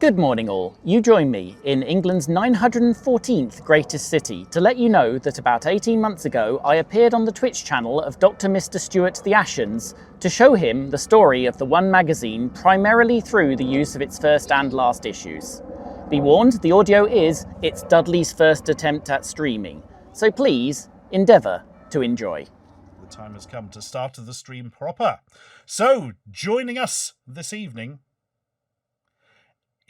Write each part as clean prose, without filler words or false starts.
Good morning all. You join me in England's 914th greatest city to let you know that about 18 months ago I appeared on the Twitch channel of Dr. Mr. Stewart the Ashens to show him the story of the One magazine primarily through the use of its first and last issues. Be warned, the audio is it's Dudley's first attempt at streaming, so please endeavour to enjoy. The time has come to start the stream proper. So, joining us this evening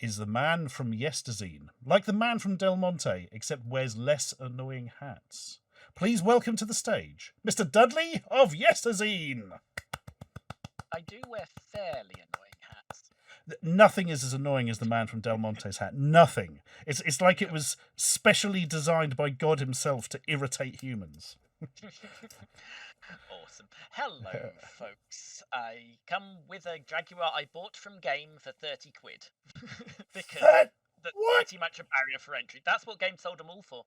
is the man from Yesterzine, like the man from Del Monte, except wears less annoying hats. Please welcome to the stage, Mr. Dudley of Yesterzine. I do wear fairly annoying hats. Nothing is as annoying as the man from Del Monte's hat. Nothing. It's like it was specially designed by God himself to irritate humans. Awesome. Hello, folks. I come with a Jaguar I bought from Game for 30 quid. Because that's pretty much a barrier for entry. That's what Game sold them all for.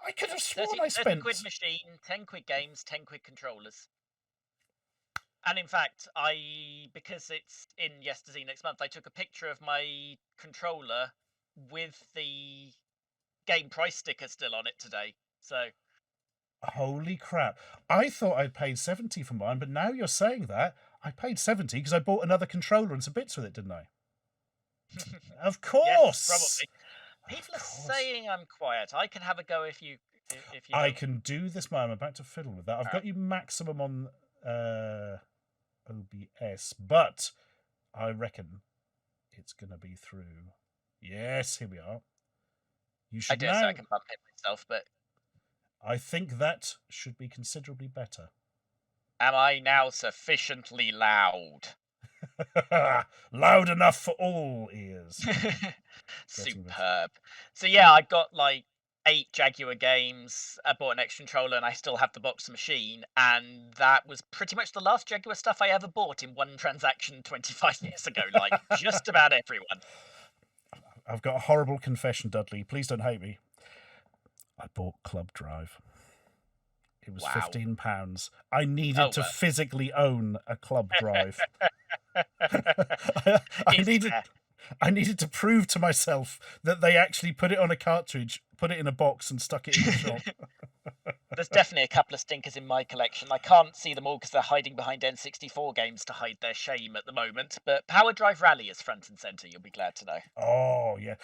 I could have sworn 30 I spent... 30 quid machine, 10 quid games, 10 quid controllers. And in fact, because it's in Yesterzine next month, I took a picture of my controller with the Game price sticker still on it today. So... Holy crap. I thought I'd paid 70 for mine, but now you're saying that, I paid 70 because I bought another controller and some bits with it, didn't I? Of course! Yes, probably. People are saying I'm quiet. I can have a go if you I don't. can do this, man. I'm about to fiddle with that. I've got you maximum on OBS, but I reckon it's going to be through. Yes, here we are. You should I dare say I can bump it myself, but... I think that should be considerably better. Am I now sufficiently loud? Loud enough for all ears. Superb. So yeah, I got like 8 Jaguar games. I bought an extra controller and I still have the box machine. And that was pretty much the last Jaguar stuff I ever bought in one transaction 25 years ago. Like, just about everyone. I've got a horrible confession, Dudley. Please don't hate me. I bought Club Drive. It was £15. I needed to physically own a Club Drive. I needed to prove to myself that they actually put it on a cartridge, put it in a box, and stuck it in the shop. There's definitely a couple of stinkers in my collection. I can't see them all because they're hiding behind N64 games to hide their shame at the moment. But Power Drive Rally is front and centre, you'll be glad to know. Oh, yeah.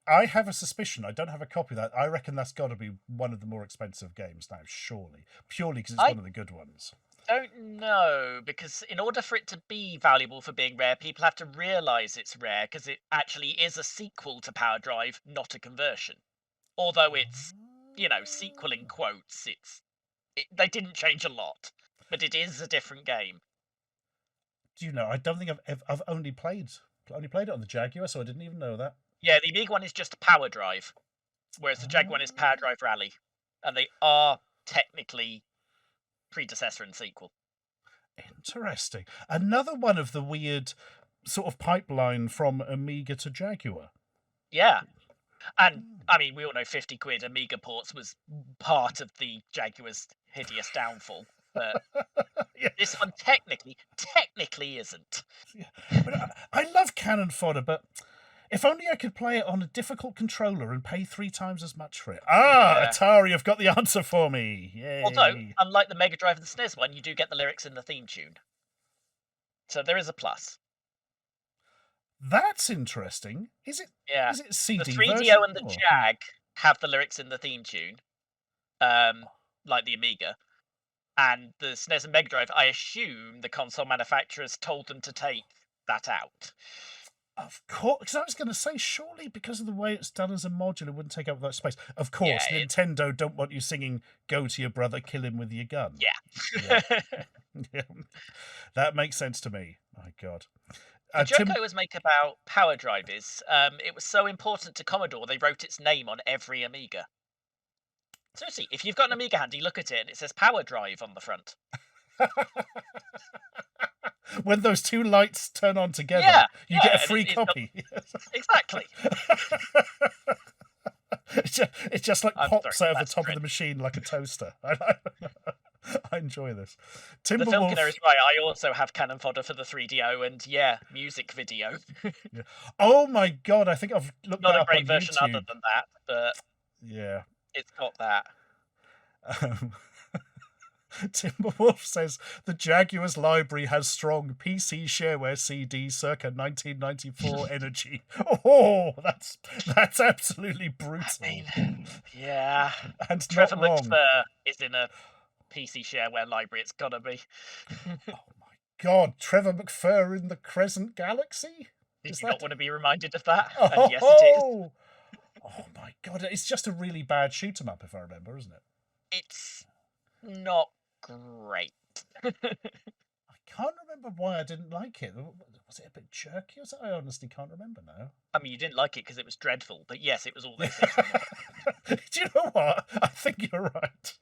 I have a suspicion. I don't have a copy of that. I reckon that's got to be one of the more expensive games now, surely. Purely because it's one of the good ones. Don't know, because in order for it to be valuable for being rare, people have to realise it's rare, because it actually is a sequel to Power Drive, not a conversion. Although it's, sequel in quotes, they didn't change a lot, but it is a different game. Do you know, I don't think I've only played it on the Jaguar, so I didn't even know that. Yeah, the Amiga one is just Power Drive, whereas the Jaguar one is Power Drive Rally, and they are technically predecessor and sequel. Interesting. Another one of the weird sort of pipeline from Amiga to Jaguar. Yeah. And, I mean, we all know 50 quid Amiga ports was part of the Jaguar's hideous downfall. But yeah. This one technically isn't. Yeah. But I love cannon fodder, but if only I could play it on a difficult controller and pay 3 times as much for it. Yeah. Atari have got the answer for me. Yay. Although, unlike the Mega Drive and the SNES one, you do get the lyrics in the theme tune. So there is a plus. That's interesting. Is it? Yeah. Is it CD the 3DO version, and the Jag have the lyrics in the theme tune, like the Amiga. And the SNES and Mega Drive, I assume the console manufacturers told them to take that out. Of course, because I was going to say, surely because of the way it's done as a module, it wouldn't take up that space. Of course, yeah, Nintendo don't want you singing "Go to your brother, kill him with your gun." Yeah. Yeah. That makes sense to me. My God. The joke I always make about Power Drive is it was so important to Commodore, they wrote its name on every Amiga. Seriously, if you've got an Amiga handy, look at it and it says Power Drive on the front. When those 2 lights turn on together, you get a free copy. Exactly. It just like pops out of the top of the machine like a toaster. I enjoy this. The Film Canary is right. I also have cannon fodder for the 3DO and music video. Yeah. Oh my god! I think I've looked Not that a up great on version YouTube. other than that, but yeah, it's got that. Timberwolf says the Jaguars library has strong PC shareware CD circa 1994 energy. Oh, that's absolutely brutal. I mean, yeah. And Trevor not wrong. McFur is in a PC shareware library. It's gotta be. Oh my god, Trevor McFur in the Crescent Galaxy? Did you not want to be reminded of that? Oh, and yes, it is. Oh my god, it's just a really bad shoot 'em up, if I remember, isn't it? It's not great. I can't remember why I didn't like it. Was it a bit jerky or something? I honestly can't remember now. I mean, you didn't like it because it was dreadful, but yes, it was all this. Do you know what? I think you're right.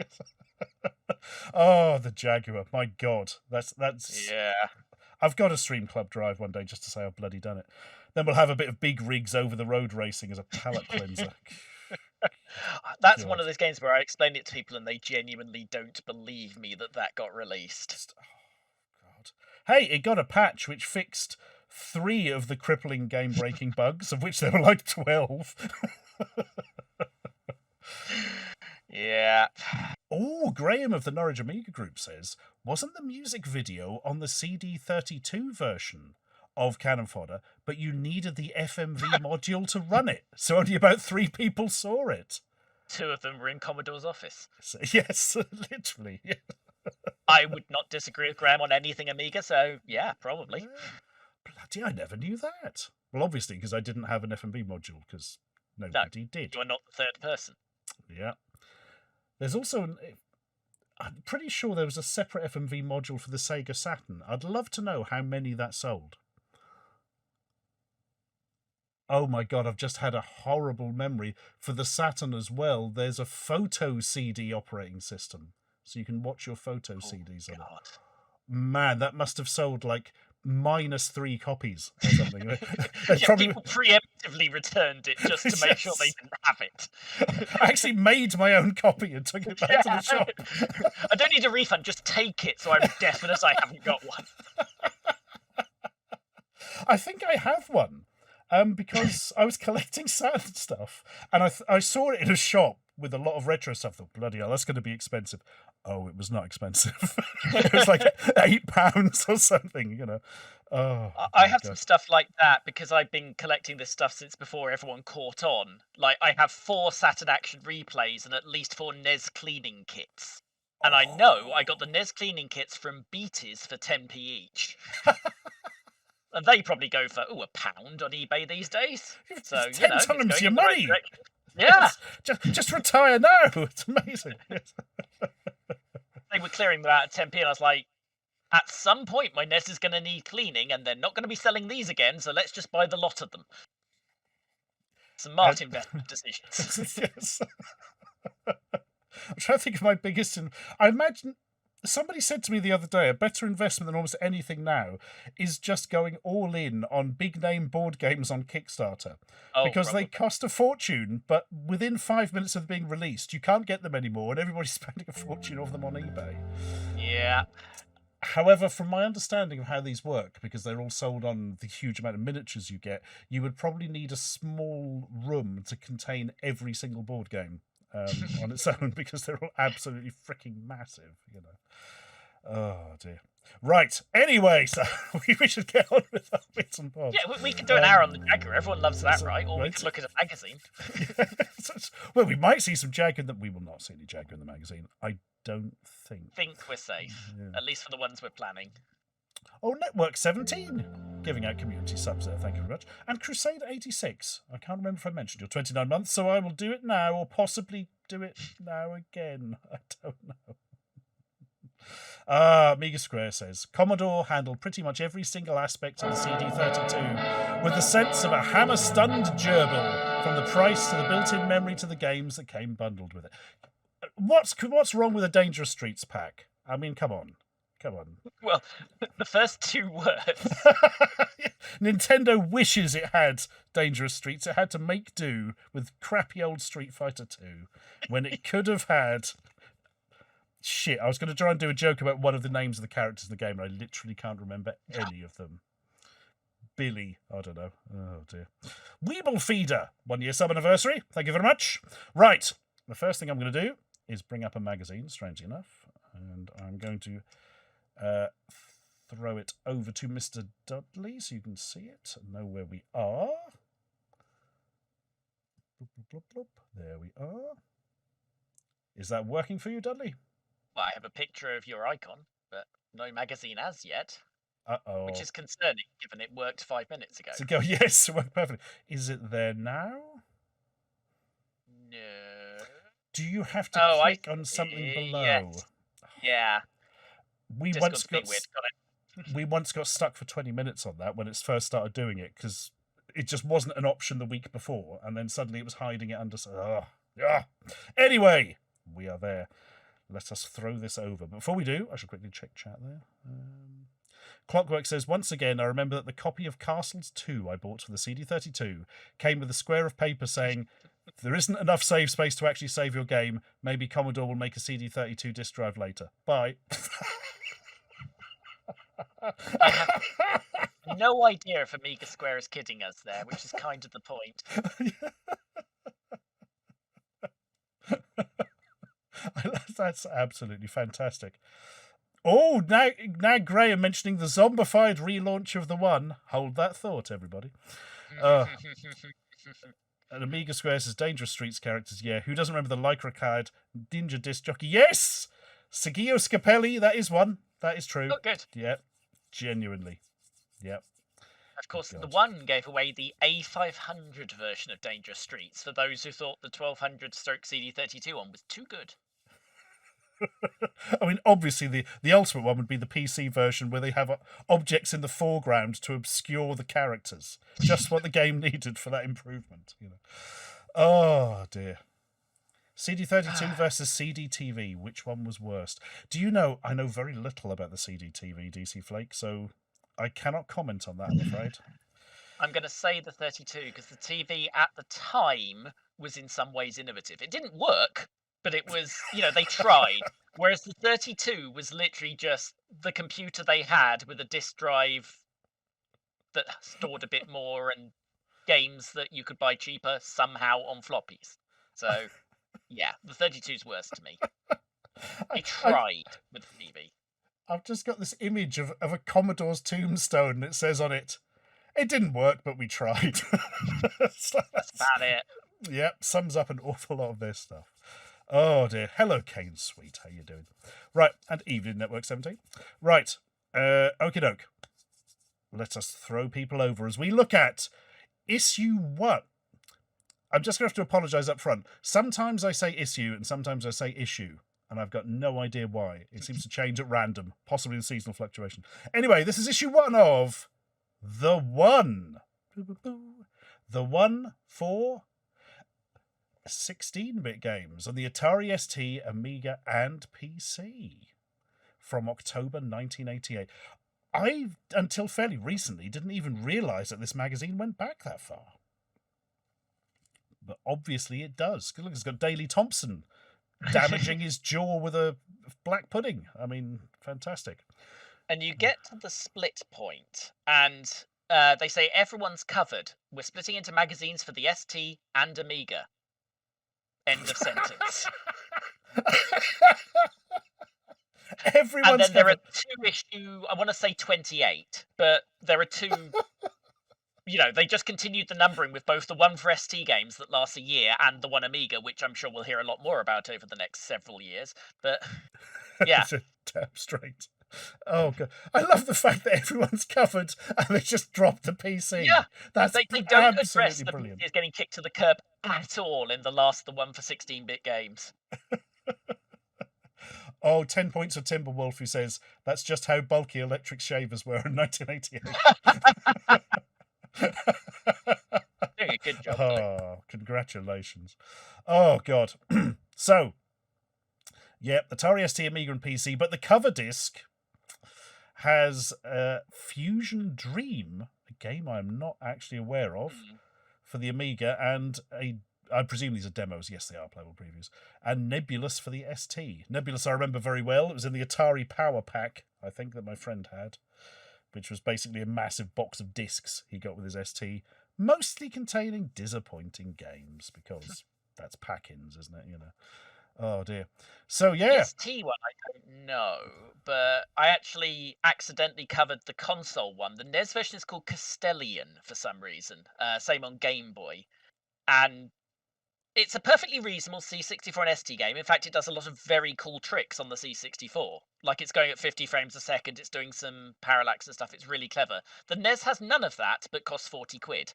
Oh, the Jaguar! My God, that's yeah. I've got to stream Club Drive one day just to say I've bloody done it. Then we'll have a bit of big rigs over the road racing as a palate cleanser. That's one of those games where I explain it to people and they genuinely don't believe me that got released. Oh, God. Hey, it got a patch which fixed 3 of the crippling game-breaking bugs, of which there were like 12. Yeah. Oh, Graham of the Norwich Amiga group says, wasn't the music video on the CD32 version of Cannon Fodder, but you needed the FMV module to run it, so only about 3 people saw it? 2 of them were in Commodore's office. So, yes, literally. Yeah. I would not disagree with Graham on anything Amiga, so yeah, probably. Bloody, I never knew that. Well, obviously, because I didn't have an FMV module, because nobody did. You are not the third person. Yeah. There's also I'm pretty sure there was a separate FMV module for the Sega Saturn. I'd love to know how many that sold. Oh my god, I've just had a horrible memory. For the Saturn as well, there's a photo CD operating system. So you can watch your photo CDs on it. Man, that must have sold like -3 copies or something. People preemptively returned it just to make sure they didn't have it. I actually made my own copy and took it back to the shop. I don't need a refund, just take it so I'm definite I haven't got one. I think I have one. Because I was collecting Saturn stuff, and I saw it in a shop with a lot of retro stuff. I thought, bloody hell, that's going to be expensive. Oh, it was not expensive. It was like £8 or something, you know. Oh, I have some stuff like that because I've been collecting this stuff since before everyone caught on. Like, I have 4 Saturn Action replays and at least 4 NES cleaning kits. And I know I got the NES cleaning kits from Beatties for 10p each. And they probably go for £1 on eBay these days. So 10 times your money. Yeah, just retire now. It's amazing. They were clearing them out at 10p, and I was like, at some point my NES is going to need cleaning, and they're not going to be selling these again. So let's just buy the lot of them. Smart investment decisions. Yes. I'm trying to think of my biggest. I imagine. Somebody said to me the other day, a better investment than almost anything now is just going all in on big name board games on Kickstarter. Because probably. They cost a fortune, but within 5 minutes of being released, you can't get them anymore, and everybody's spending a fortune over them on eBay. Yeah. However, from my understanding of how these work, because they're all sold on the huge amount of miniatures you get, you would probably need a small room to contain every single board game. On its own, because they're all absolutely freaking massive, you know. Oh dear. Right. Anyway, so we should get on with our bits and bobs. Yeah, we could do an hour on the Jaguar. Everyone loves that, right? Or we could look at a magazine. Well, we might see some Jaguar. We will not see any Jaguar in the magazine. I don't think. Think we're safe, at least for the ones we're planning. Oh, Network 17, giving out community subs there, thank you very much. And Crusade 86, I can't remember if I mentioned your 29 months, so I will do it now, or possibly do it now again. I don't know. Amiga Square says, Commodore handled pretty much every single aspect of the CD32 with the sense of a hammer-stunned gerbil, from the price to the built-in memory to the games that came bundled with it. What's wrong with a Dangerous Streets pack? I mean, come on. Well, the first 2 words. Nintendo wishes it had Dangerous Streets. It had to make do with crappy old Street Fighter 2 when it could have had Shit, I was going to try and do a joke about one of the names of the characters in the game, and I literally can't remember any of them. Billy, I don't know. Oh, dear. Weeble Feeder, 1 year sub anniversary. Thank you very much. Right, the first thing I'm going to do is bring up a magazine, strangely enough, and I'm going to throw it over to Mr. Dudley so you can see it and know where we are. Bloop, bloop, bloop, bloop. There we are. Is that working for you, Dudley? Well, I have a picture of your icon, but no magazine as yet. Uh-oh. Which is concerning, given it worked 5 minutes ago. Yes, it worked perfectly. Is it there now? No. Do you have to click on something below? Yes. Yeah. We once got stuck for 20 minutes on that when it first started doing it, because it just wasn't an option the week before, and then suddenly it was hiding it under... Anyway, we are there. Let us throw this over. But before we do, I should quickly check chat there. Clockwork says, once again, I remember that the copy of Castles 2 I bought for the CD32 came with a square of paper saying, if there isn't enough save space to actually save your game, maybe Commodore will make a CD32 disk drive later. Bye. I have no idea if Amiga Square is kidding us there, which is kind of the point. That's absolutely fantastic. Oh, now Graham mentioning the zombified relaunch of the One. Hold that thought, everybody. And Amiga Square says Dangerous Streets characters. Yeah, who doesn't remember the Lycra-clad ninja disc jockey? Yes! Sergio Scapelli, that is one. That is true. Oh, good. Yep, genuinely. Yep. Of course, the One gave away the A500 version of Dangerous Streets for those who thought the 1200/CD32 one was too good. I mean, obviously, the ultimate one would be the PC version where they have objects in the foreground to obscure the characters. Just what the game needed for that improvement. You know. Oh, dear. CD32 versus CDTV. Which one was worst? Do you know? I know very little about the CDTV, DC Flake, so I cannot comment on that, I'm afraid. I'm going to say the 32 because the TV at the time was in some ways innovative. It didn't work, but it was, they tried. Whereas the 32 was literally just the computer they had with a disk drive that stored a bit more and games that you could buy cheaper somehow on floppies. So, yeah, the 32's worse to me. They tried with the TV. I've just got this image of a Commodore's tombstone and it says on it, it didn't work, but we tried. That's about it. Yep, sums up an awful lot of their stuff. Oh dear. Hello, Kane Sweet. How you doing? Right, and Evening Network 17. Right, okie doke. Let us throw people over as we look at issue 1. I'm just going to have to apologise up front. Sometimes I say issue and sometimes I say issue, and I've got no idea why. It seems to change at random, possibly the seasonal fluctuation. Anyway, this is issue 1 of The One. The One for 16-bit games on the Atari ST, Amiga, and PC from October 1988. I, until fairly recently, didn't even realise that this magazine went back that far. But obviously it does. Look, it's got Daley Thompson damaging his jaw with a black pudding. I mean, fantastic. And you get to the split point, and they say everyone's covered. We're splitting into magazines for the ST and Amiga. End of sentence. Everyone's and then there covered. are 2 issue, I want to say 28, but there are 2... they just continued the numbering with both the one for ST games that lasts a year and the One Amiga, which I'm sure we'll hear a lot more about over the next several years. But, yeah. Damn straight. Oh, God. I love the fact that everyone's covered and they just dropped the PC. Yeah, That's they don't address absolutely the brilliant. PC is getting kicked to the curb at all in the one for 16-bit games. Oh, 10 points of Timberwolf, who says, that's just how bulky electric shavers were in 1988. Doing a good job. Oh, congratulations. Oh, God. So, yeah, Atari ST, Amiga, and PC, but the cover disc has Fusion Dream, a game I'm not actually aware of, for the Amiga, and a I presume these are demos. Yes, they are playable previews. And Nebulous for the ST. Nebulous I remember very well. It was in the Atari Power Pack, I think, that my friend had, which was basically a massive box of discs he got with his ST, mostly containing disappointing games, because that's pack-ins, isn't it? Oh dear. So yeah. ST one I don't know, but I actually accidentally covered the console one. The NES version is called Castellian for some reason. Same on Game Boy. And it's a perfectly reasonable C64 and ST game. In fact, it does a lot of very cool tricks on the C64. Like, it's going at 50 frames a second, it's doing some parallax and stuff. It's really clever. The NES has none of that, but costs 40 quid.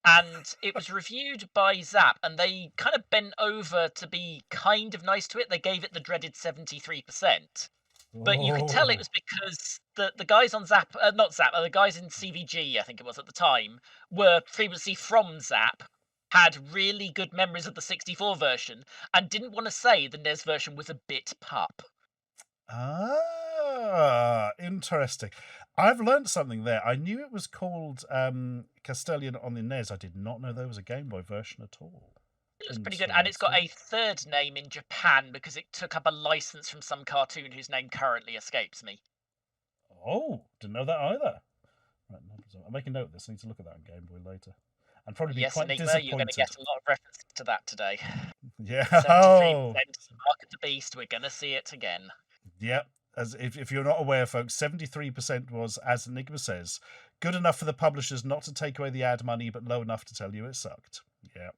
And it was reviewed by Zap, and they kind of bent over to be kind of nice to it. They gave it the dreaded 73%. But you could tell it was because the guys on Zap, not Zap, the guys in CVG, I think it was at the time, were previously from Zap, had really good memories of the 64 version, and didn't want to say the NES version was a bit pup. Ah, interesting. I've learned something there. I knew it was called Castellian on the NES. I did not know there was a Game Boy version at all. It looks pretty good, and it's got a third name in Japan because it took up a license from some cartoon whose name currently escapes me. Oh, didn't know that either. Right, I'll make a note of this. I need to look at that on Game Boy later. And probably be quite disappointed. You're going to get a lot of references to that today. Yeah. 73% Mark of the Beast. We're going to see it again. Yep. As if you're not aware, folks, 73% was, as Enigma says, good enough for the publishers not to take away the ad money, but low enough to tell you it sucked. Yeah.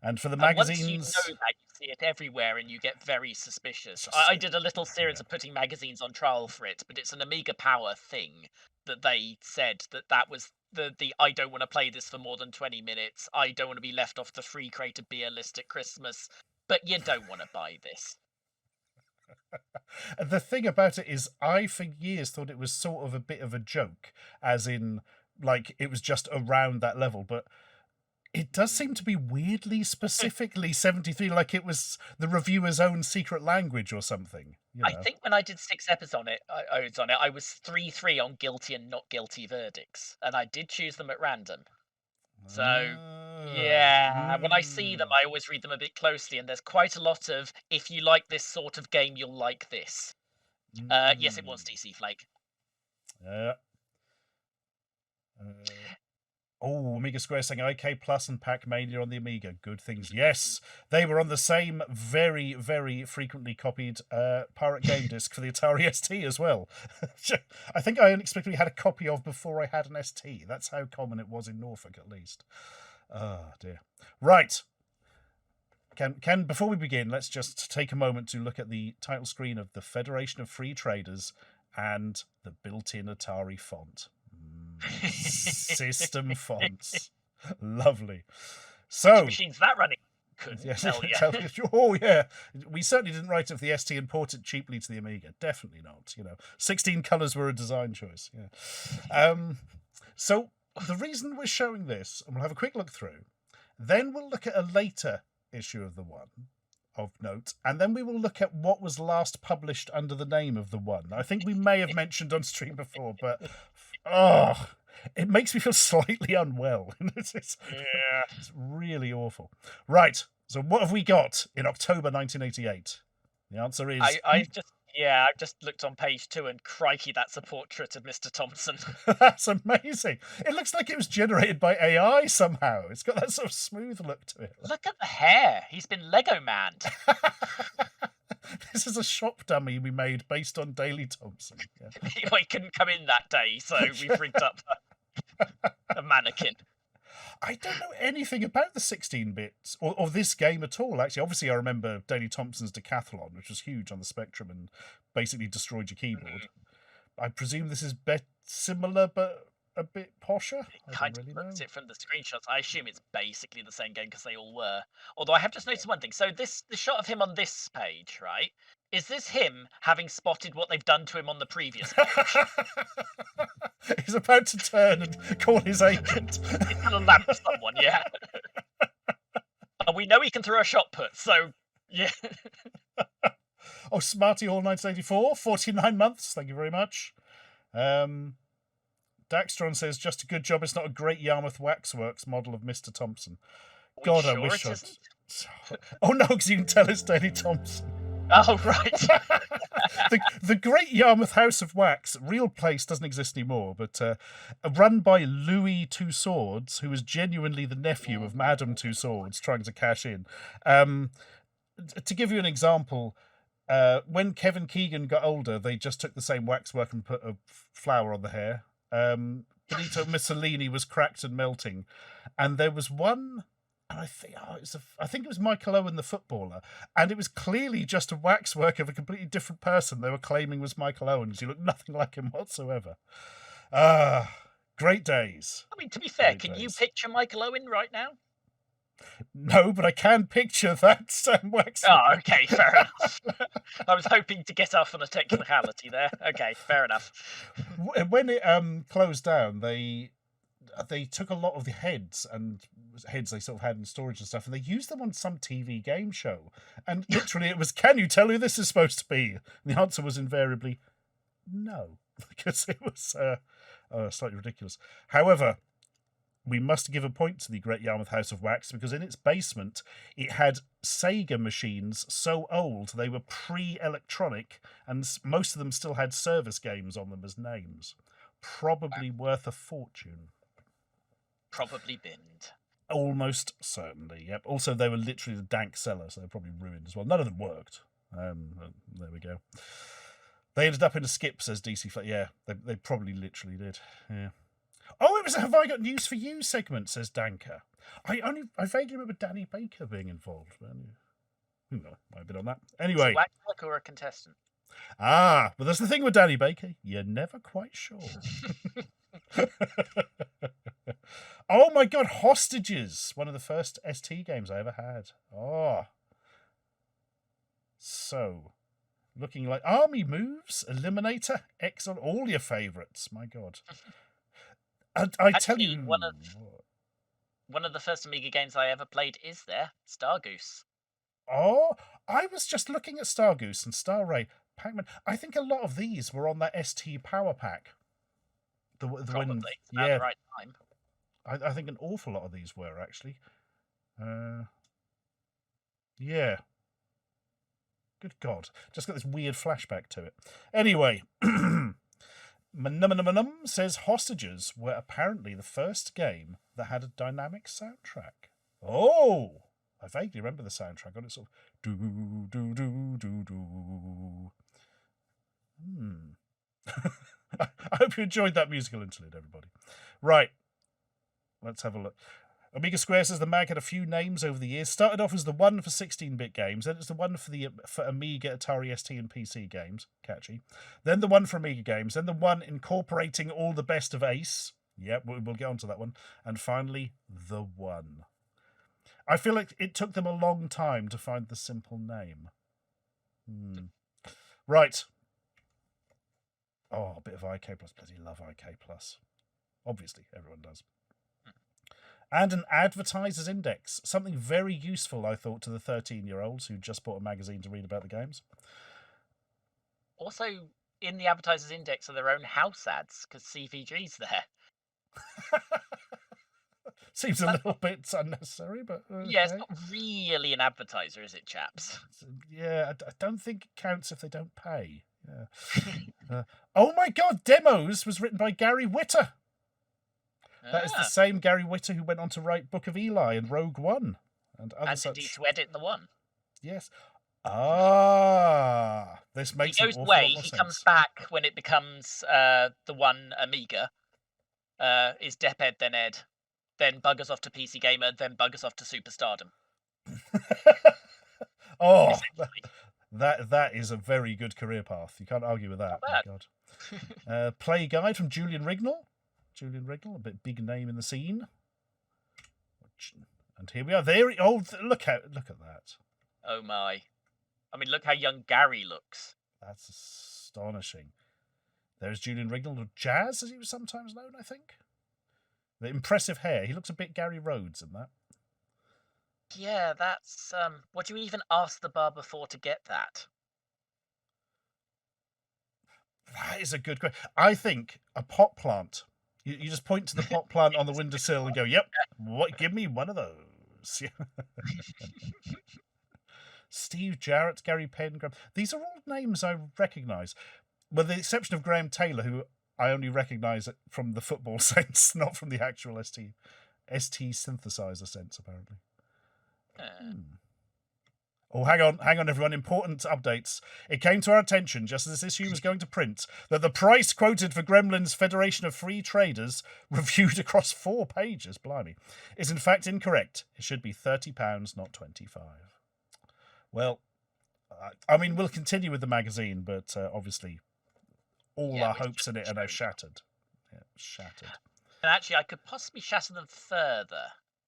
And for the magazines... Once you know that, you see it everywhere and you get very suspicious. I did a little series of putting magazines on trial for it, but it's an Amiga Power thing that they said that was the I don't want to play this for more than 20 minutes. I don't want to be left off the free Creator beer list at Christmas, but you don't want to buy this. The thing about it is, I for years thought it was sort of a bit of a joke, as in, like, it was just around that level, but it does seem to be weirdly specifically 73, like it was the reviewer's own secret language or something. I think when I did 6 episodes on it, I was 3-3 on guilty and not guilty verdicts, and I did choose them at random. So, yeah, when I see them, I always read them a bit closely, and there's quite a lot of, if you like this sort of game, you'll like this. Yes, it was DC Flake. Oh, Amiga Square saying IK Plus and Pac-Mania on the Amiga. Good things. Yes, they were on the same very, very frequently copied pirate game disc for the Atari ST as well. I think I inexplicably had a copy of before I had an ST. That's how common it was in Norfolk, at least. Oh, dear. Right. Can before we begin, let's just take a moment to look at the title screen of the Federation of Free Traders and the built-in Atari font. System fonts. Lovely. So, which machine's that running? Couldn't tell you. Oh, yeah. We certainly didn't write it for the ST and port it cheaply to the Amiga. Definitely not. 16 colours were a design choice. Yeah. So, the reason we're showing this, and we'll have a quick look through, then we'll look at a later issue of the One of note, and then we will look at what was last published under the name of the One. I think we may have mentioned on stream before, but it makes me feel slightly unwell. It's really awful. Right, so what have we got in October 1988? The answer is... I've just looked on page 2, and crikey, that's a portrait of Mr. Thompson. That's amazing. It looks like it was generated by AI somehow. It's got that sort of smooth look to it. Look at the hair. He's been Lego manned. This is a shop dummy we made based on Daley Thompson. Yeah. He couldn't come in that day, so we've rigged up a mannequin. I don't know anything about the 16-bits or this game at all, actually. Obviously, I remember Daley Thompson's Decathlon, which was huge on the Spectrum and basically destroyed your keyboard. I presume this is similar, but a bit posher? It kind of looks it from the screenshots. I assume it's basically the same game because they all were. Although I have just noticed one thing. So the shot of him on this page, right? Is this him having spotted what they've done to him on the previous page? He's about to turn and call his agent. He's going to lamp someone, yeah. And we know he can throw a shot put, so yeah. Oh, Smarty Hall 1984, 49 months. Thank you very much. Daxtron says, just a good job it's not a great Yarmouth Waxworks model of Mr. Thompson. God, sure I wish it I'd... isn't? Oh no, because you can tell it's Danny Thompson. Oh, right. the Great Yarmouth House of Wax, real place, doesn't exist anymore, but run by Louis Two Swords, who was genuinely the nephew of Madame Two Swords, trying to cash in. To give you an example, when Kevin Keegan got older, they just took the same waxwork and put a flower on the hair. Benito Mussolini was cracked and melting, and there was one. And I think it was Michael Owen, the footballer, and it was clearly just a waxwork of a completely different person they were claiming was Michael Owen, because he looked nothing like him whatsoever. Great days. I mean, to be fair, can you picture Michael Owen right now? No, but I can picture that Sam Waxwork. Oh, okay, fair enough. I was hoping to get off on a technicality there. Okay, fair enough. When it closed down, they took a lot of the heads they sort of had in storage and stuff, and they used them on some TV game show. And literally it was, can you tell who this is supposed to be? And the answer was invariably no, because it was slightly ridiculous. However, we must give a point to the Great Yarmouth House of Wax, because in its basement it had Sega machines so old they were pre-electronic, and most of them still had service games on them as names. Probably worth a fortune. Probably binned. Almost certainly, yep. Also, they were literally the dank cellar, so they're probably ruined as well. None of them worked. There we go. They ended up in a skip, says DC Flat. Yeah, they probably literally did. Yeah. Oh, it was a Have I Got News for You segment, says Danker. I vaguely remember Danny Baker being involved. But who knows? Might have been on that. Anyway. Is it Waxwork or a contestant? But that's the thing with Danny Baker. You're never quite sure. Oh my God, Hostages! One of the first ST games I ever had. Oh. So, looking like Army Moves, Eliminator, Exxon, all your favourites. My God. I tell you... One of the first Amiga games I ever played is there, Star Goose. Oh, I was just looking at Star Goose and Star Ray, Pac-Man. I think a lot of these were on that ST Power Pack. Probably. Yeah. At the right time. I think an awful lot of these were, actually. Yeah. Good God. Just got this weird flashback to it. Anyway, Manum says Hostages were apparently the first game that had a dynamic soundtrack. Oh! I vaguely remember the soundtrack on it, sort of do-do-do-do-do. I hope you enjoyed that musical interlude, everybody. Right. Let's have a look. Amiga Square says the mag had a few names over the years. Started off as the one for 16-bit games, then it's the one for Amiga, Atari ST, and PC games. Catchy. Then the one for Amiga games. Then the one incorporating all the best of Ace. Yep, we'll get onto that one. And finally, the one. I feel like it took them a long time to find the simple name. Right. Oh, a bit of IK Plus. Bloody love IK Plus. Obviously, everyone does. And an advertiser's index. Something very useful, I thought, to the 13-year-olds who just bought a magazine to read about the games. Also, in the advertiser's index are their own house ads, because CVG's there. Seems a little bit unnecessary, but... Okay. Yeah, it's not really an advertiser, is it, chaps? Yeah, I don't think it counts if they don't pay. Yeah. Oh my God, Demos was written by Gary Whitta. That is the same Gary Whitta who went on to write Book of Eli and Rogue One. And indeed to edit the one. Yes. This makes he goes away, he comes back when it becomes the One Amiga. Is Deped, then Ed. Then buggers off to PC Gamer, then buggers off to Superstardom. Oh, that is a very good career path. You can't argue with that. My God. Play guide from Julian Rignall. Julian Rignall, a bit big name in the scene. And here we are. Look at that. Oh my. I mean, look how young Gary looks. That's astonishing. There's Julian Rignall, or Jazz, as he was sometimes known, I think. The impressive hair. He looks a bit Gary Rhodes in that. Yeah, that's... what do you even ask the barber for to get that? That is a good question. I think a pot plant. You just point to the pot plant on the windowsill and go, yep, give me one of those. Jaguars. Steve Jarrett, Gary Pengram. These are all names I recognise. With the exception of Graham Taylor, who I only recognise from the football sense, not from the actual ST synthesizer sense, apparently. Oh, hang on, everyone. Important updates. It came to our attention, just as this issue was going to print, that the price quoted for Gremlin's Federation of Free Traders, reviewed across 4 pages, blimey, is in fact incorrect. It should be £30, not $25. Well, I mean, we'll continue with the magazine, but obviously all our hopes in it are now shattered. Yeah, shattered. And actually, I could possibly shatter them further,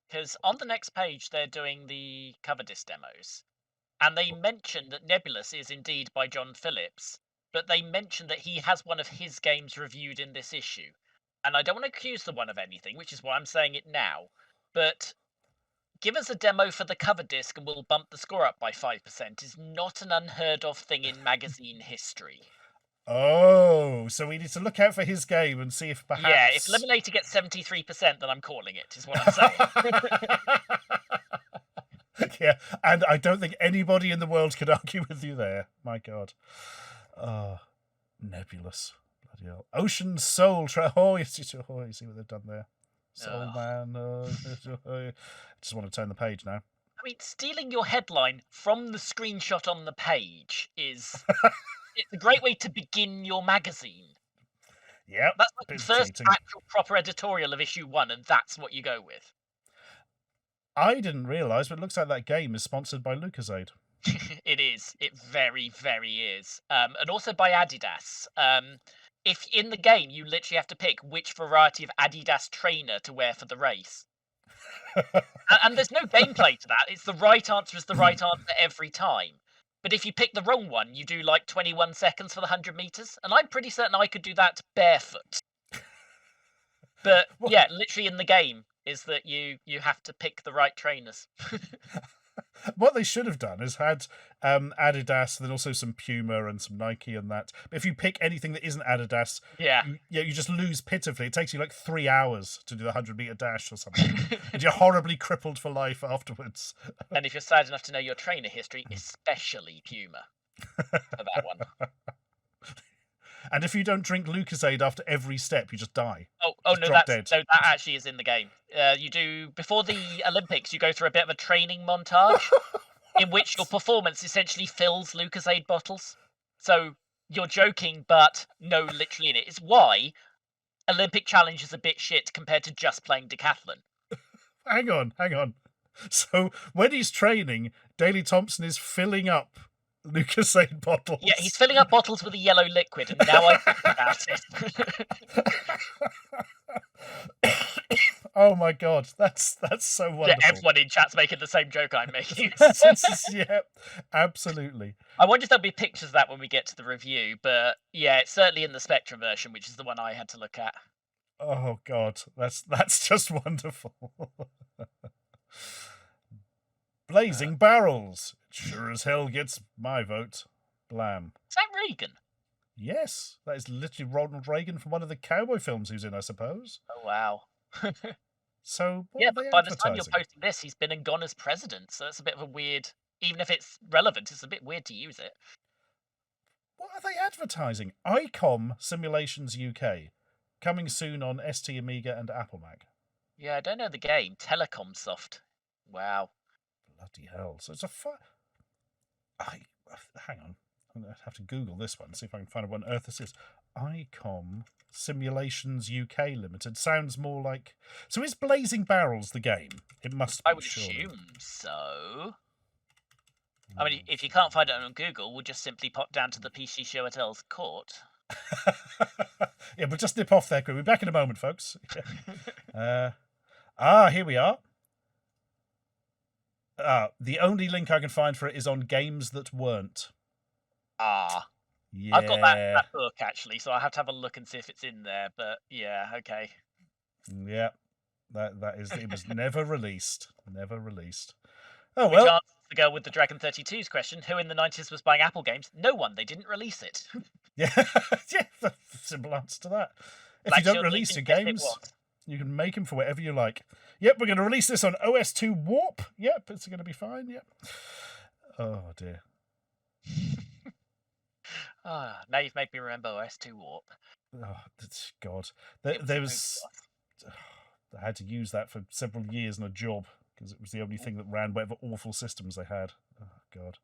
because on the next page, they're doing the cover disc demos. And they mention that Nebulous is indeed by John Phillips, but they mention that he has one of his games reviewed in this issue. And I don't want to accuse the one of anything, which is why I'm saying it now, but give us a demo for the cover disc and we'll bump the score up by 5% is not an unheard of thing in magazine history. Oh, so we need to look out for his game and see if perhaps... Yeah, if Eliminator gets 73%, then I'm calling it, is what I'm saying. Yeah, and I don't think anybody in the world could argue with you there. My God. Nebulous. Bloody hell. Ocean Soul. You see what they've done there? Soul Man. I just want to turn the page now. I mean, stealing your headline from the screenshot on the page is... it's a great way to begin your magazine. Yeah, that's like the first actual proper editorial of issue 1, and that's what you go with. I didn't realise, but it looks like that game is sponsored by Lucozade. It is. It very, very is. And also by Adidas. If in the game, you literally have to pick which variety of Adidas trainer to wear for the race. And there's no gameplay to that. It's the right answer is the right answer every time. But if you pick the wrong one, you do like 21 seconds for the 100 meters. And I'm pretty certain I could do that barefoot. But yeah, literally in the game is that you have to pick the right trainers. What they should have done is had Adidas, then also some Puma and some Nike and that. But if you pick anything that isn't Adidas, you just lose pitifully. It takes you like 3 hours to do the 100-meter dash or something. And you're horribly crippled for life afterwards. And if you're sad enough to know your trainer history, especially Puma for that one. And if you don't drink Lucozade after every step, you just die. That actually is in the game. You do before the Olympics. You go through a bit of a training montage in which your performance essentially fills Lucozade bottles. So you're joking, but no, literally in it. It's why Olympic challenge is a bit shit compared to just playing decathlon. Hang on. So when he's training, Daley Thompson is filling up Lucozade bottles. Yeah, he's filling up bottles with a yellow liquid, and now I think about it. Oh my God, that's so wonderful. Yeah, everyone in chat's making the same joke I'm making. Yeah, absolutely. I wonder if there'll be pictures of that when we get to the review, but yeah, it's certainly in the Spectrum version, which is the one I had to look at. Oh God, that's just wonderful. Blazing Barrels. Sure as hell gets my vote. Blam. Is that Reagan? Yes, that is literally Ronald Reagan from one of the cowboy films he's in, I suppose. Oh, wow. So, but by the time you're posting this, he's been and gone as president, so it's a bit of a weird... Even if it's relevant, it's a bit weird to use it. What are they advertising? ICOM Simulations UK. Coming soon on ST Amiga and Apple Mac. Yeah, I don't know the game. Telecom Soft. Wow. Bloody hell. So it's a hang on. I'm going to have to Google this one, see if I can find out what on earth this is. ICOM Simulations UK Limited. Sounds more like... So is Blazing Barrels the game? It must be, I would assume so. I mean, if you can't find it on Google, we'll just simply pop down to the PC show at Earl's Court. Yeah, but just nip off there, We'll be back in a moment, folks. Here we are. The only link I can find for it is on Games That Weren't. Yeah. I've got that book, actually, so I have to have a look and see if it's in there, but yeah, okay. Yeah, that is, it was never released. Never released. Oh, well. Which answers the girl with the Dragon 32's question, who in the 90s was buying Apple games? No one, they didn't release it. Yeah, yeah, simple answer to that. If you don't release your games... You can make them for whatever you like. Yep, we're going to release this on OS2 Warp. Yep, it's going to be fine. Yep. Oh, dear. Now you've made me remember OS2 Warp. Oh, God. There was... I had to use that for several years in a job because it was the only thing that ran whatever awful systems they had. Oh, God.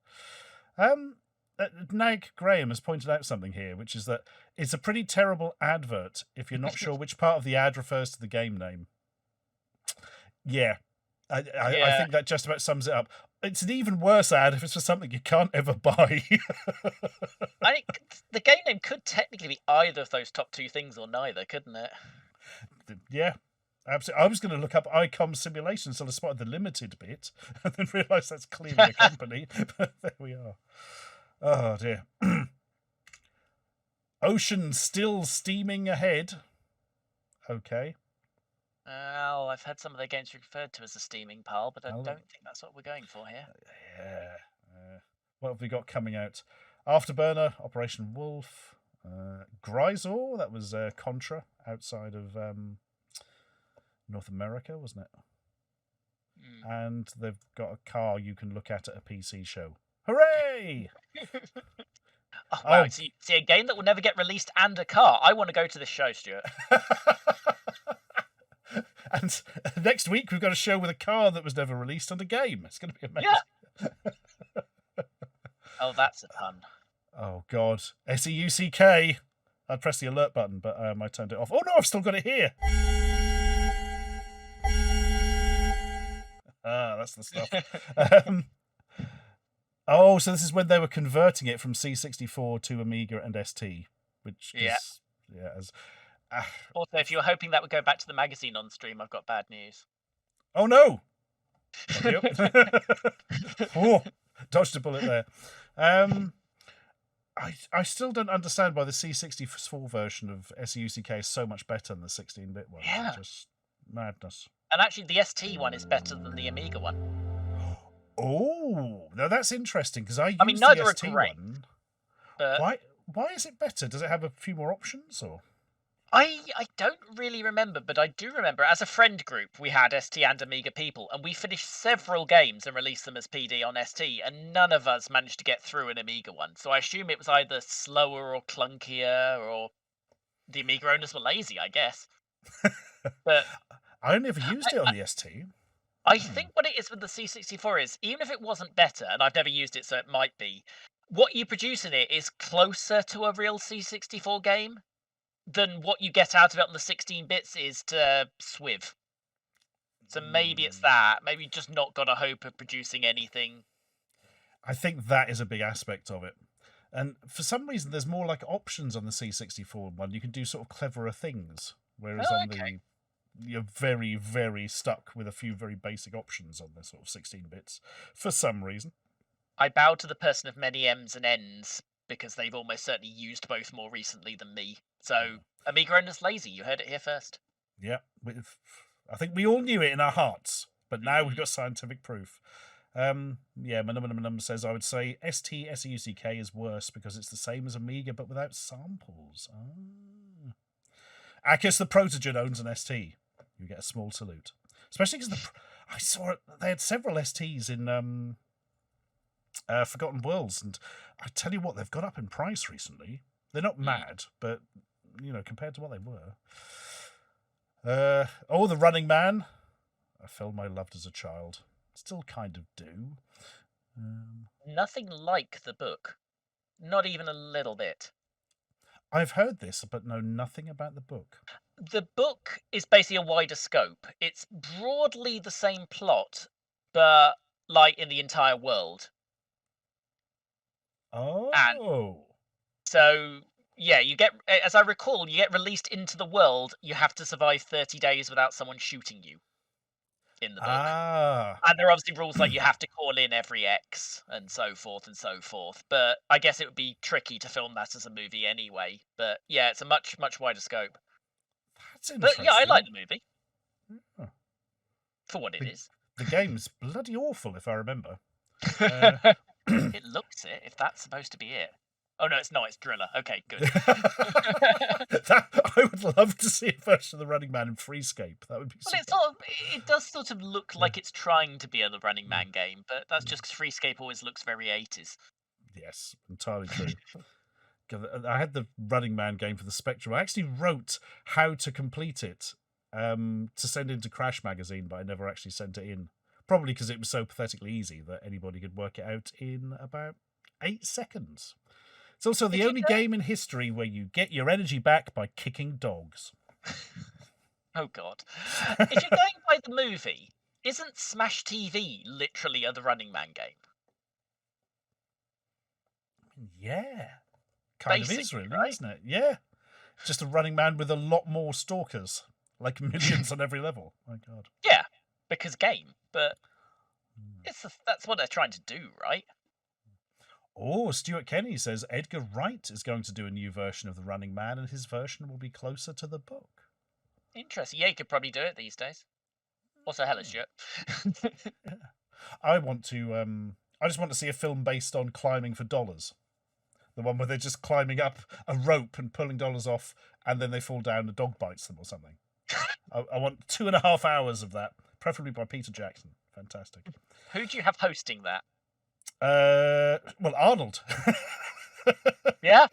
Nag Graham has pointed out something here, which is that it's a pretty terrible advert if you're not sure which part of the ad refers to the game name. Yeah. I think that just about sums it up. It's an even worse ad if it's for something you can't ever buy. I think the game name could technically be either of those top two things or neither, couldn't it? Yeah, absolutely. I was going to look up ICOM simulation until I spotted the limited bit and then realised that's clearly a company. But there we are. Oh, dear. Ocean still steaming ahead. Okay. Well, I've had some of their games referred to as a steaming pile, but I don't think that's what we're going for here. Yeah. What have we got coming out? Afterburner, Operation Wolf, Grisor, that was Contra outside of North America, wasn't it? And they've got a car you can look at a PC show. Hooray! Oh, wow. See, a game that will never get released and a car. I want to go to this show, Stuart. And next week we've got a show with a car that was never released and a game. It's going to be amazing. Yeah. Oh, that's a pun. Oh, God. SEUCK. I'd press the alert button, but I turned it off. Oh, no, I've still got it here. That's the stuff. So this is when they were converting it from C64 to Amiga and ST, which Also, if you were hoping that would go back to the magazine on stream, I've got bad news. Oh, no! Oh, dodged a bullet there. I still don't understand why the C64 version of SEUCK is so much better than the 16-bit one. Yeah. Just madness. And actually, the ST one is better than the Amiga one. Oh, now that's interesting, because I used neither the are ST great, one. But Why is it better? Does it have a few more options, or...? I don't really remember, but I do remember as a friend group we had ST and Amiga people, and we finished several games and released them as PD on ST, and none of us managed to get through an Amiga one. So I assume it was either slower or clunkier, or the Amiga owners were lazy, I guess. But I never used it on the ST. I think what it is with the C64 is, even if it wasn't better, and I've never used it, so it might be, what you produce in it is closer to a real C64 game than what you get out of it on the 16 bits is to Swiv. So maybe it's that. Maybe just not got a hope of producing anything. I think that is a big aspect of it. And for some reason, there's more like options on the C64 one. You can do sort of cleverer things. Whereas on the... You're very, very stuck with a few very basic options on the sort of 16 bits for some reason. I bow to the person of many M's and N's because they've almost certainly used both more recently than me. So, Amiga owners lazy. You heard it here first. Yeah. I think we all knew it in our hearts, but now we've got scientific proof. Manum says, I would say ST SEUCK is worse because it's the same as Amiga but without samples. Akis the Protogen owns an ST. You get a small salute. Especially because I saw it, they had several STs in Forgotten Worlds, and I tell you what, they've gone up in price recently. They're not mad, but, compared to what they were. The Running Man. A film I loved as a child. Still kind of do. Nothing like the book. Not even a little bit. I've heard this, but know nothing about the book. The book is basically a wider scope. It's broadly the same plot, but like in the entire world. Oh. And so, yeah, you get, as I recall, you get released into the world. You have to survive 30 days without someone shooting you in the book. And there are obviously rules like you have to call in every X and so forth and so forth. But I guess it would be tricky to film that as a movie anyway. But yeah, it's a much, much wider scope. That's interesting. But yeah, I like the movie. For what it is. The game's bloody awful, if I remember. It looks it, if that's supposed to be it. Oh no, it's not. It's Driller. Okay, good. I would love to see a version of the Running Man in Freescape. That would be. Well, it does sort of look like it's trying to be a Running Man game, but that's just because Freescape always looks very 80s. Yes, entirely true. I had the Running Man game for the Spectrum. I actually wrote how to complete it to send into Crash Magazine, but I never actually sent it in. Probably because it was so pathetically easy that anybody could work it out in about 8 seconds. It's also the only game in history where you get your energy back by kicking dogs. Oh, God. If you're going by the movie, isn't Smash TV literally the Running Man game? Yeah. Kind of is, really, right? isn't it? Yeah. Just a Running Man with a lot more stalkers. Like millions on every level. My God. Yeah, because game. But that's what they're trying to do, right? Oh, Stuart Kenny says Edgar Wright is going to do a new version of the Running Man, and his version will be closer to the book. Interesting. Yeah, you could probably do it these days. Also, hello, Stuart. Yeah. I just want to see a film based on climbing for dollars. The one where they're just climbing up a rope and pulling dollars off, and then they fall down and a dog bites them or something. I want 2.5 hours of that, preferably by Peter Jackson. Fantastic. Who do you have hosting that? Well, Arnold. Yeah.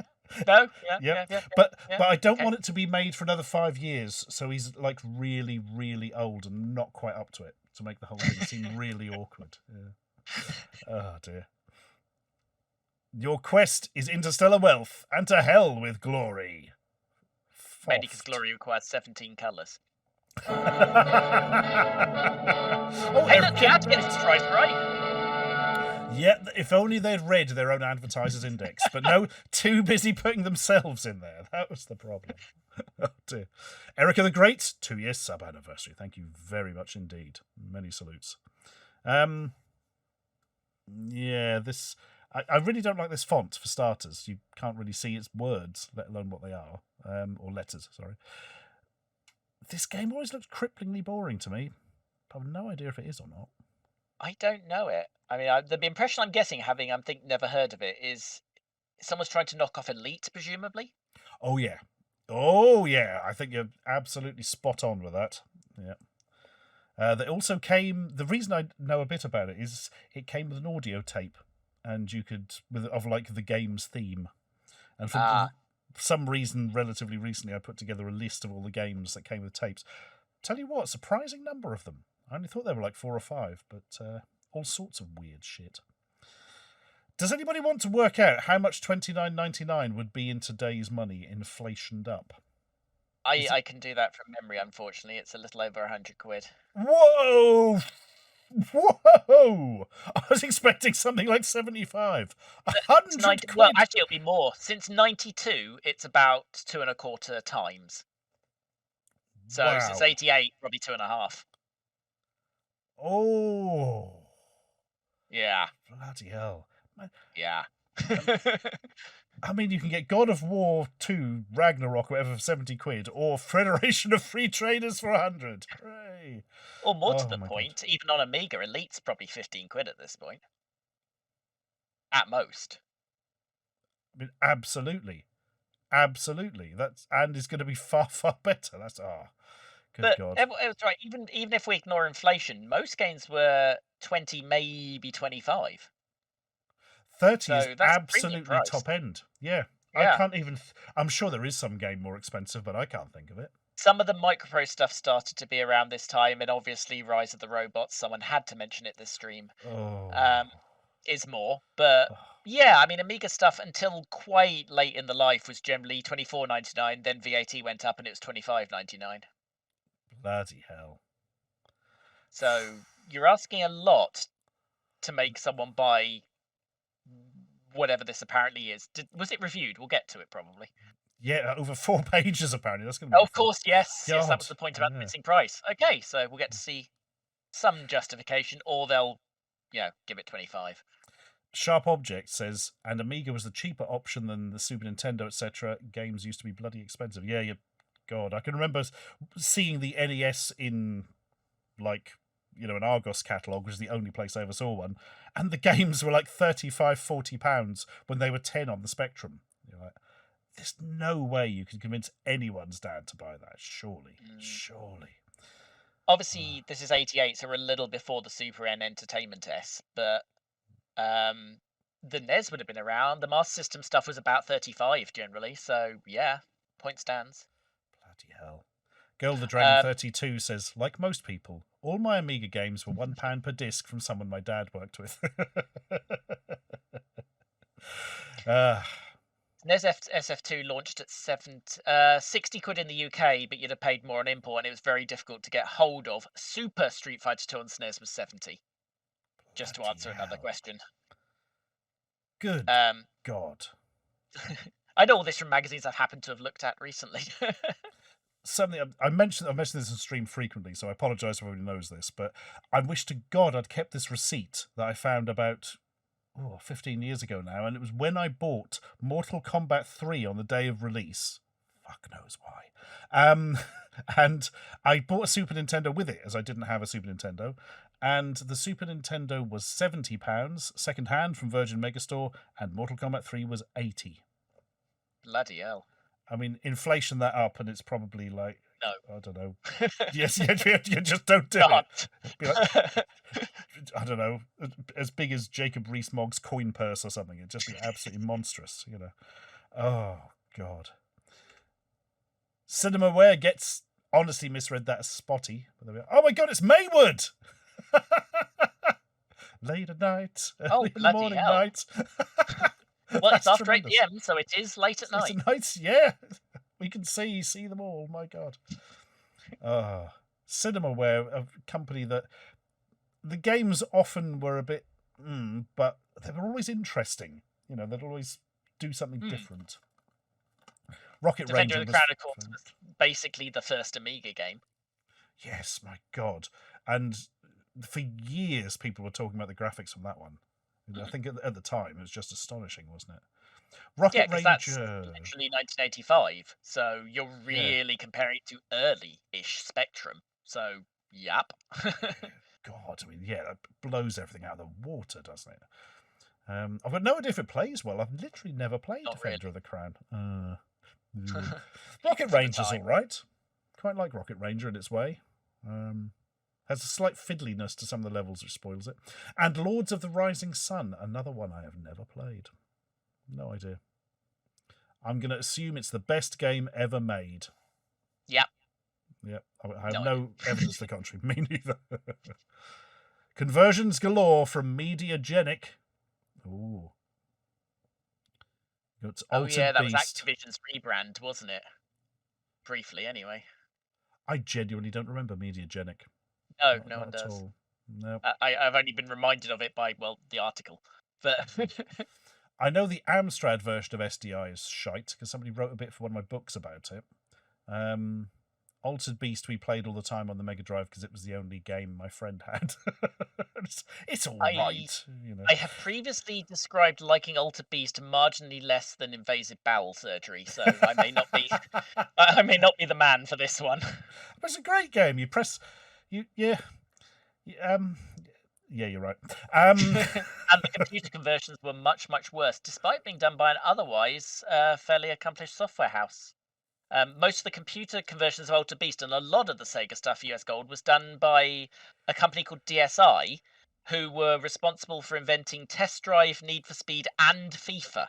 No. Yeah. But I don't want it to be made for another 5 years, so he's like really, really old and not quite up to it, to make the whole thing seem really awkward. Yeah. Oh dear. Your quest is interstellar wealth and to hell with glory. Maybe because glory requires 17 colours. Oh, hey, look, the ad gets its price right. Yeah, if only they'd read their own advertiser's index, but no, too busy putting themselves in there. That was the problem. Oh dear. Erica the Great, 2 years sub anniversary. Thank you very much indeed. Many salutes. Yeah, this I really don't like this font for starters. You can't really see its words, let alone what they are, or letters. Sorry. This game always looks cripplingly boring to me. I have no idea if it is or not. I don't know it. I mean, the impression I'm getting, having never heard of it, is someone's trying to knock off Elite, presumably. Oh yeah. I think you're absolutely spot on with that. Yeah. They also came. The reason I know a bit about it is it came with an audio tape, and you could of like the game's theme, and for some reason, relatively recently, I put together a list of all the games that came with tapes. Tell you what, surprising number of them. I only thought there were like 4 or 5, but all sorts of weird shit. Does anybody want to work out how much $29.99 would be in today's money, inflationed up? I can do that from memory, unfortunately. It's a little over 100 quid. Whoa! I was expecting something like 75. 100 quid. Well, actually, it'll be more. Since 92, it's about 2.25 times. So wow. Since 88, probably 2.5. Oh. Yeah. Bloody hell. Yeah. I mean, you can get God of War 2 Ragnarok or whatever for 70 quid, or Federation of Free Traders for 100. Hooray. Or more to the point, even on Amiga, Elite's probably 15 quid at this point. At most. I mean, absolutely. Absolutely. And it's going to be far, far better. That's good God. It was right. Even if we ignore inflation, most games were 20, maybe 25. 30 is absolutely top end. Yeah. I can't even. I'm sure there is some game more expensive, but I can't think of it. Some of the micropro stuff started to be around this time, and obviously Rise of the Robots, someone had to mention it this stream, is more. But yeah, I mean, Amiga stuff until quite late in the life was generally $24.99, then VAT went up and it was $25.99. Bloody hell. So you're asking a lot to make someone buy whatever this apparently is. Was it reviewed? We'll get to it probably. Yeah, over 4 pages apparently. That's going to be. Of course, yes. Yes, that was the point about the missing price. Okay, so we'll get to see some justification, or they'll, give it 25. Sharp Object says, and Amiga was the cheaper option than the Super Nintendo, etc. Games used to be bloody expensive. Yeah, God, I can remember seeing the NES in like an Argos catalogue, which is the only place I ever saw one, and the games were like £35-40 when they were 10 on the Spectrum. You're like, there's no way you can convince anyone's dad to buy that. Surely. Obviously, this is 88, so we're a little before the Super N Entertainment S, but the NES would have been around. The Master System stuff was about 35 generally, so yeah, point stands. Bloody hell. Girl the Dragon 32 says, like most people, all my Amiga games were £1 per disc from someone my dad worked with. NES SF2 launched at 60 quid in the UK, but you'd have paid more on import, and it was very difficult to get hold of. Super Street Fighter 2 on SNES was 70. Just to answer another question. Good God. I know all this from magazines I've happened to have looked at recently. Something I've mentioned this on stream frequently, so I apologise if everybody knows this, but I wish to God I'd kept this receipt that I found about 15 years ago now, and it was when I bought Mortal Kombat 3 on the day of release. Fuck knows why. And I bought a Super Nintendo with it, as I didn't have a Super Nintendo, and the Super Nintendo was £70 second hand from Virgin Megastore, and Mortal Kombat 3 was 80. Bloody hell. I mean, inflation that up, and it's probably like, no, I don't know. Yes, you just don't do it. Be like, I don't know, as big as Jacob Rees-Mogg's coin purse or something. It'd just be absolutely monstrous, Oh, God. Cinemaware gets honestly misread that as Spotty. Oh my God, it's Maywood! Late at night, early in the morning hell. Night. Well, it's after 8 PM, so it is late at night. It's nights, yeah. We can see them all. My God. Cinemaware, a company that the games often were a bit, but they were always interesting. They'd always do something different. Rocket Defender Ranger of the Crown, of course, was basically the first Amiga game. Yes, my God. And for years, people were talking about the graphics from that one. I think at the time, it was just astonishing, wasn't it? Rocket Ranger. That's literally 1985, so you're really comparing to early-ish Spectrum. So, yep. God, I mean, that blows everything out of the water, doesn't it? I've got no idea if it plays well. I've literally never played Defender of the Crown. Rocket Ranger's all right. Quite like Rocket Ranger in its way. Has a slight fiddliness to some of the levels, which spoils it. And Lords of the Rising Sun, another one I have never played. No idea. I'm going to assume it's the best game ever made. Yep. Yep. I have no evidence to the contrary. Me neither. Conversions galore from Mediagenic. Ooh. It's that was Beast. Activision's rebrand, wasn't it? Briefly, anyway. I genuinely don't remember Mediagenic. No one does. Nope. I've only been reminded of it by, the article. But I know the Amstrad version of SDI is shite, because somebody wrote a bit for one of my books about it. Altered Beast we played all the time on the Mega Drive because it was the only game my friend had. It's all right. I have previously described liking Altered Beast marginally less than Invasive Bowel Surgery, so I may not be the man for this one. But it's a great game. You press you're right. And the computer conversions were much, much worse, despite being done by an otherwise fairly accomplished software house. Most of the computer conversions of Altered Beast and a lot of the Sega stuff, US Gold, was done by a company called DSI, who were responsible for inventing Test Drive, Need for Speed, and FIFA.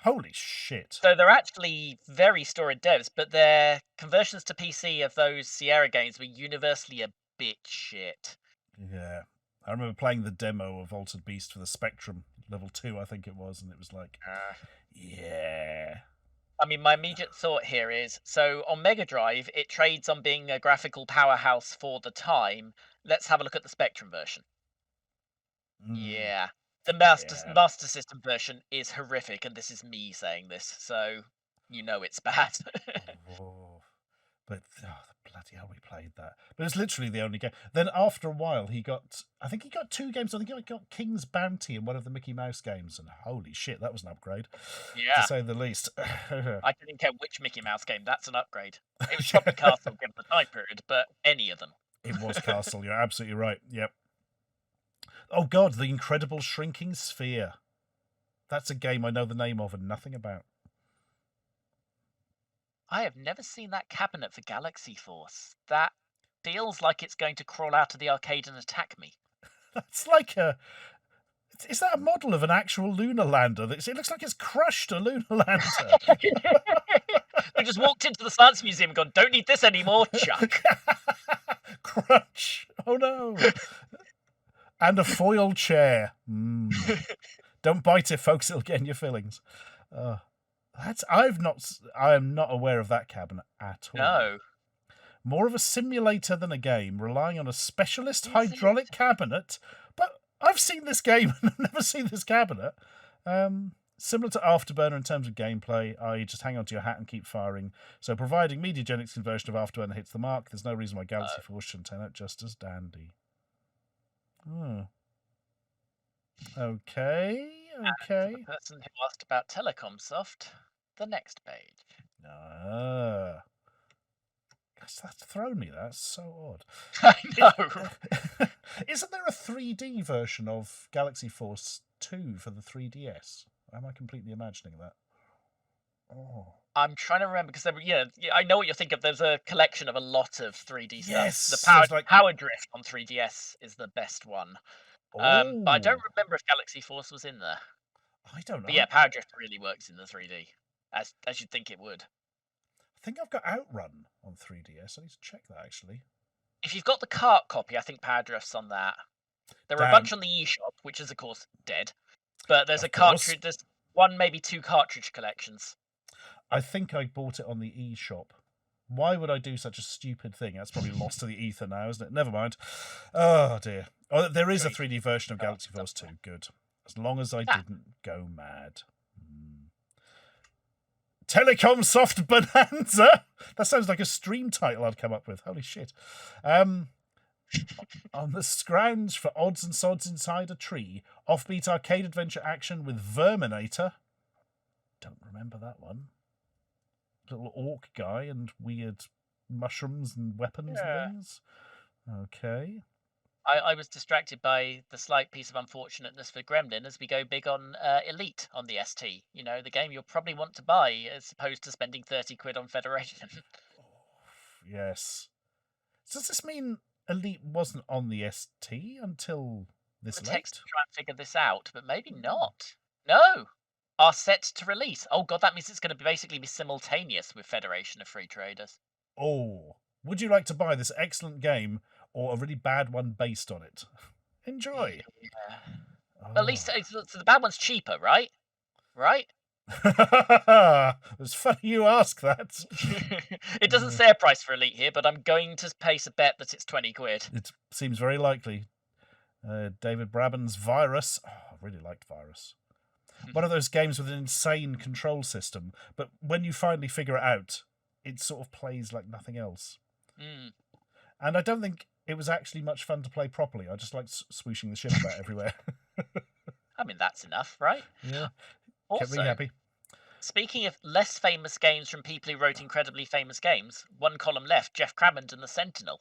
Holy shit. So they're actually very storied devs, but their conversions to PC of those Sierra games were universally a bit shit. Yeah. I remember playing the demo of Altered Beast for the Spectrum, level 2, I think it was, and it was like, yeah. I mean, my immediate thought here is, so on Mega Drive, it trades on being a graphical powerhouse for the time. Let's have a look at the Spectrum version. Yeah. The Master System version is horrific, and this is me saying this, so it's bad. But bloody hell, we played that. But it's literally the only game. Then after a while, I think he got 2 games. I think he got King's Bounty in one of the Mickey Mouse games, and holy shit, that was an upgrade. Yeah. To say the least. I didn't care which Mickey Mouse game. That's an upgrade. It was probably Castle given the time period, but any of them. It was Castle. You're absolutely right. Yep. Oh God, The Incredible Shrinking Sphere. That's a game I know the name of and nothing about. I have never seen that cabinet for Galaxy Force. That feels like it's going to crawl out of the arcade and attack me. That's like a... Is that a model of an actual lunar lander? It looks like it's crushed a lunar lander. They just walked into the Science Museum and gone, don't need this anymore, Chuck. Crunch. Oh no. And a foil chair. Don't bite it, folks. It'll get in your fillings. I am not aware of that cabinet at all. No. More of a simulator than a game, relying on a specialist hydraulic cabinet. But I've seen this game and I've never seen this cabinet. Similar to Afterburner in terms of gameplay, i.e. just hang on to your hat and keep firing. So providing Mediagenics conversion of Afterburner hits the mark, there's no reason why Galaxy Force shouldn't turn out just as dandy. Okay. And the person who asked about Telecomsoft, the next page. Gosh, that's thrown me. That's so odd. I know. Isn't there a 3D version of Galaxy Force 2 for the 3DS? Or am I completely imagining that? Oh. I'm trying to remember because I know what you're thinking of. There's a collection of a lot of 3D stuff. Yes, The Power Drift on 3DS is the best one. But I don't remember if Galaxy Force was in there. I don't know. But yeah, Power Drift really works in the 3D, as you'd think it would. I think I've got Outrun on 3DS. I need to check that, actually. If you've got the cart copy, I think Power Drift's on that. There are a bunch on the eShop, which is, of course, dead. But there's cartridge. There's one, maybe two cartridge collections. I think I bought it on the eShop. Why would I do such a stupid thing? That's probably lost to the ether now, isn't it? Never mind. Oh, dear. Oh, there is a 3D version of Galaxy Force 2. Good. As long as I didn't go mad. Telecomsoft Bonanza! That sounds like a stream title I'd come up with. Holy shit. On the scrounge for odds and sods inside a tree. Offbeat arcade adventure action with Verminator. Don't remember that one. Little orc guy and weird mushrooms and weapons and things. Okay. I was distracted by the slight piece of unfortunateness for Gremlin as we go big on Elite on the ST. You know, the game you'll probably want to buy as opposed to spending 30 quid on Federation. Yes. Does this mean Elite wasn't on the ST until this late? Text to try and figure this out, but maybe not. No! Are set to release. Oh god, that means it's going to basically be simultaneous with Federation of Free Traders. Oh. Would you like to buy this excellent game or a really bad one based on it? Enjoy. Yeah. Oh. At least so the bad one's cheaper, right? Right? It's funny you ask that. It doesn't say a price for Elite here, but I'm going to place a bet that it's 20 quid. It seems very likely. David Braben's Virus. Oh, I really liked Virus. One of those games with an insane control system, but when you finally figure it out, it sort of plays like nothing else. And I don't think it was actually much fun to play properly. I just liked swooshing the ship about everywhere. I mean, that's enough, right? Yeah. Also, kept me happy. Speaking of less famous games from people who wrote incredibly famous games, one column left, Jeff Crammond and the Sentinel.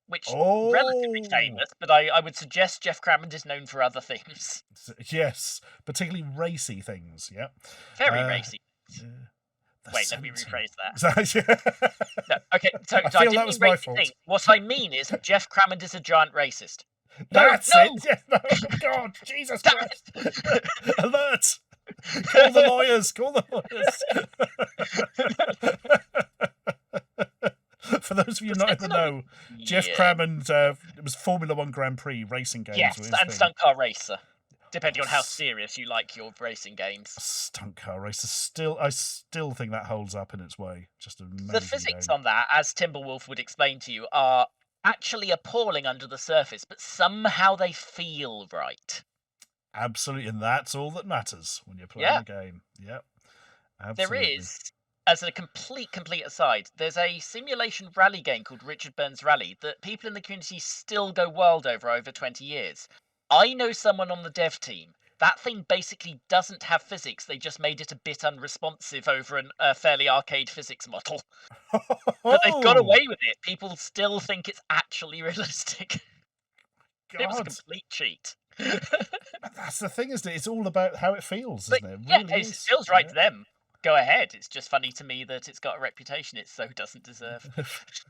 Which relatively famous, but I would suggest Jeff Crammond is known for other things. Yes, particularly racy things, yeah. Very racy. Wait, let me rephrase that. No, okay, so I didn't that was my fault. What I mean is Jeff Crammond is a giant racist. That's it! Yes, no. God, Jesus Christ! Alert! Call the lawyers! Call the lawyers! For those of you not in the know, Jeff Crammond, it was Formula One Grand Prix racing games. Yes, and Stunt Car Racer. Depending on how serious you like your racing games. Stunt Car Racer, I still think that holds up in its way. Just an amazing The physics game. on that, as Timberwolf would explain to you, are actually appalling under the surface, but somehow they feel right. Absolutely, and that's all that matters when you're playing a game. Yep. Absolutely. There is, as a complete aside, there's a simulation rally game called Richard Burns Rally that people in the community still go wild over 20 years. I know someone on the dev team that thing basically doesn't have physics. They just made it a bit unresponsive over a fairly arcade physics model. But they've got away with it. People still think it's actually realistic. God. It was a complete cheat. But that's the thing, isn't it? It's all about how it feels, isn't it? It feels right to them. Go ahead. It's just funny to me that it's got a reputation it so doesn't deserve.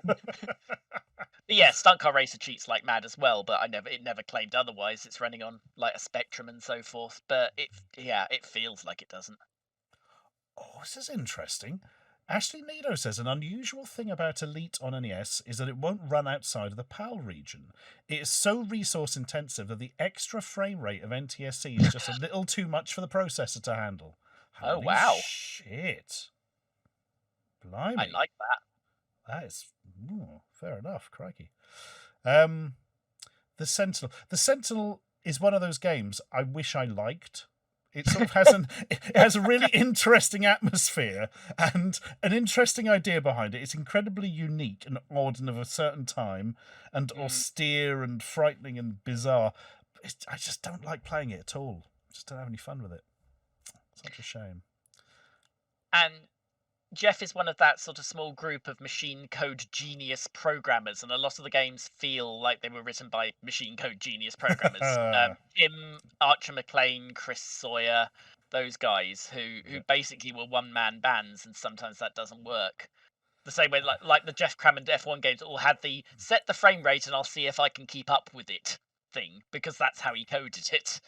But yeah, Stunt Car Racer cheats like mad as well, but it never claimed otherwise. It's running on like a Spectrum and so forth, but it feels like it doesn't. Oh, this is interesting. Ashley Nido says an unusual thing about Elite on NES is that it won't run outside of the PAL region. It is so resource intensive that the extra frame rate of NTSC is just a little too much for the processor to handle. Holy oh, wow. Shit. Blimey. I like that. That is fair enough, crikey. The Sentinel. The Sentinel is one of those games I wish I liked. It sort of has a really interesting atmosphere and an interesting idea behind it. It's incredibly unique and odd and of a certain time and austere and frightening and bizarre. I just don't like playing it at all. Just don't have any fun with it. Such a shame. And Jeff is one of that sort of small group of machine code genius programmers, and a lot of the games feel like they were written by machine code genius programmers. Him, Archer McLean, Chris Sawyer, those guys who basically were one-man bands, and sometimes that doesn't work. The same way like the Jeff Crammond F1 games all had the set the frame rate and I'll see if I can keep up with it thing, because that's how he coded it.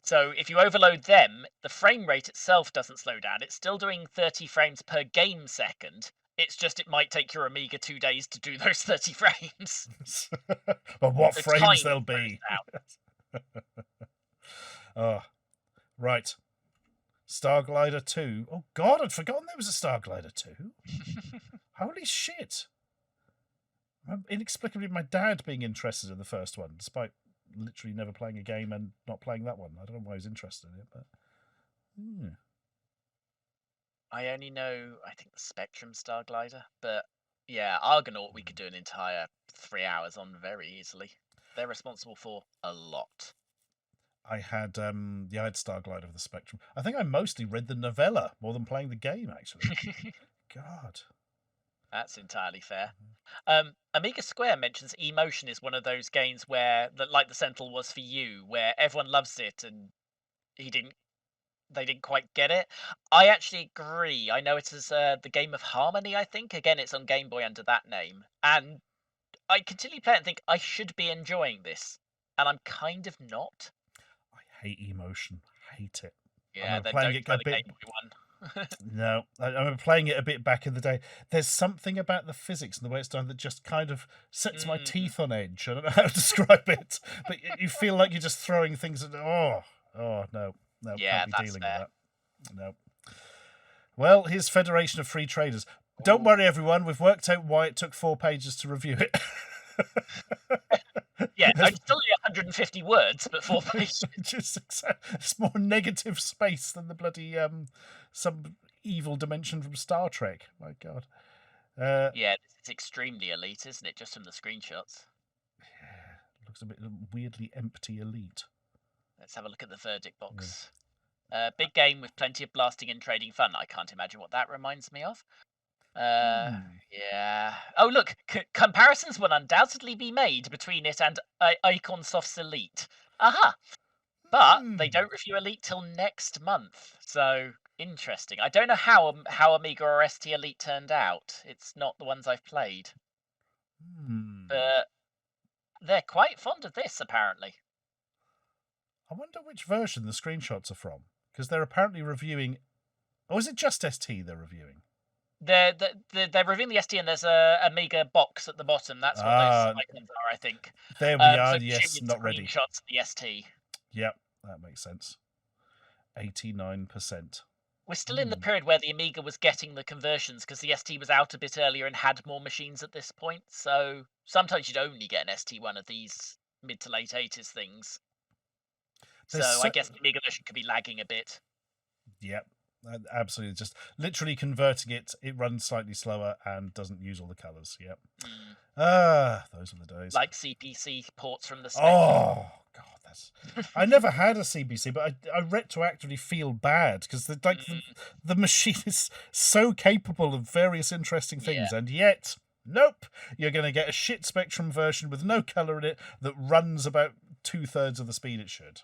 So if you overload them, the frame rate itself doesn't slow down. It's still doing 30 frames per game second. It's just it might take your Amiga 2 days to do those 30 frames. But what frames they'll be. Oh, right. Starglider 2. Oh, God, I'd forgotten there was a Starglider 2. Holy shit. Inexplicably, my dad being interested in the first one, despite literally never playing a game and not playing that one. I don't know why he was interested in it, but I only know, I think, the Spectrum Starglider, but yeah, Argonaut we could do an entire 3 hours on very easily. They're responsible for a lot. I had I had Starglider of the Spectrum. I think I mostly read the novella more than playing the game, actually. God. That's entirely fair. Amiga Square mentions Emotion is one of those games where, like the Sentinel was for you, where everyone loves it and they didn't quite get it. I actually agree. I know it is the Game of Harmony, I think. Again, it's on Game Boy under that name. And I continue to play it and think, I should be enjoying this. And I'm kind of not. I hate Emotion. I hate it. Yeah, then don't play the Game Boy one. No, I remember playing it a bit back in the day. There's something about the physics and the way it's done that just kind of sets my teeth on edge. I don't know how to describe it, but you feel like you're just throwing things at. No, yeah, can't be dealing fair. with that. No. Well, here's Federation of Free Traders. Ooh. Don't worry, everyone. We've worked out why it took 4 pages to review it. Yeah, it's still 150 words, but 4 pages. It's more negative space than the bloody some evil dimension from Star Trek. My God. Yeah, it's extremely elite, isn't it? Just from the screenshots. Yeah, it looks a bit weirdly empty elite. Let's have a look at the verdict box. Yeah. Big game with plenty of blasting and trading fun. I can't imagine what that reminds me of. Yeah. Oh, look, comparisons will undoubtedly be made between it and Iconsoft's Elite. Aha! But they don't review Elite till next month, so interesting. I don't know how Amiga or ST Elite turned out. It's not the ones I've played. But they're quite fond of this, apparently. I wonder which version the screenshots are from, because they're apparently reviewing. Or is it just ST they're reviewing? They're reviewing the ST, and there's a Amiga box at the bottom. That's what those icons are, I think. There we are. So yes, not ready. Screenshots of the ST. Yep, that makes sense. 89%. We're still in the period where the Amiga was getting the conversions because the ST was out a bit earlier and had more machines at this point. So sometimes you'd only get an ST one of these mid to late 80s things. I guess the Amiga version could be lagging a bit. Yep. Absolutely, just literally converting it. It runs slightly slower and doesn't use all the colours. Yep. Those were the days. Like CPC ports from the Spectrum. Oh God, I never had a CBC, but I retroactively feel bad because the machine is so capable of various interesting things, and yet, nope, you're going to get a shit Spectrum version with no colour in it that runs about 2/3 of the speed it should.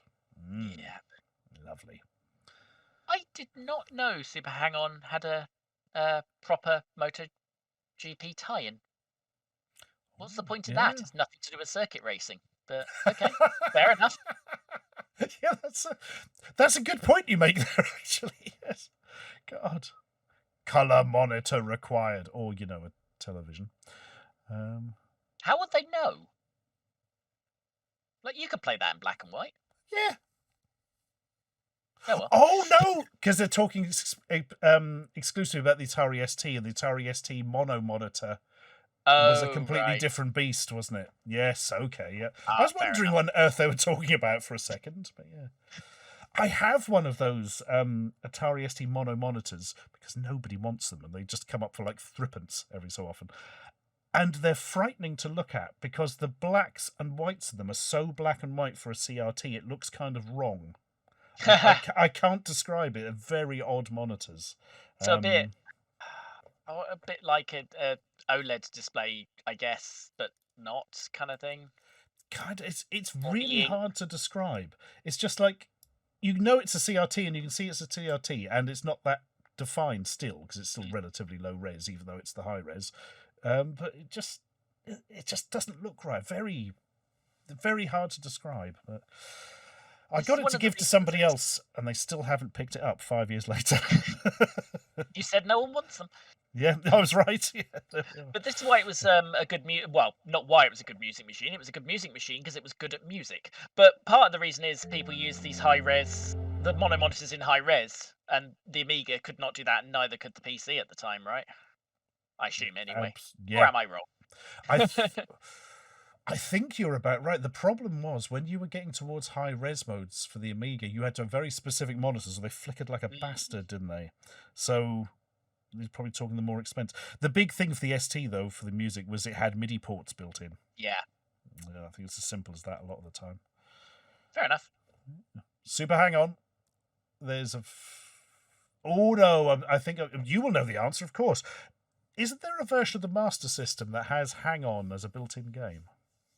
Yeah. Lovely. I did not know Super Hang-On had a proper MotoGP tie-in. What's the point of that? It's nothing to do with circuit racing. But okay, fair enough. Yeah, that's a good point you make there, actually. Yes. God. Colour monitor required. Or, a television. How would they know? Like, you could play that in black and white. Yeah. Oh, well. Oh, no! Because they're talking exclusively about the Atari ST, and the Atari ST mono monitor was a completely different beast, wasn't it? Yes, okay, yeah. I was wondering what on earth they were talking about for a second, but yeah. I have one of those Atari ST mono monitors because nobody wants them, and they just come up for like threepence every so often. And they're frightening to look at because the blacks and whites of them are so black and white for a CRT, it looks kind of wrong. I can't describe it. They're very odd monitors. So a bit like a OLED display, I guess, but not kind of thing. Kind of, it's really hard to describe. It's just like it's a CRT and you can see it's a CRT, and it's not that defined still because it's still relatively low res, even though it's the high res. But it just doesn't look right. Very, very hard to describe. But I got it to give to somebody else, and they still haven't picked it up 5 years later. You said no one wants them. Yeah, I was right. Yeah. But this is why it was a good well, not why it was a good music machine. It was a good music machine because it was good at music. But part of the reason is people use these the mono monitors in high res, and the Amiga could not do that, and neither could the PC at the time, right? I assume anyway. Yeah. Or am I wrong? I think you're about right. The problem was when you were getting towards high res modes for the Amiga, you had to have very specific monitors, or they flickered like a bastard, didn't they? So you're probably talking the more expensive. The big thing for the ST, though, for the music, was it had MIDI ports built in. Yeah. I think it's as simple as that a lot of the time. Fair enough. Super Hang-On. There's oh, no, I think you will know the answer, of course. Isn't there a version of the Master System that has Hang-On as a built-in game?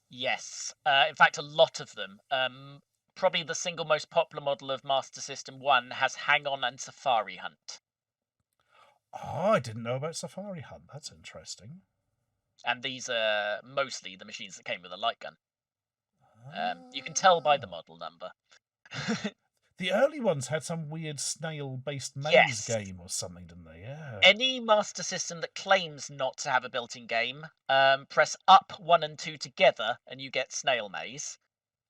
Yes. In fact, a lot of them. Probably the single most popular model of Master System 1 has Hang-On and Safari Hunt. Oh, I didn't know about Safari Hunt. That's interesting. And these are mostly the machines that came with a light gun. You can tell by the model number. The early ones had some weird snail-based maze game or something, didn't they? Yeah. Any Master System that claims not to have a built-in game, press up 1 and 2 together and you get Snail Maze.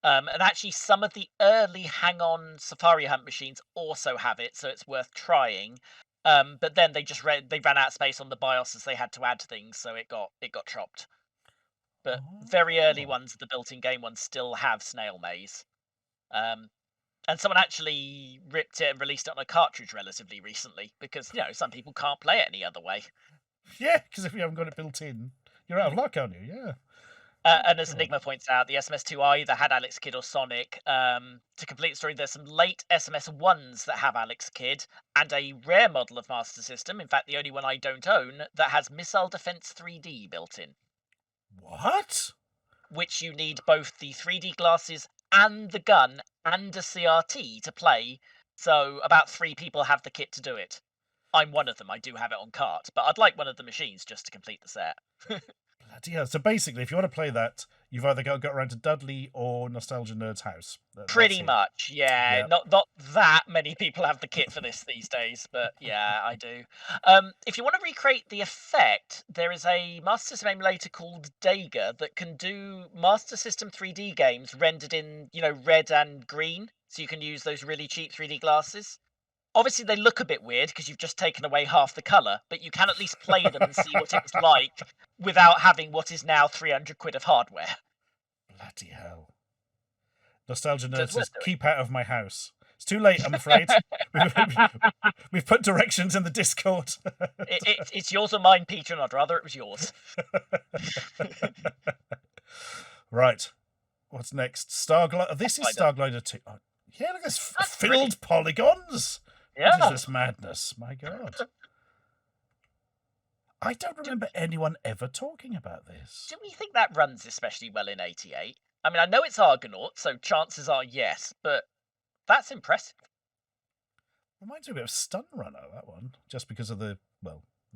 And actually some of the early Hang-On Safari Hunt machines also have it, so it's worth trying. But then they ran out of space on the BIOS as they had to add things, so it got chopped. But very early ones, the built-in game ones, still have Snail Maze. And someone actually ripped it and released it on a cartridge relatively recently because, some people can't play it any other way. Yeah, because if you haven't got it built in, you're out of luck, aren't you? Yeah. And as Enigma points out, the SMS2 either had Alex Kidd or Sonic. To complete the story, there's some late SMS1s that have Alex Kidd, and a rare model of Master System, in fact the only one I don't own, that has Missile Defense 3D built in. What? Which you need both the 3D glasses and the gun and a CRT to play, so about 3 people have the kit to do it. I'm one of them, I do have it on cart, but I'd like one of the machines just to complete the set. Bloody hell. So basically, if you want to play that, you've either got to go around to Dudley or Nostalgia Nerd's house. Pretty much, yeah. Yep. Not that many people have the kit for this these days, but yeah, I do. If you want to recreate the effect, there is a Master System emulator called Dagger that can do Master System 3D games rendered in, red and green, so you can use those really cheap 3D glasses. Obviously, they look a bit weird because you've just taken away half the colour, but you can at least play them and see what it was like without having what is now 300 quid of hardware. Bloody hell. Nostalgia Nerd says, keep out of my house. It's too late, I'm afraid. We've put directions in the Discord. It's yours or mine, Peter, and I'd rather it was yours. Right. What's next? Starglider. This is Starglider 2. Oh, yeah, look at this. Filled polygons. Yeah. What is this madness? My God. I don't remember anyone ever talking about this. Do we think that runs especially well in 88? I mean, I know it's Argonaut, so chances are yes, but that's impressive. Reminds me a bit of Stun Runner, that one, just because of the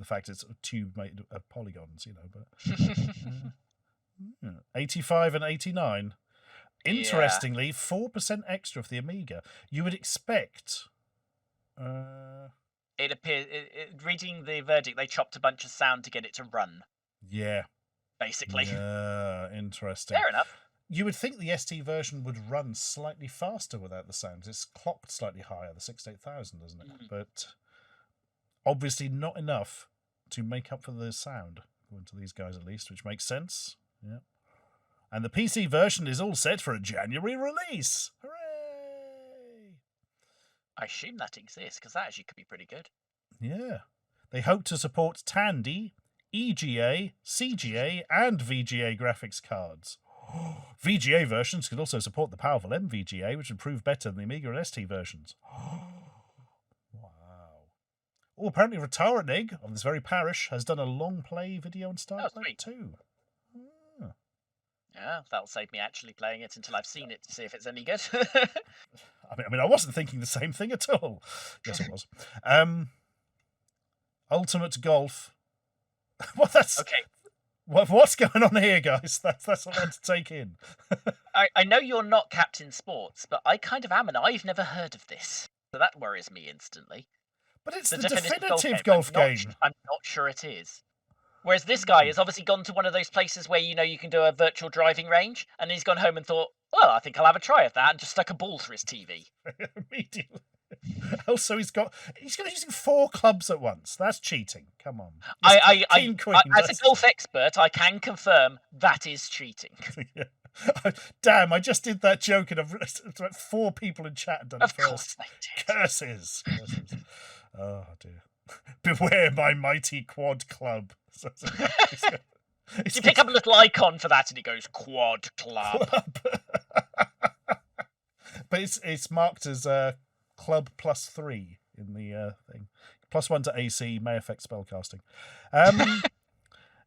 fact it's a tube made of polygons, but 85 and 89. Interestingly, 4% extra for the Amiga. You would expect. It appears, reading the verdict, they chopped a bunch of sound to get it to run. Yeah. Basically. Yeah, interesting. Fair enough. You would think the ST version would run slightly faster without the sounds. It's clocked slightly higher, the 68,000, isn't it? But obviously not enough to make up for the sound, according to these guys at least, which makes sense. Yeah. And the PC version is all set for a January release. Hooray! I assume that exists, because that actually could be pretty good. Yeah. They hope to support Tandy, EGA, CGA, and VGA graphics cards. VGA versions could also support the powerful MVGA, which would prove better than the Amiga and ST versions. Wow. Oh, apparently Retarenig of this very parish has done a long play video on Starlight too. Yeah, that'll save me actually playing it until I've seen it to see if it's any good. I mean, I wasn't thinking the same thing at all. Yes, it was. Ultimate Golf. Well, that's okay. What's going on here, guys? That's a lot to take in. I know you're not Captain Sports, but I kind of am, and I've never heard of this. So that worries me instantly. But it's the definitive golf game. I'm not sure it is. Whereas this guy has obviously gone to one of those places where you can do a virtual driving range, and he's gone home and thought, well, I think I'll have a try of that, and just stuck a ball through his TV. Immediately. Also, he's using 4 clubs at once. That's cheating. Come on. As a golf expert, I can confirm that is cheating. Yeah. Damn, I just did that joke, and 4 people in chat have done it first. Of course they did. Curses. Oh, dear. Beware my mighty quad club. You pick up a little icon for that, and it goes quad club. But it's marked as club +3 in the thing. +1 to AC may affect spellcasting.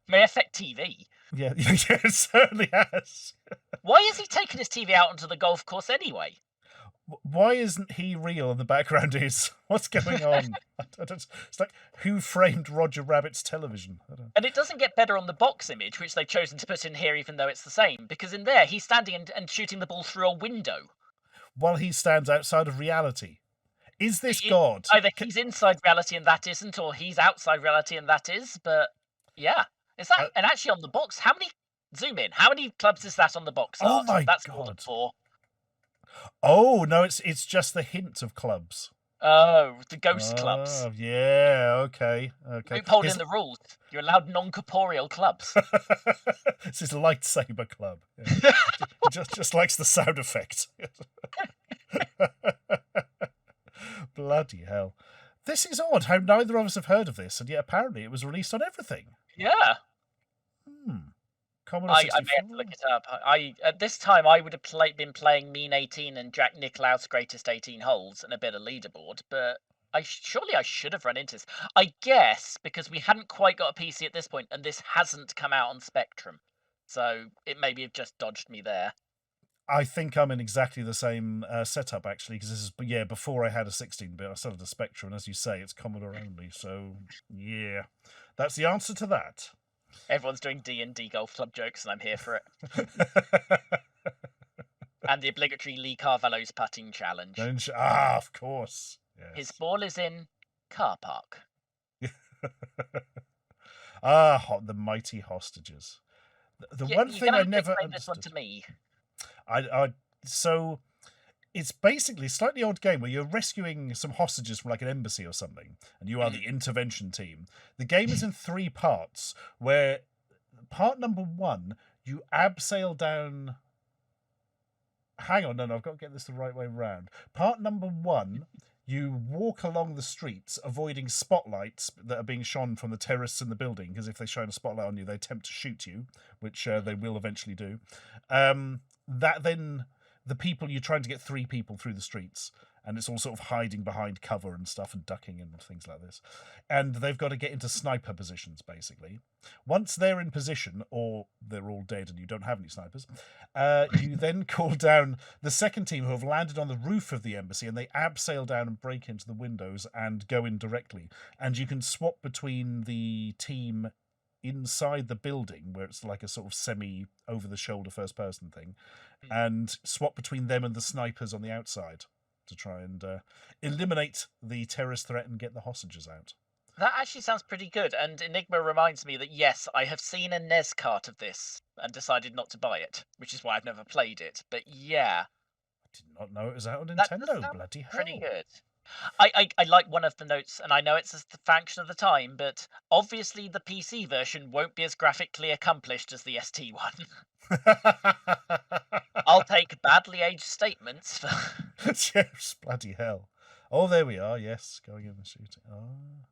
May affect TV. Yeah, it certainly has. Why is he taking his TV out onto the golf course anyway? Why isn't he real and the background is? What's going on? It's like, who framed Roger Rabbit's television? And it doesn't get better on the box image, which they've chosen to put in here, even though it's the same. Because in there, he's standing and shooting the ball through a window. While he stands outside of reality. Is this God? Either he's inside reality and that isn't, or he's outside reality and that is. But yeah. Is that, and actually on the box, zoom in, how many clubs is that on the box art? Oh my That's God. more than 4. Oh, no, it's just the hint of clubs. Oh, the ghost clubs. Yeah, okay. Loophole in the rules. You're allowed non-corporeal clubs. It's his lightsaber club. Yeah. just likes the sound effect. Bloody hell. This is odd how neither of us have heard of this, and yet apparently it was released on everything. Yeah. Commodore 64. I may have to look it up. At this time, I would have been playing Mean 18 and Jack Nicklaus' Greatest 18 Holes and a bit of Leaderboard, but surely I should have run into this. I guess because we hadn't quite got a PC at this point, and this hasn't come out on Spectrum. So it maybe have just dodged me there. I think I'm in exactly the same setup, actually, because this is, before I had a 16-bit. I still had a Spectrum, and as you say, it's Commodore only. So, yeah, that's the answer to that. Everyone's doing D&D Golf Club jokes, and I'm here for it. And the obligatory Lee Carvalho's putting challenge. Of course. Yes. His ball is in car park. The mighty hostages. The one thing I never understood. This one to me. So it's basically a slightly odd game where you're rescuing some hostages from like an embassy or something, and you are the intervention team. The game is in 3 parts, where part number 1, you abseil down. Hang on, no, I've got to get this the right way round. Part number 1, you walk along the streets, avoiding spotlights that are being shone from the terrorists in the building, because if they shine a spotlight on you, they attempt to shoot you, which they will eventually do. that then the people, you're trying to get 3 people through the streets, and it's all sort of hiding behind cover and stuff and ducking and things like this. And they've got to get into sniper positions, basically. Once they're in position, or they're all dead and you don't have any snipers, you then call down the second team who have landed on the roof of the embassy, and they abseil down and break into the windows and go in directly. And you can swap between the team inside the building, where it's like a sort of semi over-the-shoulder first-person thing, and swap between them and the snipers on the outside to try and eliminate the terrorist threat and get the hostages out. That actually sounds pretty good, and Enigma reminds me that, yes, I have seen a NES cart of this and decided not to buy it, which is why I've never played it. But yeah. I did not know it was out on Nintendo, bloody hell. Pretty good. I like one of the notes, and I know it's a function of the time, but obviously the PC version won't be as graphically accomplished as the ST one. I'll take badly aged statements for... Yes, bloody hell. Oh, there we are, yes, going in and shooting. Oh.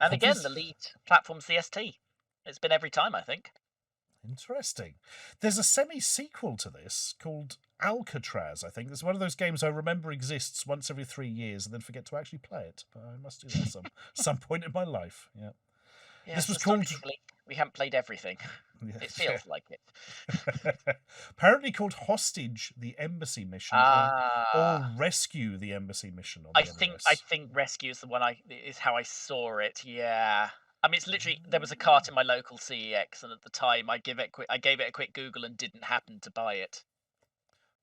And again, the lead platform's the ST. It's been every time, I think. Interesting. There's a semi-sequel to this called Alcatraz, I think. It's one of those games I remember exists once every 3 years and then forget to actually play it. But I must do that some point in my life. Yeah. This was called... We haven't played everything. Yeah, it feels like it. Apparently called Hostage, the Embassy Mission, or Rescue, the Embassy Mission. On the I think Rescue is the one is how I saw it. Yeah. I mean, it's literally, there was a cart in my local CEX, and at the time I gave it a quick Google and didn't happen to buy it.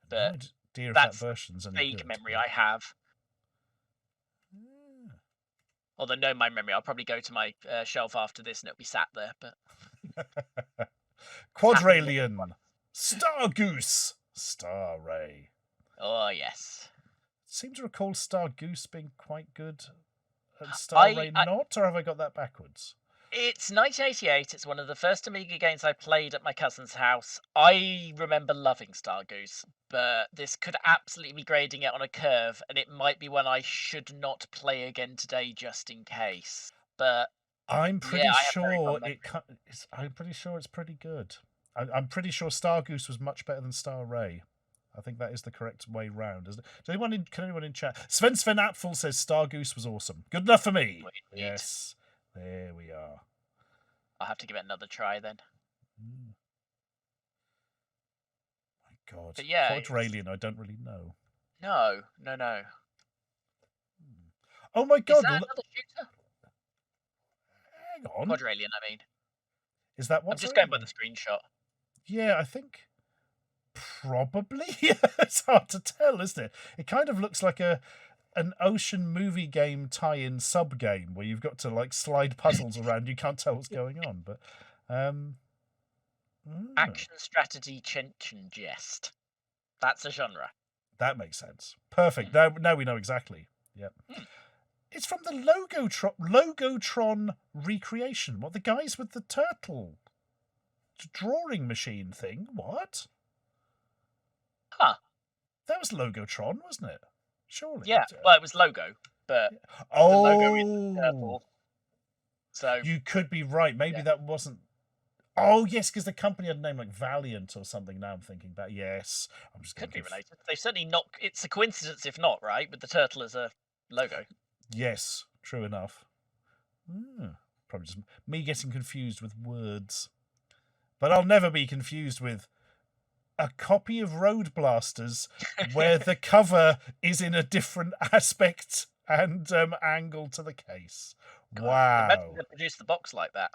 But that's a vague memory I have. Although, no, my memory, I'll probably go to my shelf after this and it'll be sat there. But Quadralian, Star Goose, Star Ray. Oh, yes. Seem to recall Star Goose being quite good. And Star Ray not, or have I got that backwards? It's 1988. It's one of the first Amiga games I played at my cousin's house. I remember loving Star Goose, but this could absolutely be grading it on a curve, and it might be one I should not play again today just in case. But I'm pretty sure I'm pretty sure it's pretty good. I'm pretty sure Star Goose was much better than Star Ray. I think that is the correct way round, isn't it? Can anyone in chat? Sven Apfel says Star Goose was awesome. Good enough for me. Yes. There we are. I'll have to give it another try then. My God. But yeah, Quadralian, I don't really know. No. Oh my God. Is that another shooter? Hang on. Quadralian, I mean. Is that what? I'm just going by the screenshot. Yeah, I think probably. It's hard to tell, isn't it? It kind of looks like an ocean movie game tie-in sub-game where you've got to like slide puzzles around. You can't tell what's going on, but action, strategy, chinch and jest. That's a genre. That makes sense. Perfect. Now we know exactly. Yep. It's from the Logotron recreation. What, the guys with the turtle drawing machine thing? What? Huh. That was Logotron, wasn't it? Surely. Yeah, well, it was Logo, but the logo is purple. So you could be right. Maybe that wasn't. Oh yes, because the company had a name like Valiant or something. Now I'm thinking that. Yes, I'm just could be related. They've certainly not. It's a coincidence if not, right? With the turtle as a logo. Yes, true enough. Probably just me getting confused with words, but I'll never be confused with a copy of Road Blasters where the cover is in a different aspect and angle to the case. God, wow. Imagine they produced the box like that.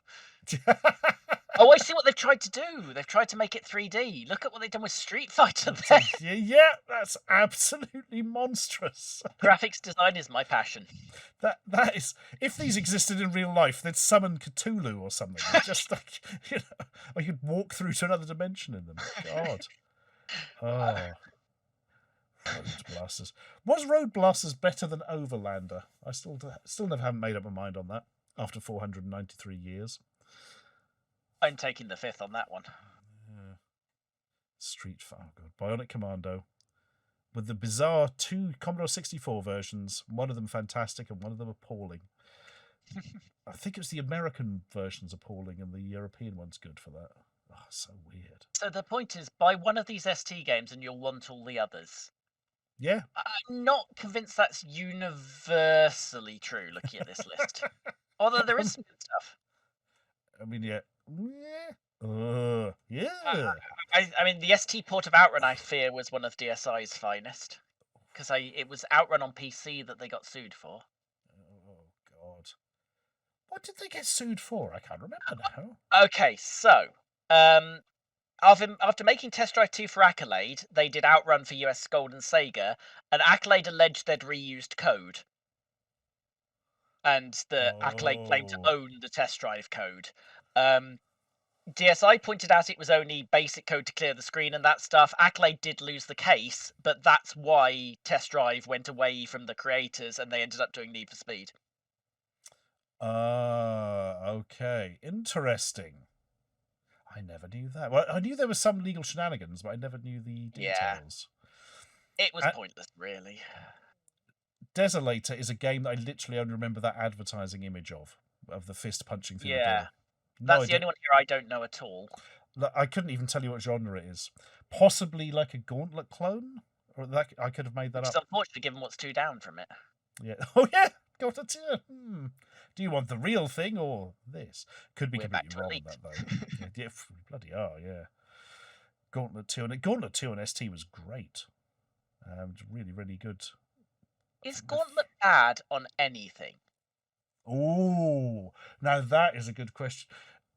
Oh, I see what they've tried to do. They've tried to make it 3D. Look at what they've done with Street Fighter there. Yeah, that's absolutely monstrous. Graphics design is my passion. That is, if these existed in real life, they'd summon Cthulhu or something. Just like, or you'd walk through to another dimension in them. God. Oh. Road Blasters. Was Road Blasters better than Overlander? I still never haven't made up my mind on that after 493 years. I'm taking the 5th on that one. Yeah. Street Fighter. Oh God. Bionic Commando. With the bizarre 2 Commodore 64 versions, one of them fantastic and one of them appalling. I think it was the American version's appalling and the European one's good for that. Oh, so weird. So the point is, buy one of these ST games and you'll want all the others. Yeah. I'm not convinced that's universally true, looking at this list. Although there is some good stuff. I mean, yeah. Yeah. I mean, the ST port of Outrun, I fear, was one of DSi's finest. Because it was Outrun on PC that they got sued for. Oh, God. What did they get sued for? I can't remember now. Okay, so... After making Test Drive 2 for Accolade, they did Outrun for US Gold and Sega, and Accolade alleged they'd reused code. And the Accolade claimed to own the Test Drive code. DSi pointed out it was only basic code to clear the screen and that stuff. Accolade did lose the case, but that's why Test Drive went away from the creators and they ended up doing Need for Speed. Okay. Interesting. I never knew that. Well, I knew there was some legal shenanigans, but I never knew the details. Yeah. It was pointless, really. Desolator is a game that I literally only remember that advertising image of the fist punching through the door. That's the only one here I don't know at all. I couldn't even tell you what genre it is. Possibly like a Gauntlet clone? Or that I could have made that up. It's unfortunate given what's 2 down from it. Yeah. Oh, yeah. Gauntlet 2. Do you want the real thing or this? Could be completely wrong on that, though. Yeah, bloody hell, yeah. Gauntlet 2. And Gauntlet 2 on ST was great. Really, really good. Is Gauntlet bad on anything? Oh, now that is a good question.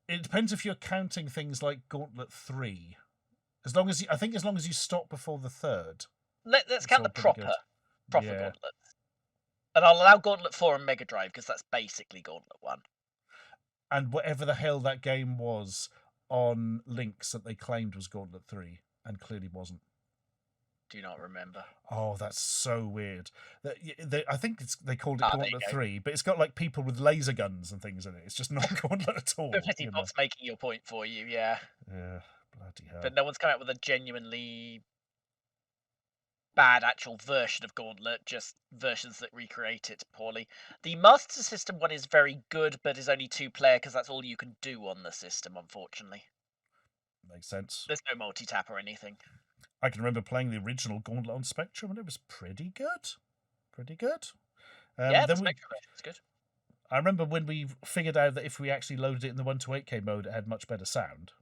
It depends if you're counting things like Gauntlet 3. As long as you stop before the third. Let's count the proper yeah. Gauntlet. And I'll allow Gauntlet 4 and Mega Drive because that's basically Gauntlet 1. And whatever the hell that game was on Lynx that they claimed was Gauntlet 3 and clearly wasn't. Do not remember. Oh, that's so weird. I think they called it Gauntlet 3, but it's got like people with laser guns and things in it. It's just not Gauntlet at all. Bot's making your point for you, yeah. Yeah, bloody hell. But no one's come out with a genuinely bad actual version of Gauntlet, just versions that recreate it poorly. The Master System one is very good, but is only 2-player because that's all you can do on the system, unfortunately. Makes sense. There's no multi-tap or anything. I can remember playing the original Gauntlet on Spectrum, and it was pretty good. Pretty good. Yeah, the Spectrum version was good. I remember when we figured out that if we actually loaded it in the 128K mode, it had much better sound,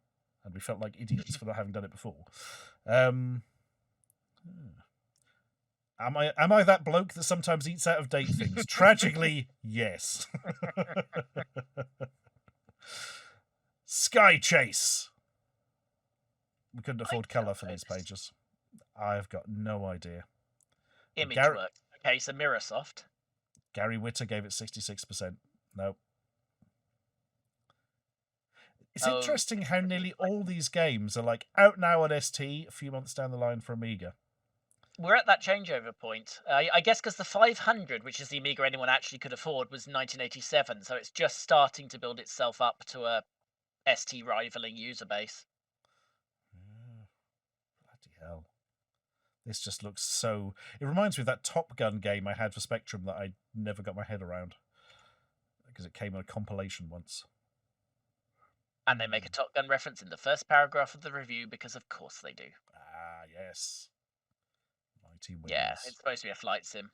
and we felt like idiots for not having done it before. Am I that bloke that sometimes eats out of date things? Tragically, yes. Sky Chase. We couldn't afford colour for these pages. I've got no idea. Image work. Okay, so Mirrorsoft. Gary Witter gave it 66%. Nope. It's interesting how nearly all these games are like out now on ST, a few months down the line for Amiga. We're at that changeover point. I guess because the 500, which is the Amiga anyone actually could afford, was 1987, so it's just starting to build itself up to a ST rivaling user base. Bloody hell. This just looks so... It reminds me of that Top Gun game I had for Spectrum that I never got my head around. Because it came in a compilation once. And they make a Top Gun reference in the first paragraph of the review, because of course they do. Ah, yes. Mighty Wings. Yeah, it's supposed to be a flight sim.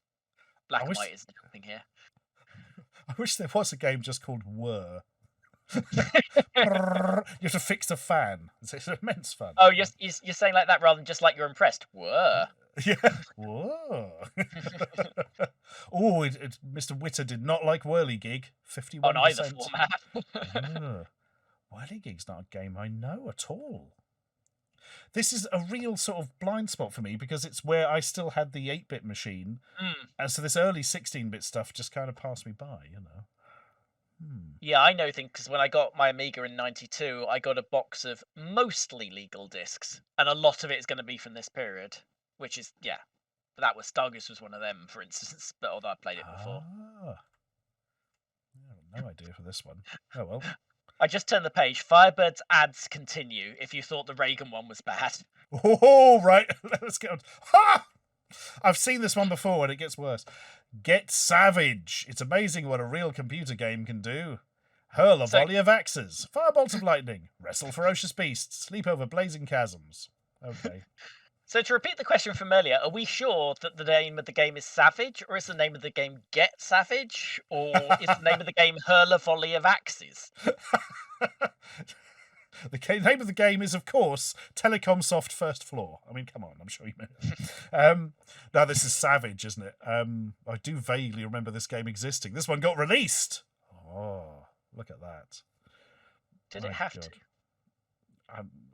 Black and white isn't helping here. I wish there was a game just called Whir. You have to fix a fan. It's immense fun. Oh, you're saying like that rather than just like you're impressed. Whoa. Yeah. Whoa. Oh, Mr. Witter did not like Whirligig. 51%. On either format. Whirligig's not a game I know at all. This is a real sort of blind spot for me because it's where I still had the 8-bit machine. And so this early 16-bit stuff just kind of passed me by, you know. Yeah, I know things because when I got my Amiga in 92, I got a box of mostly legal discs, and a lot of it is going to be from this period, which is, yeah. But that was, Stargoose was one of them, for instance, but although I played it before. I have no idea for this one. Oh, well. I just turned the page. Firebird's ads continue if you thought the Reagan one was bad. Oh, right. Let's get on. Ha! I've seen this one before and it gets worse. Get Savage. It's amazing what a real computer game can do. Hurl a volley of axes. Fire bolts of lightning. Wrestle ferocious beasts. Sleep over blazing chasms. Okay. So to repeat the question from earlier, are we sure that the name of the game is Savage, or is the name of the game Get Savage, or is the name of the game Hurl a Volley of Axes? The name of the game is, of course, Telecom Soft First Floor. I mean, come on, I'm sure you know. Now, this is Savage, isn't it? I do vaguely remember this game existing. This one got released. Oh, look at that. Did it have to?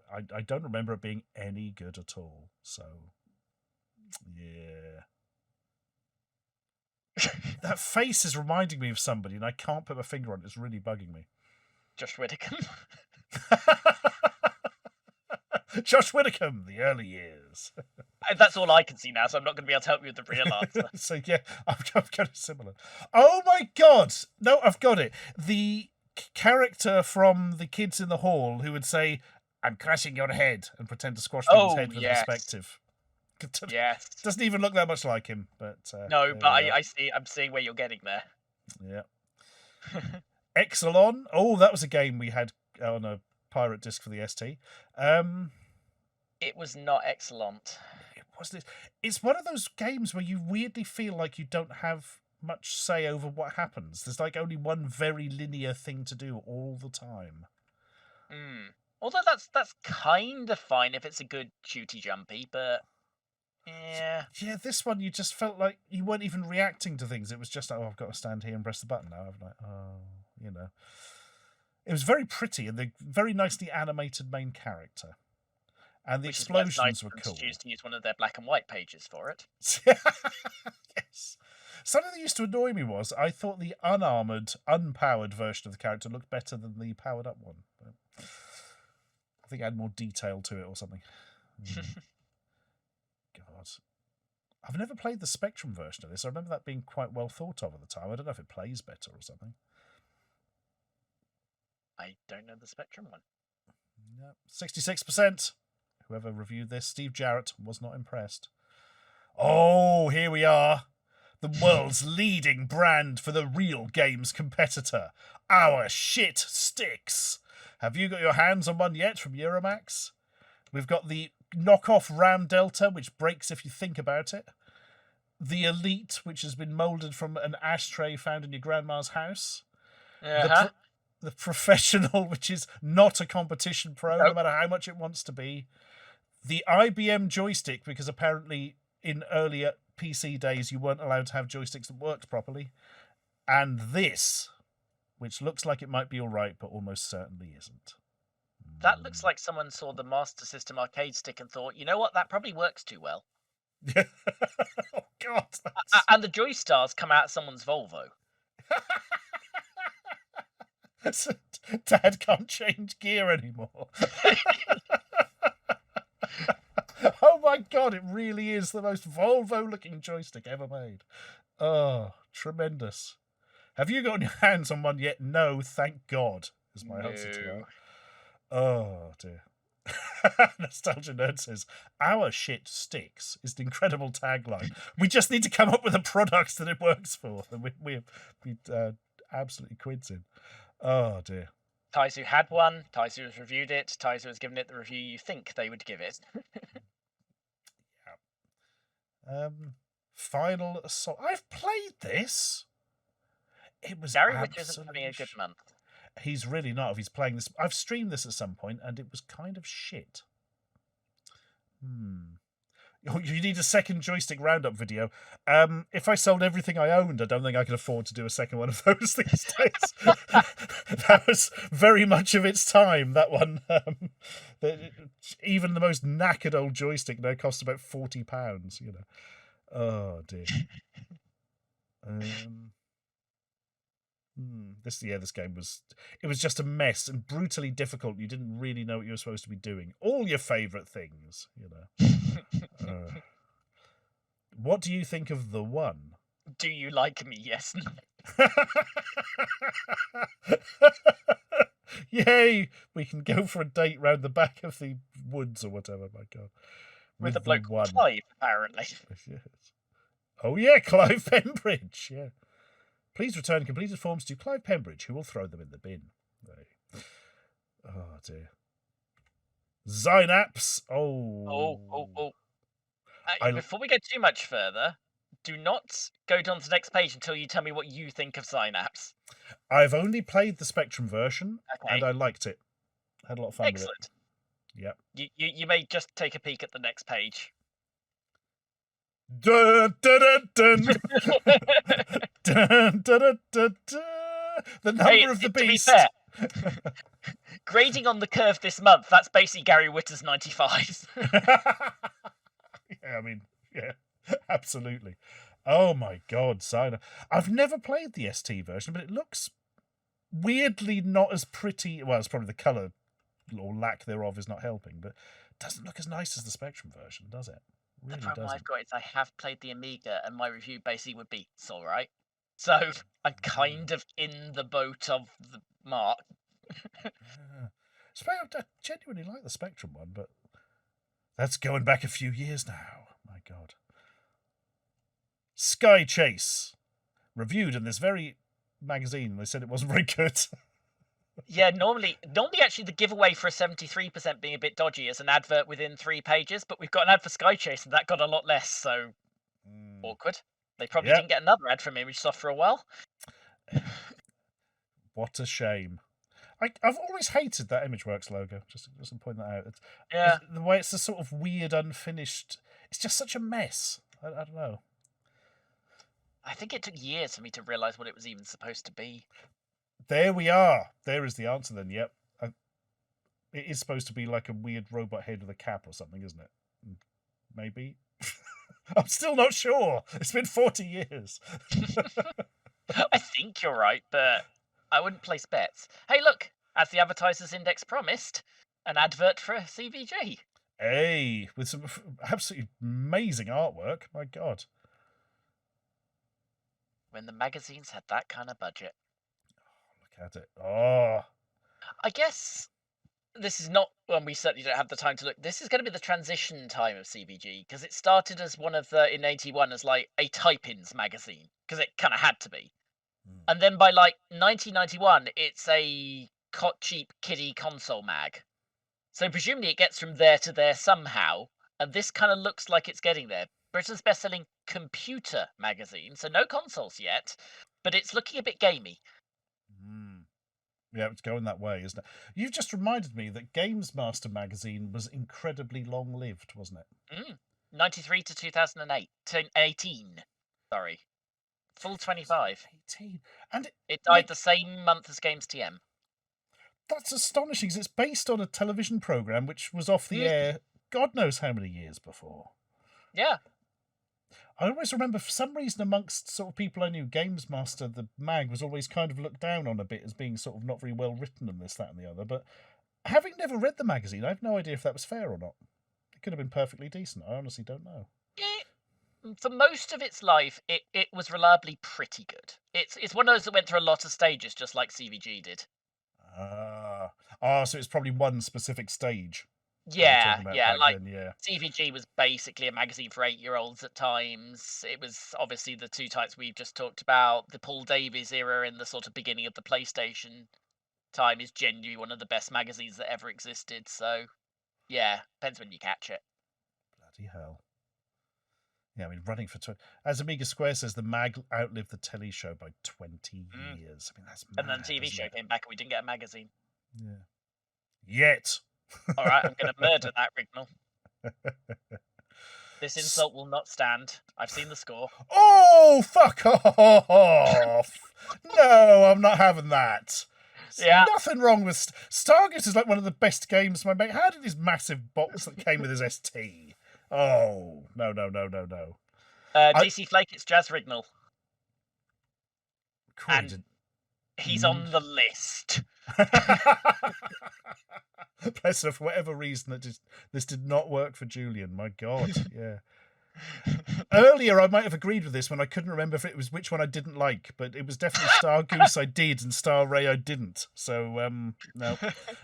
I don't remember it being any good at all. So, yeah. That face is reminding me of somebody, and I can't put my finger on it. It's really bugging me. Josh Widdicombe. Josh Widdicombe, the early years. That's all I can see now, so I'm not going to be able to help you with the real answer. So, yeah, I'm kind of similar. Oh, my God. No, I've got it. The character from The Kids in the Hall who would say, "I'm crashing your head," and pretend to squash people's head with perspective. Yes. Doesn't even look that much like him, but no, but I'm seeing where you're getting there. Yeah. Exelon. Oh, that was a game we had on a pirate disc for the ST. It was not excellent. It was this. It's one of those games where you weirdly feel like you don't have much say over what happens. There's like only one very linear thing to do all the time. Although that's kind of fine if it's a good shooty jumpy, but yeah. Yeah, this one you just felt like you weren't even reacting to things. It was just, oh, I've got to stand here and press the button now. I'm like, oh, you know. It was very pretty and the very nicely animated main character. And the explosions were cool. Used to use one of their black and white pages for it. Yes. Something that used to annoy me was I thought the unarmored, unpowered version of the character looked better than the powered up one. But I think it had more detail to it or something. God. I've never played the Spectrum version of this. I remember that being quite well thought of at the time. I don't know if it plays better or something. I don't know the Spectrum one. No, 66%. Whoever reviewed this, Steve Jarrett, was not impressed. Oh, here we are. The world's leading brand for the real games competitor. Our shit sticks. Have you got your hands on one yet from Euromax? We've got the knockoff Ram Delta, which breaks if you think about it. The Elite, which has been moulded from an ashtray found in your grandma's house. The Professional, which is not a competition pro, no matter how much it wants to be. The IBM joystick, because apparently in earlier PC days you weren't allowed to have joysticks that worked properly. And this, which looks like it might be all right, but almost certainly isn't. That looks like someone saw the Master System arcade stick and thought, you know what, that probably works too well. Oh, God. And the Joystars come out of someone's Volvo. Dad can't change gear anymore. Oh my God, it really is the most Volvo-looking joystick ever made. Oh, tremendous. Have you got your hands on one yet? No, thank God, is my answer to that. Oh, dear. Nostalgia Nerd says, "Our shit sticks" is the incredible tagline. We just need to come up with a product that it works for. And we're absolutely quids in. Oh, dear. Taizu had one. Taizu has reviewed it. Taizu has given it the review you think they would give it. Yeah. Final Assault. I've played this. It was Gary Rich isn't having a good month. He's really not. If he's playing this, I've streamed this at some point, and it was kind of shit. You need a second joystick roundup video. If I sold everything I owned, I don't think I could afford to do a second one of those these days. That was very much of its time, that one. Even the most knackered old joystick now costs about £40, you know. Oh, dear. This game was just a mess and brutally difficult. You didn't really know what you were supposed to be doing. All your favourite things, you know. What do you think of The One? Do you like me? Yes. Yay! We can go for a date round the back of the woods or whatever. My God, with a bloke called Clive, apparently. Yes. Oh yeah, Clive Bembridge. Yeah. Please return completed forms to Clive Pembridge, who will throw them in the bin. Oh, dear. Synapse! Before we go too much further, do not go down to the next page until you tell me what you think of Synapse. I've only played the Spectrum version, and I liked it. Had a lot of fun with it. Excellent. Yep. You may just take a peek at the next page. Dun, dun, dun, dun. Dun, dun, dun, dun, dun. The number of the beast. To be fair, grading on the curve this month, that's basically Gary Whitta's 95. Yeah, absolutely. Oh my God, Synapse. I've never played the ST version, but it looks weirdly not as pretty. Well, it's probably the colour or lack thereof is not helping, but it doesn't look as nice as the Spectrum version, does it? Really the problem doesn't. I've got is I have played the Amiga, and my review basically would be, it's alright. So I'm kind of in the boat of the mark. I genuinely like the Spectrum one, but that's going back a few years now. My God. Sky Chase. Reviewed in this very magazine. They said it wasn't very good. Yeah, normally actually the giveaway for a 73% being a bit dodgy is an advert within 3 pages, but we've got an ad for Sky Chase and that got a lot less, so awkward. They probably didn't get another ad from Imagesoft for a while. What a shame. I've always hated that ImageWorks logo, just to point that out. Yeah. The way it's a sort of weird, unfinished... It's just such a mess. I don't know. I think it took years for me to realise what it was even supposed to be. There we are. There is the answer then, yep. It is supposed to be like a weird robot head with a cap or something, isn't it? Maybe? I'm still not sure. It's been 40 years. I think you're right, but I wouldn't place bets. Hey, look, as the Advertisers Index promised, an advert for CVG. Hey, with some absolutely amazing artwork. My God. When the magazines had that kind of budget. Look at it. Oh. I guess this is not when we certainly don't have the time to look. This is going to be the transition time of CVG because it started as one of the, in 81, as like a type-ins magazine because it kind of had to be. And then by like 1991, it's a cheap kiddie console mag. So presumably it gets from there to there somehow. And this kind of looks like it's getting there. Britain's best-selling computer magazine, so no consoles yet, but it's looking a bit gamey. Yeah, it's going that way, isn't it? You've just reminded me that Games Master magazine was incredibly long-lived, wasn't it? 93 to 2008. 18. Sorry. Full 25. 18. And it died the same month as Games TM. That's astonishing, because it's based on a television programme which was off the air God knows how many years before. Yeah. I always remember, for some reason, amongst sort of people I knew, Games Master, the mag, was always kind of looked down on a bit as being sort of not very well written and this, that and the other. But having never read the magazine, I have no idea if that was fair or not. It could have been perfectly decent. I honestly don't know. For most of its life, it was reliably pretty good. It's one of those that went through a lot of stages, just like CVG did. So it's probably one specific stage. Yeah. CVG was basically a magazine for 8-year-olds at times. It was obviously the two types we've just talked about. The Paul Davies era and the sort of beginning of the PlayStation time is genuinely one of the best magazines that ever existed. So, yeah, depends when you catch it. Bloody hell. Yeah, I mean, running for... As Amiga Square says, the mag outlived the telly show by 20 years. I mean, that's mad, and then the TV show came back and we didn't get a magazine. Yeah. Yet. All right, I'm going to murder that, Rignall. This insult will not stand. I've seen the score. Oh, fuck off! No, I'm not having that. Yeah. Nothing wrong with... Stargate is like one of the best games my mate... How did his massive box that came with his ST... Oh, no. DC Flake, it's Jazz Rignall. Cool, and he's on the list. Bless her, for whatever reason, this did not work for Julian. My God, yeah. Earlier, I might have agreed with this when I couldn't remember if it was which one I didn't like, but it was definitely Star Goose I did and Star Ray I didn't. So, no.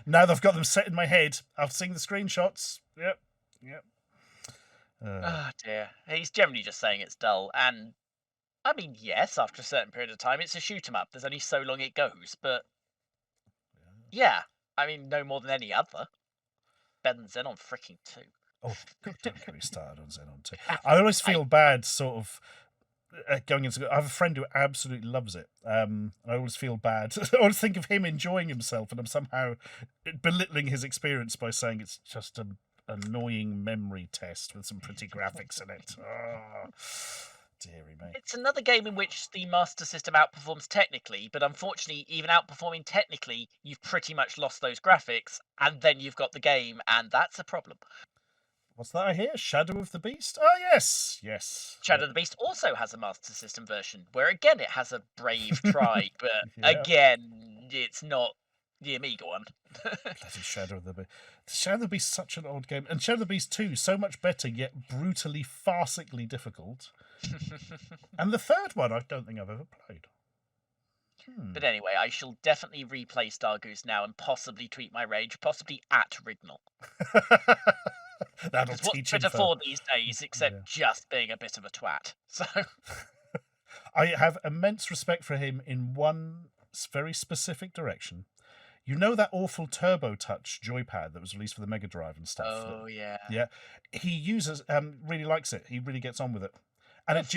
Now that I've got them set in my head, I'll sing the screenshots. Yep. Oh dear. He's generally just saying it's dull, and I mean, yes, after a certain period of time, it's a shoot 'em up. There's only so long it goes, but yeah, I mean, no more than any other. Better than Xenon freaking 2. Oh, God, don't get me started on Xenon 2. I always feel bad, sort of, going into. I have a friend who absolutely loves it. And I always feel bad. I always think of him enjoying himself, and I'm somehow belittling his experience by saying it's just an annoying memory test with some pretty graphics in it. Oh, dearie me. It's another game in which the Master System outperforms technically, but unfortunately, even outperforming technically, you've pretty much lost those graphics, and then you've got the game, and that's a problem. What's that I hear? Shadow of the Beast? Oh, yes. Yes. Shadow of the Beast also has a Master System version, where again it has a brave try, but again, it's not the Amiga one. Bloody Shadow of the Beast. Shadow of the Beast is such an odd game. And Shadow of the Beast 2, so much better, yet brutally, farcically difficult. And the third one, I don't think I've ever played. But anyway, I shall definitely replay Stargoose now and possibly tweet my rage, possibly at Rignal. That'll teach him. What's Twitter for these days, except just being a bit of a twat. So I have immense respect for him in one very specific direction. You know that awful Turbo Touch joypad that was released for the Mega Drive and stuff? Oh, yeah. Yeah. He uses, really likes it. He really gets on with it. And it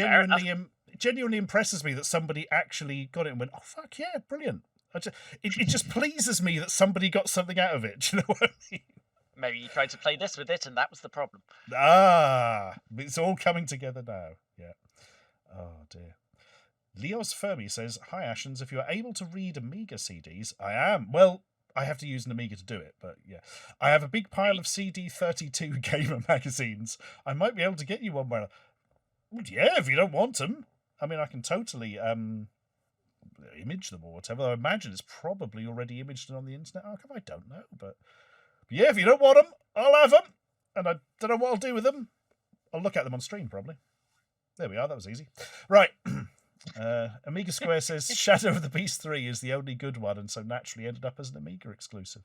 genuinely impresses me that somebody actually got it and went, oh, fuck yeah, brilliant. It just pleases me that somebody got something out of it. Do you know what I mean? Maybe you tried to play this with it and that was the problem. It's all coming together now. Yeah. Oh, dear. Leos Fermi says, hi, Ashens. If you are able to read Amiga CDs, I am. Well, I have to use an Amiga to do it, but yeah. I have a big pile of CD32 gamer magazines. I might be able to get you one where... Well, yeah, if you don't want them. I mean, I can totally image them or whatever. I imagine it's probably already imaged on the Internet Archive. I don't know, but yeah, if you don't want them, I'll have them. And I don't know what I'll do with them. I'll look at them on stream, probably. There we are. That was easy. Right. Amiga Square says Shadow of the Beast 3 is the only good one, and so naturally ended up as an Amiga exclusive.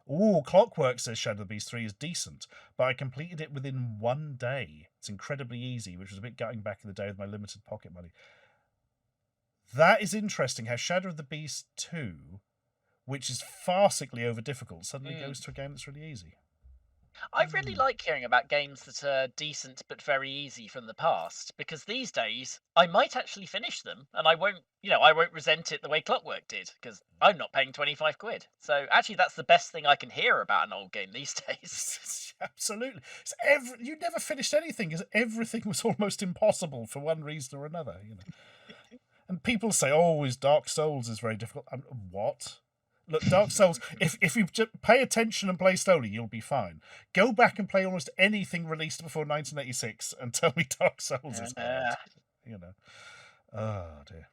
Oh, Clockwork says Shadow of the Beast 3 is decent, but I completed it within 1 day. It's incredibly easy, which was a bit gutting back in the day with my limited pocket money. That is interesting, how Shadow of the Beast 2, which is farcically over difficult, suddenly goes to a game that's really easy. I really like hearing about games that are decent but very easy from the past, because these days I might actually finish them and I won't resent it the way Clockwork did, because I'm not paying 25 quid. So actually that's the best thing I can hear about an old game these days. Absolutely. You never finished anything because everything was almost impossible for one reason or another, you know. And people say, oh, Dark Souls is very difficult. What? Look, Dark Souls, if you just pay attention and play slowly, you'll be fine. Go back and play almost anything released before 1986 and tell me Dark Souls is hard. You know. Oh, dear.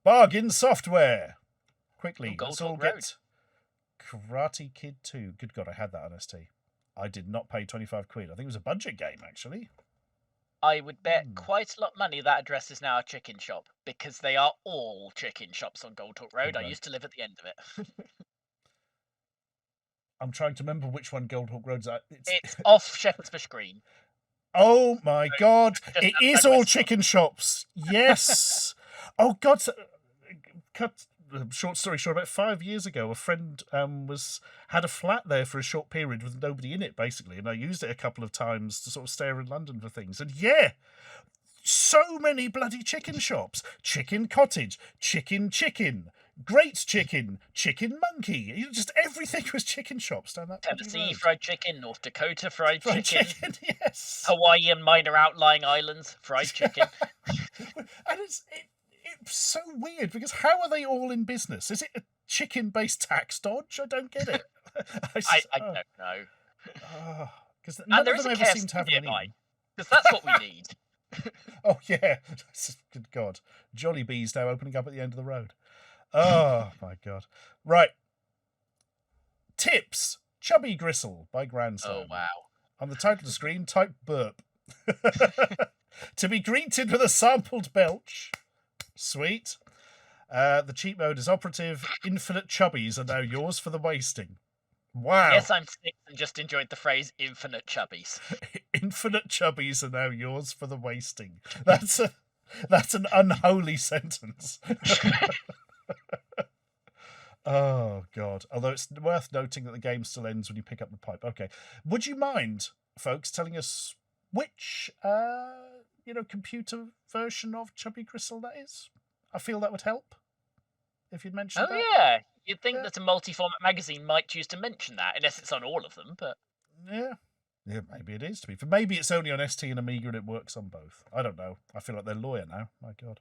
Bargain software. Quickly, let's all get Karate Kid 2. Good God, I had that on ST. I did not pay 25 quid. I think it was a budget game, actually. I would bet quite a lot of money that address is now a chicken shop, because they are all chicken shops on Goldhawk Road. I used to live at the end of it. I'm trying to remember which one Goldhawk Road's at. It's off Shepherd's Bush Green. Oh my God! It is all chicken shops. Yes. Oh God! Cut. Short story short, about 5 years ago, a friend had a flat there for a short period with nobody in it, basically, and I used it a couple of times to sort of stay in London for things. And yeah, so many bloody chicken shops: Chicken Cottage, Chicken, Great Chicken, Chicken Monkey. Just everything was chicken shops down that. Tennessee fried chicken, North Dakota fried chicken, yes. Hawaiian minor outlying islands fried chicken. And it's so weird because how are they all in business? Is it a chicken-based tax dodge? I don't get it. I don't know. Because none of them ever seem to have any. Because that's what we need. Oh yeah, good God! Jollibee's now opening up at the end of the road. Oh my God! Right. Tips: Chubby Gristle by Grandson. Oh wow! On the title screen, type burp. To be greeted with a sampled belch. Sweet. The cheat mode is operative. Infinite chubbies are now yours for the wasting. Wow. Yes, I'm 6 and just enjoyed the phrase infinite chubbies. Infinite chubbies are now yours for the wasting. That's an unholy sentence. Oh, God. Although it's worth noting that the game still ends when you pick up the pipe. Okay. Would you mind, folks, telling us which, computer version of Chubby Gristle that is? I feel that would help if you'd mentioned that. Oh, yeah. You'd think that a multi-format magazine might choose to mention that, unless it's on all of them, but... Yeah, maybe it is to be. Maybe it's only on ST and Amiga and it works on both. I don't know. I feel like they're lawyer now. My God.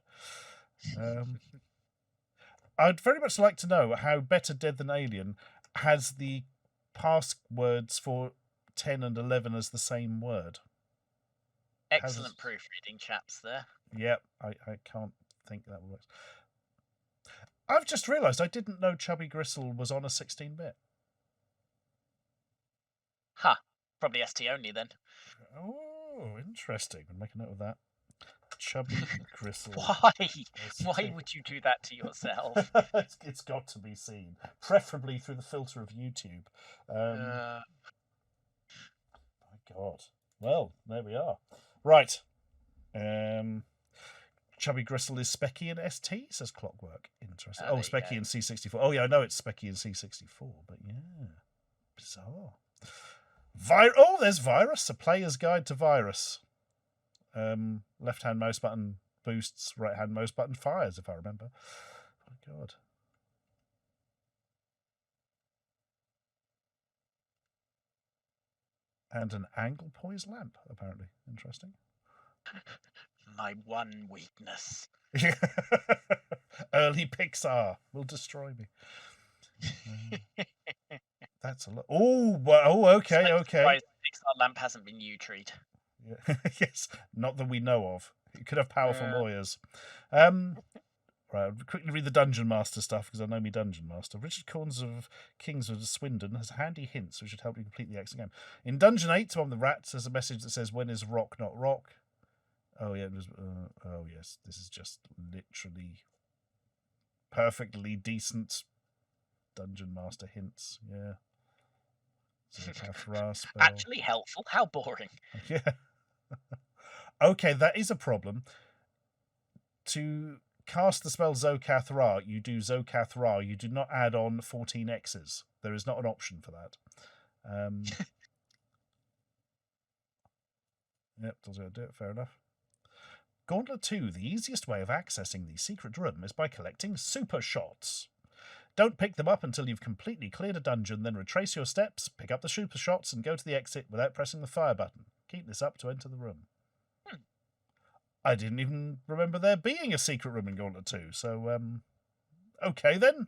I'd very much like to know how Better Dead Than Alien has the passwords for 10 and 11 as the same word. Excellent proofreading, chaps, there. Yep, I can't think that works. I've just realised I didn't know Chubby Gristle was on a 16-bit. Huh. Probably ST only, then. Oh, interesting. I'll make a note of that. Chubby Gristle. Why? Why would you do that to yourself? It's got to be seen, preferably through the filter of YouTube. My God. Well, there we are. Right. Chubby Gristle is Specky and ST, says Clockwork. Interesting. Specky and C64. Oh, yeah, I know it's Specky and C64, but yeah. Bizarre. There's Virus, a player's guide to Virus. Left-hand mouse button boosts, right-hand mouse button fires, if I remember. Oh, my God. And an angle poise lamp, apparently. Interesting. My one weakness. Early Pixar will destroy me. That's a lot. Okay. Pixar lamp hasn't been U-treed. Yeah. Yes, not that we know of. You could have powerful lawyers. Right, I'll quickly read the Dungeon Master stuff because I know me Dungeon Master. Richard Corns of Kingswood of Swindon has handy hints which should help you complete the X game. In Dungeon 8, one of the rats has a message that says, "When is rock not rock?" Oh, yeah. Yes. This is just literally perfectly decent Dungeon Master hints. Yeah. Actually helpful. How boring. Yeah. Okay, that is a problem. To cast the spell Zokath Ra, you do Zokath Ra. You do not add on 14 X's. There is not an option for that. Yep, doesn't do it. Fair enough. Gauntlet 2, the easiest way of accessing the secret room is by collecting super shots. Don't pick them up until you've completely cleared a dungeon, then retrace your steps, pick up the super shots, and go to the exit without pressing the fire button. Keep this up to enter the room. I didn't even remember there being a secret room in Gauntlet 2, so, okay then.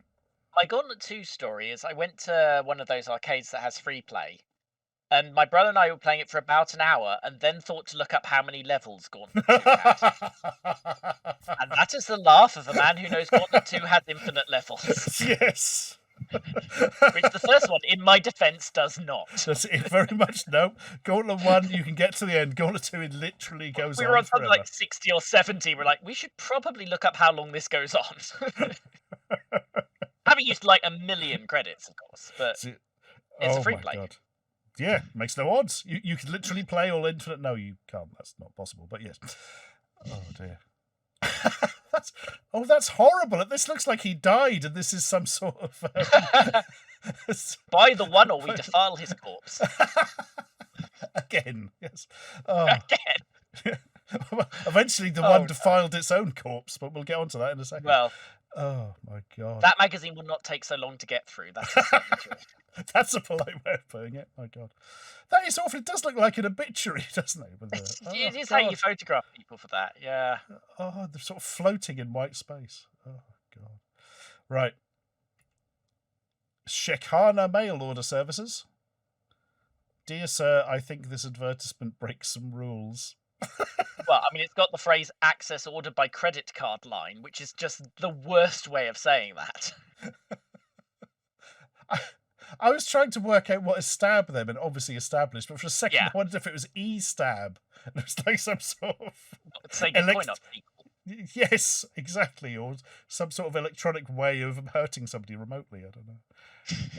My Gauntlet 2 story is I went to one of those arcades that has free play, and my brother and I were playing it for about an hour, and then thought to look up how many levels Gauntlet 2 had. And that is the laugh of a man who knows Gauntlet 2 has infinite levels. Yes. Which the first one, in my defence, does not. Does it very much? No. Gauntlet 1, you can get to the end. Gauntlet 2, it literally goes on. We were on something forever. like 60 or 70. We're like, we should probably look up how long this goes on. Haven't used like 1 million credits, of course, but it's a free play. God. Yeah, makes no odds. You can literally play all infinite. No, you can't. That's not possible. But yes. Oh dear. That's horrible. This looks like he died, and this is some sort of. By the one, or we defile his corpse. Again, yes. Oh. Again. Eventually, the one defiled its own corpse, but we'll get onto that in a second. Well. Oh my God. That magazine will not take so long to get through. That's That's a polite way of putting it. My God. That is awful. It does look like an obituary, doesn't it? It is how you photograph people for that, yeah. Oh, they're sort of floating in white space. Oh, God. Right. Shekhana Mail Order Services. Dear Sir, I think this advertisement breaks some rules. Well, I mean, it's got the phrase access ordered by credit card line, which is just the worst way of saying that. I was trying to work out what a stab there meant, obviously established, but for a second I wondered if it was e-stab. And it was like some sort of... Say good point, not equal. Yes, exactly, or some sort of electronic way of hurting somebody remotely, I don't know.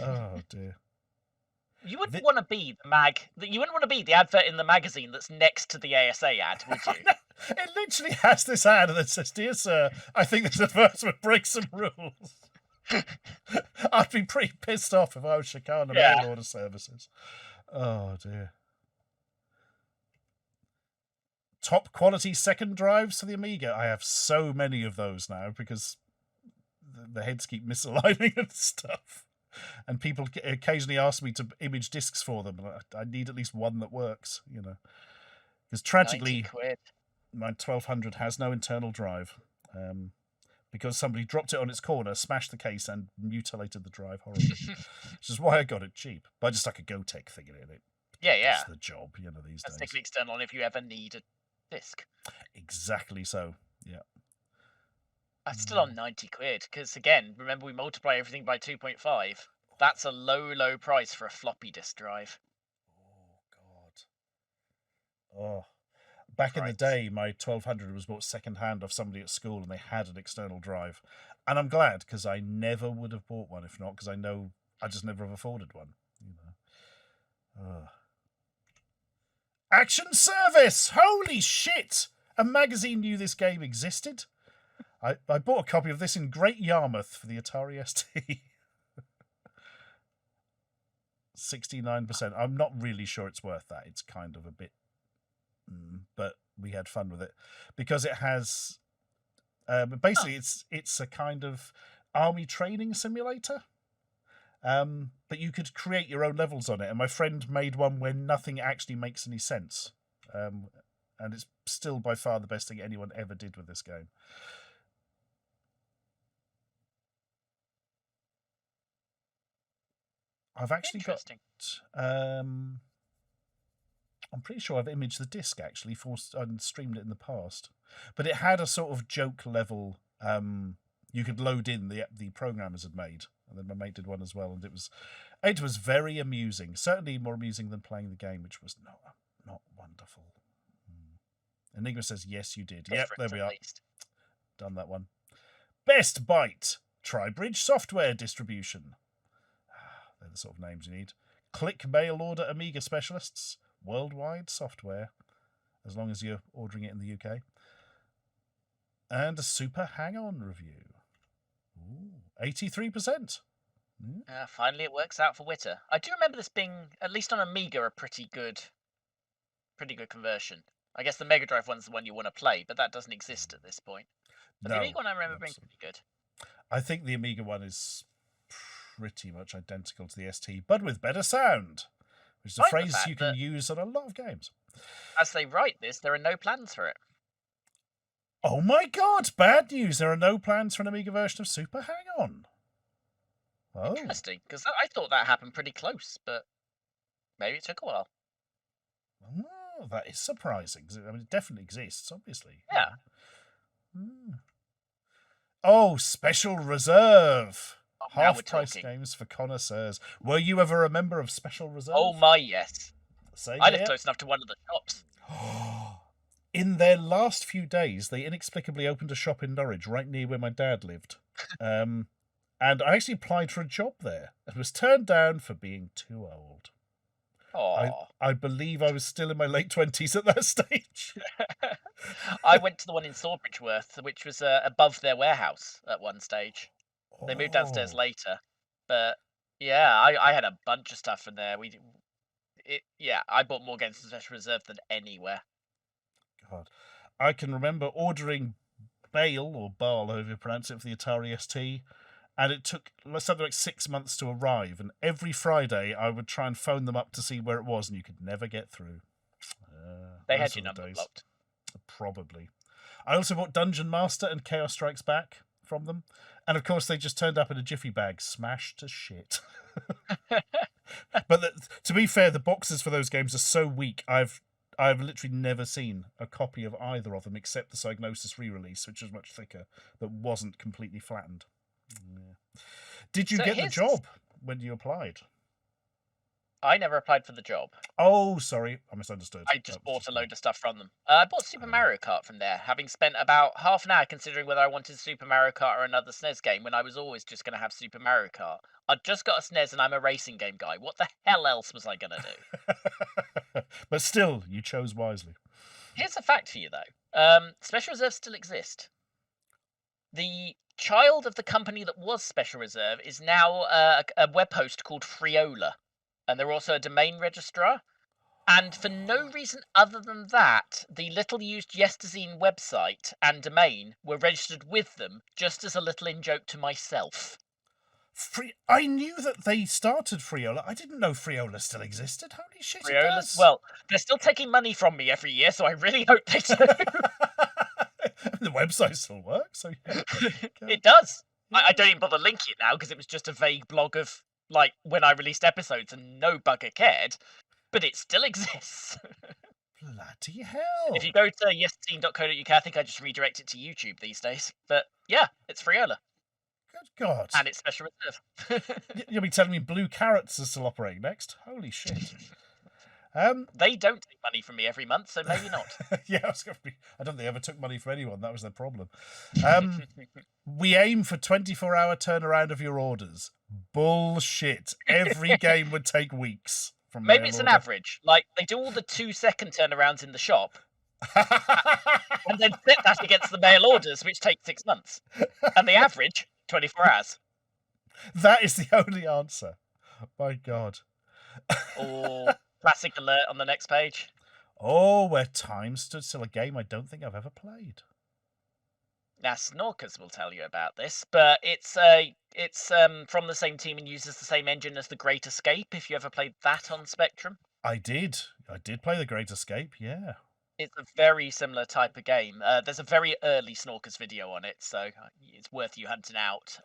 Oh, dear. You wouldn't want to be you wouldn't want to be the advert in the magazine that's next to the ASA ad, would you? It literally has this ad that says, "Dear sir, I think this advertisement breaks some rules." I'd be pretty pissed off if I was Chicana mail order services. Oh dear. Top quality second drives for the Amiga. I have so many of those now because the heads keep misaligning and stuff. And people occasionally ask me to image discs for them. I need at least one that works, you know. Because tragically, my 1200 has no internal drive. Because somebody dropped it on its corner, smashed the case, and mutilated the drive horribly. Which is why I got it cheap. But I just stuck a Gotek thing in it. It's the job, you know, these days. Stick an external if you ever need a disc. Exactly so, yeah. That's still on 90 quid, because again, remember we multiply everything by 2.5. That's a low price for a floppy disk drive. Oh, God. Oh. Back in the day, my 1200 was bought second-hand off somebody at school, and they had an external drive. And I'm glad, because I never would have bought one if not, because I know I just never have afforded one. You know. Action Service! Holy shit! A magazine knew this game existed. I bought a copy of this in Great Yarmouth for the Atari ST. 69%. I'm not really sure it's worth that. It's kind of a bit... but we had fun with it. Because it has... basically, it's a kind of army training simulator. But you could create your own levels on it. And my friend made one where nothing actually makes any sense. And it's still by far the best thing anyone ever did with this game. I've actually got... I'm pretty sure I've imaged the disc, actually, and streamed it in the past. But it had a sort of joke level you could load in the programmers had made. And then my mate did one as well. And it was very amusing. Certainly more amusing than playing the game, which was not wonderful. Enigma says, yes, you did. Yep, there we are. Done that one. Best Byte. Tribridge software distribution. They're the sort of names you need. Click mail order Amiga specialists. Worldwide software. As long as you're ordering it in the UK. And a super hang-on review. Ooh, 83%. Finally it works out for Witter. I do remember this being, at least on Amiga, a pretty good conversion. I guess the Mega Drive one's the one you want to play, but that doesn't exist at this point. But the Amiga one I remember being pretty good. I think the Amiga one is pretty much identical to the ST, but with better sound, which is a phrase you can use on a lot of games. As they write this, there are no plans for it. Oh my God, bad news. There are no plans for an Amiga version of Super Hang-On. Oh. Interesting, because I thought that happened pretty close, but maybe it took a while. Oh, that is surprising. I mean, it definitely exists, obviously. Yeah. Oh, Special Reserve. Half-price talking. games for connoisseurs. Were you ever a member of Special Reserve? Oh my, yes. Same I lived close enough to one of the shops. In their last few days, they inexplicably opened a shop in Norwich, right near where my dad lived. And I actually applied for a job there and was turned down for being too old. I believe I was still in my late 20s at that stage. I went to the one in Sawbridgeworth, which was above their warehouse at one stage. They moved downstairs later. But yeah, I had a bunch of stuff in there. I bought more games from Special Reserve than anywhere. God. I can remember ordering Bale, or Bale, however you pronounce it, for the Atari ST, and it took something like 6 months to arrive, and every Friday I would try and phone them up to see where it was, and you could never get through. They had your number blocked. Probably. I also bought Dungeon Master and Chaos Strikes Back from them, and of course they just turned up in a jiffy bag, smashed to shit. But to be fair, the boxes for those games are so weak, I've literally never seen a copy of either of them except the Psygnosis re-release, which was much thicker, that wasn't completely flattened. Yeah. Did you get the job when you applied? I never applied for the job. Oh, sorry, I misunderstood. I just bought a load of stuff from them. I bought Super Mario Kart from there, having spent about half an hour considering whether I wanted Super Mario Kart or another SNES game when I was always just going to have Super Mario Kart. I'd just got a SNES and I'm a racing game guy. What the hell else was I going to do? But still, you chose wisely. Here's a fact for you, though. Special Reserve still exist. The child of the company that was Special Reserve is now a web host called Friola. And they're also a domain registrar. And for no reason other than that, the little used Yesterzine website and domain were registered with them, just as a little in-joke to myself. I knew that they started Friola. I didn't know Friola still existed. Holy shit, it does. Well, they're still taking money from me every year, so I really hope they do. The website still works, so yeah. It does. Yeah. I don't even bother linking it now, because it was just a vague blog of, like, when I released episodes and no bugger cared. But it still exists. Bloody hell. If you go to yesterzine.co.uk, I think I just redirect it to YouTube these days. But yeah, it's Friola. Good God. And it's Special Reserve. You'll be telling me Blue Carrots are still operating next? Holy shit. They don't take money from me every month, so maybe not. Yeah, I don't think they ever took money from anyone. That was their problem. We aim for 24-hour turnaround of your orders. Bullshit. Every game would take weeks. Maybe it's an average. Like, they do all the 2-second turnarounds in the shop, and then fit that against the mail orders, which take 6 months. And the average, 24 hours. That is the only answer. My God. Or classic alert on the next page. Oh, where time stood still, a game I don't think I've ever played. Now, Snorkers will tell you about this, but it's from the same team and uses the same engine as The Great Escape, if you ever played that on Spectrum. I did play The Great Escape, yeah. It's a very similar type of game. There's a very early Snorkers video on it, so it's worth you hunting out.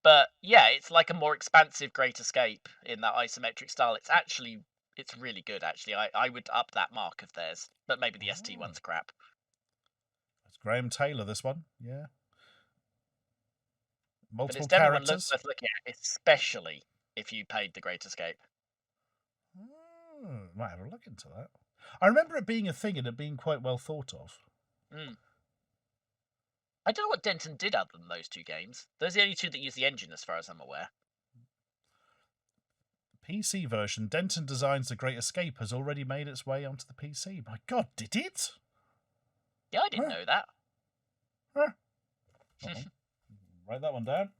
But yeah, it's like a more expansive Great Escape in that isometric style. It's really good, actually. I would up that mark of theirs, but maybe the ST one's crap. It's Graham Taylor, this one, yeah. Multiple but it's definitely characters. Worth looking at, especially if you paid The Great Escape. Might have a look into that. I remember it being a thing and it being quite well thought of. I don't know what Denton did other than those two games. Those are the only two that use the engine, as far as I'm aware. PC version, Denton Designs The Great Escape has already made its way onto the PC. My God, did it? Yeah, I didn't know that. Write that one down.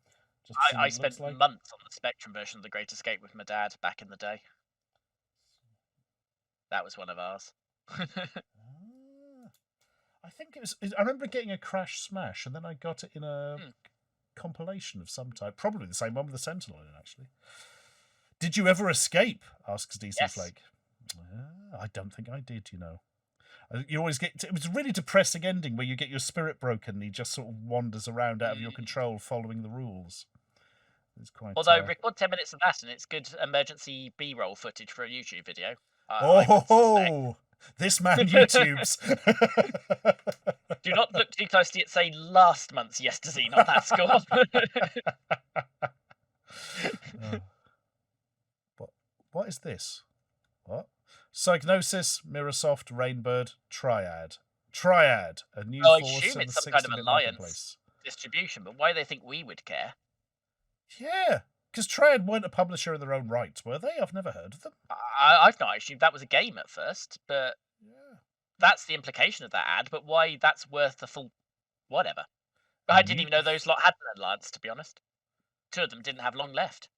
I spent months on the Spectrum version of The Great Escape with my dad back in the day. That was one of ours. I think it was. I remember getting a Crash Smash, and then I got it in a compilation of some type. Probably the same one with the Sentinel in it, actually. Did you ever escape? Asks DC Yes. Flake. I don't think I did, you know. You always get. It was a really depressing ending where you get your spirit broken and he just sort of wanders around out of your control following the rules. It's quite. Although, record 10 minutes of that and it's good emergency B-roll footage for a YouTube video. This man YouTubes. Do not look too closely at, say, last month's Yesterzine on that score. What is this? What? Psygnosis, Mirrorsoft, Rainbird, Triad. Triad, a new force. I assume in it's the some kind of 16-bit alliance marketplace. distribution, but why do they think we would care? Yeah, because Triad weren't a publisher in their own right, were they? I've never heard of them. I've not assumed that was a game at first, but that's the implication of that ad. But why that's worth the full whatever? I didn't even know those lot had an alliance, to be honest. 2 of them didn't have long left.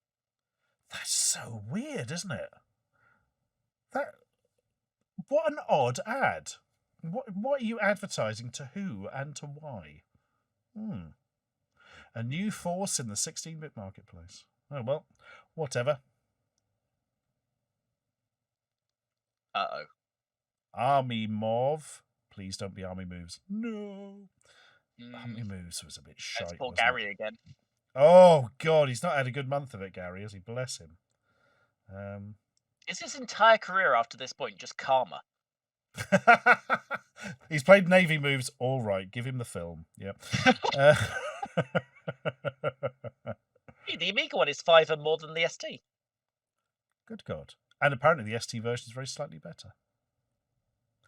That's so weird, isn't it? What an odd ad. What are you advertising to who and to why? A new force in the 16-bit marketplace. Oh, well, whatever. Uh-oh. Army Mauve. Please don't be Army Moves. No. Army Moves was a bit shite. That's poor Gary again. Oh, God, he's not had a good month of it, Gary, has he? Bless him. Is his entire career after this point just karma? He's played Navy Moves. All right, give him the film. Yep. Hey, the Amiga one is 5 and more than the ST. Good God. And apparently the ST version is very slightly better.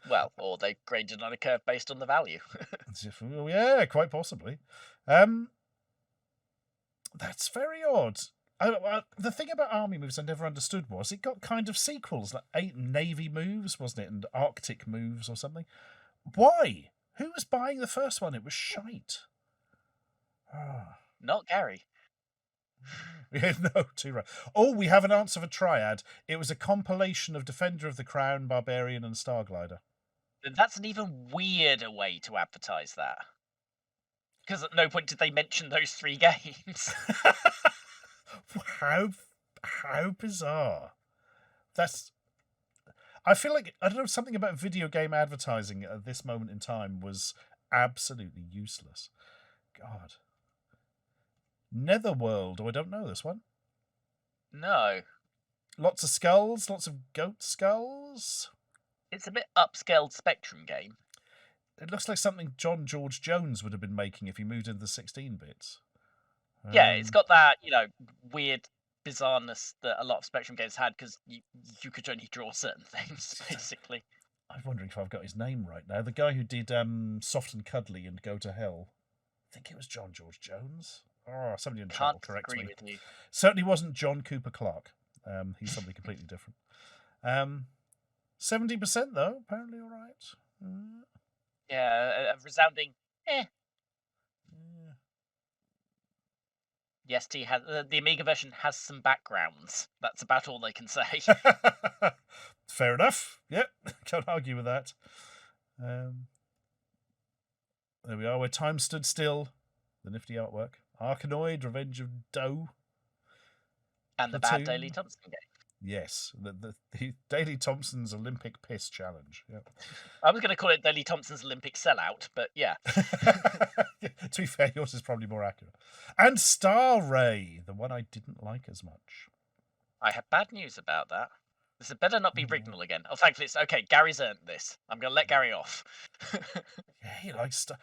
Well, or they graded on a curve based on the value. Well, yeah, quite possibly. That's very odd. The thing about Army moves I never understood was it got kind of sequels, like 8 Navy moves, wasn't it? And Arctic moves or something. Why? Who was buying the first one? It was shite. Not Gary. Yeah, no, too right. Oh, we have an answer for Triad. It was a compilation of Defender of the Crown, Barbarian, and Starglider. That's an even weirder way to advertise that. Because at no point did they mention those 3 games. How bizarre. I feel like, I don't know, something about video game advertising at this moment in time was absolutely useless. God. Netherworld. Oh, I don't know this one. No. Lots of skulls, lots of goat skulls. It's a bit upscaled Spectrum game. It looks like something John George Jones would have been making if he moved into the 16 bits. Yeah, it's got that, weird bizarreness that a lot of Spectrum games had because you could only draw certain things, basically. I'm wondering if I've got his name right now. The guy who did Soft and Cuddly and Go to Hell. I think it was John George Jones. Oh, somebody in the chat will correct me. With you. Certainly wasn't John Cooper Clarke. He's somebody completely different. 70% though, apparently all right. Yeah, a resounding eh. Yes, the Amiga version has some backgrounds. That's about all they can say. Fair enough. Yep, can't argue with that. There we are, where time stood still. The nifty artwork. Arkanoid, Revenge of Doe. And the bad Daley Thompson game. Yes, the Daley Thompson's Olympic Piss Challenge. Yep. I was going to call it Daley Thompson's Olympic Sellout, but yeah. To be fair, yours is probably more accurate. And Star Ray, the one I didn't like as much. I have bad news about that. This had better not be Rignall again. Oh, thankfully it's okay. Gary's earned this. I'm going to let Gary off. Yeah, he likes Star.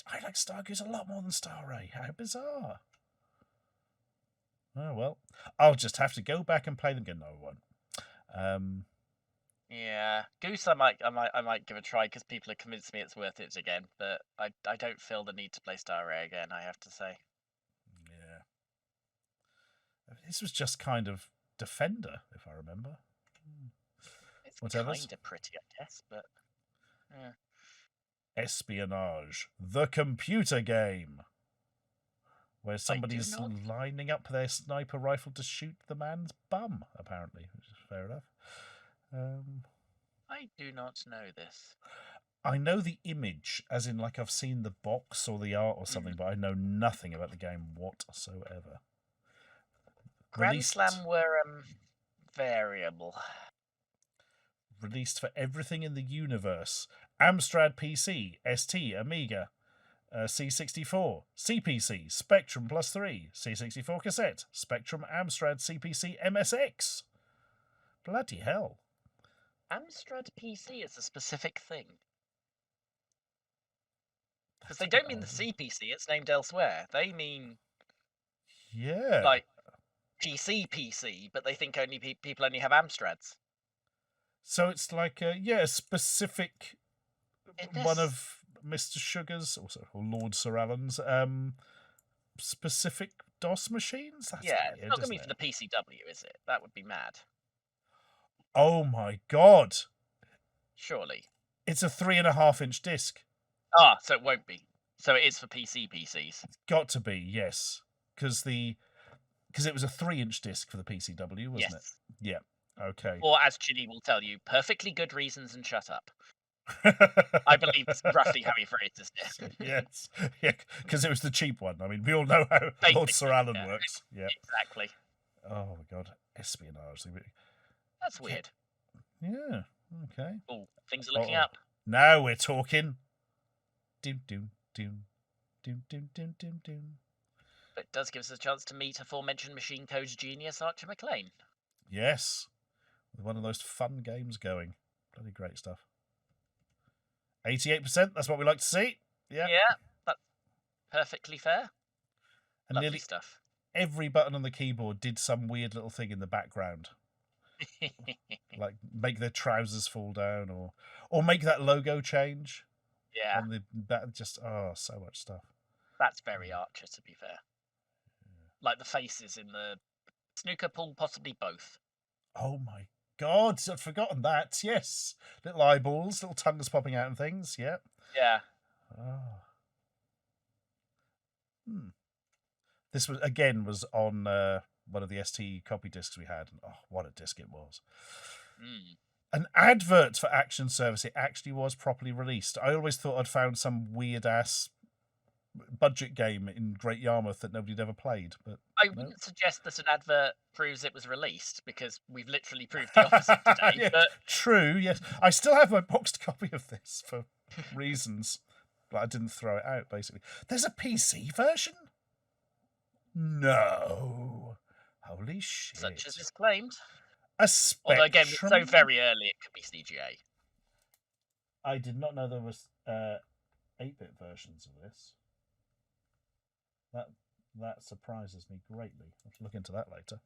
I like Star Goose a lot more than Star Ray. How bizarre. Oh well, I'll just have to go back and play them again. No, I won't. Yeah, Goose. I might give a try because people have convinced me it's worth it again. But I don't feel the need to play Star Ray again. I have to say. Yeah. This was just kind of Defender, if I remember. It's kind of pretty, I guess, but. Yeah. Espionage, the computer game. Where somebody's lining up their sniper rifle to shoot the man's bum, apparently, which is fair enough. I do not know this. I know the image, as in, like, I've seen the box or the art or something, but I know nothing about the game whatsoever. Grand Slam were variable. Released for everything in the universe. Amstrad PC, ST, Amiga, C64, CPC, Spectrum Plus 3, C64 cassette, Spectrum, Amstrad, CPC, MSX. Bloody hell. Amstrad PC is a specific thing. Because they don't mean the CPC, it's named elsewhere. They mean... Yeah. Like, PC, but they think people only have Amstrads. So it's like a specific one of Mr. Sugar's, or Lord Sir Alan's, specific DOS machines? That's yeah, weird, it's not going to be isn't for the PCW, is it? That would be mad. Oh my god. Surely. It's a 3.5-inch disc. Ah, so it won't be. So it is for PCs. It's got to be, yes. Because it was a 3-inch disc for the PCW, wasn't it? Yeah. Okay. Or, as Chini will tell you, perfectly good reasons and shut up. I believe that's roughly how he phrases it. Yes. Yeah, because it was the cheap one. I mean, we all know how Lord Sir Alan works. Yeah. Exactly. Oh, my God. Espionage. That's weird. Yeah. Okay. Oh, things are looking up. Now we're talking. Doom, doom, doom. Doom, doom, doom, doom, doom. But it does give us a chance to meet aforementioned Machine Code's genius, Archer McLean. Yes. With one of those fun games going. Bloody great stuff. 88%, that's what we like to see. Yeah. Yeah, that's perfectly fair. And lovely nearly stuff. Every button on the keyboard did some weird little thing in the background. Like make their trousers fall down, or make that logo change. Yeah. And so much stuff. That's very Archer, to be fair. Like the faces in the snooker pool, possibly both. Oh my God, I'd forgotten that. Yes. Little eyeballs, little tongues popping out and things. Yep. Yeah. Oh. This was on one of the ST copy discs we had. And, oh, what a disc it was. An advert for Action Service. It actually was properly released. I always thought I'd found some weird-ass budget game in Great Yarmouth that nobody'd ever played. But I wouldn't suggest that an advert proves it was released, because we've literally proved the opposite today. Yeah, but... True, yes. I still have my boxed copy of this for reasons. But I didn't throw it out, basically. There's a PC version? No. Holy shit. Such as is claimed. A Spectrum? Although, again, it's so very early, it could be CGA. I did not know there was 8-bit versions of this. That surprises me greatly. I'll have to look into that later.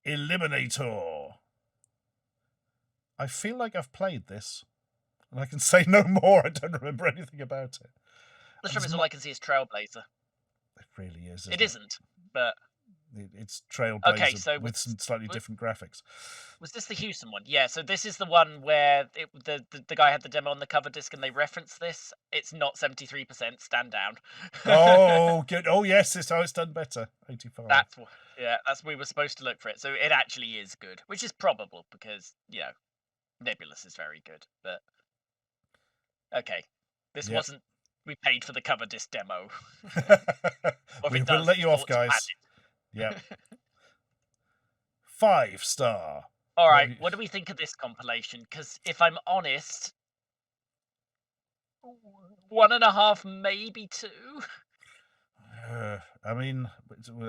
Eliminator. I feel like I've played this, and I can say no more. I don't remember anything about it. The trouble is, all I can see is Trailblazer. It really is. It isn't, but it's Trailblazer okay, so with some slightly different graphics. Was this the Houston one? Yeah, so this is the one where the guy had the demo on the cover disc and they referenced this. It's not 73%. Stand down. Oh, good. Oh, yes. It's done better. 85. That's we were supposed to look for it. So it actually is good, which is probable because Nebulous is very good. But okay, this wasn't. We paid for the cover disc demo. We'll let you off, guys. Yep. 5-star. All right, what do we think of this compilation? Because if I'm honest, 1.5, maybe 2. I mean,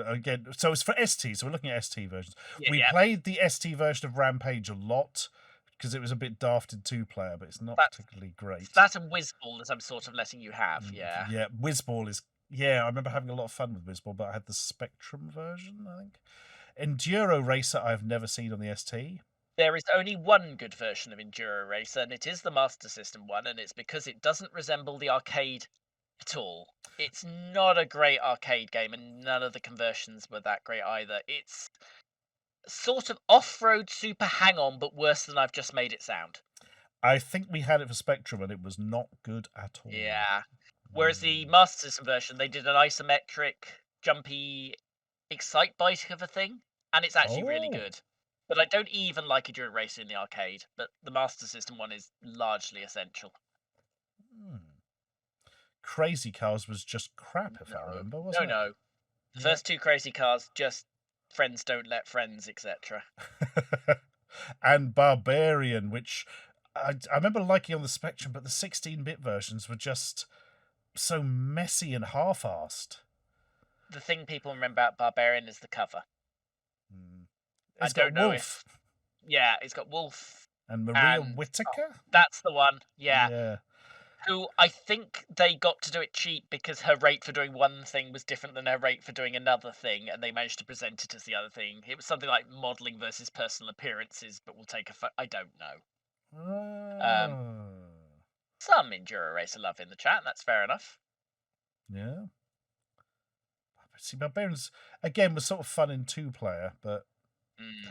again, so it's for ST, so we're looking at ST versions. We Yeah. played the ST version of Rampage a lot because it was a bit daft in 2-player, but it's not particularly great. That's a Whizball that I'm sort of letting you have, yeah. Yeah, Whizball is... Yeah, I remember having a lot of fun with Whizball, but I had the Spectrum version, I think. Enduro Racer I've never seen on the ST. There is only one good version of Enduro Racer, and it is the Master System one, and it's because it doesn't resemble the arcade at all. It's not a great arcade game, and none of the conversions were that great either. It's sort of off-road super hang-on, but worse than I've just made it sound. I think we had it for Spectrum, and it was not good at all. Yeah. Whereas the Master System version, they did an isometric, jumpy, excite bike of a thing, and it's actually really good. But I don't even like Enduro Racer in the arcade, but the Master System one is largely essential. Crazy Cars was just crap, if I remember, wasn't it? No. The first 2 Crazy Cars, just friends don't let friends, etc. And Barbarian, which I remember liking on the Spectrum, but the 16-bit versions were just so messy and half-assed. The thing people remember about Barbarian is the cover. It's got Wolf. Yeah, it's got Wolf. And Maria Whittaker? That's the one, yeah. Who I think they got to do it cheap because her rate for doing one thing was different than her rate for doing another thing, and they managed to present it as the other thing. It was something like modelling versus personal appearances, but we'll take I don't know. Some Enduro Racer love in the chat, and that's fair enough. Yeah. See, Barbarians, again, was sort of fun in 2-player, but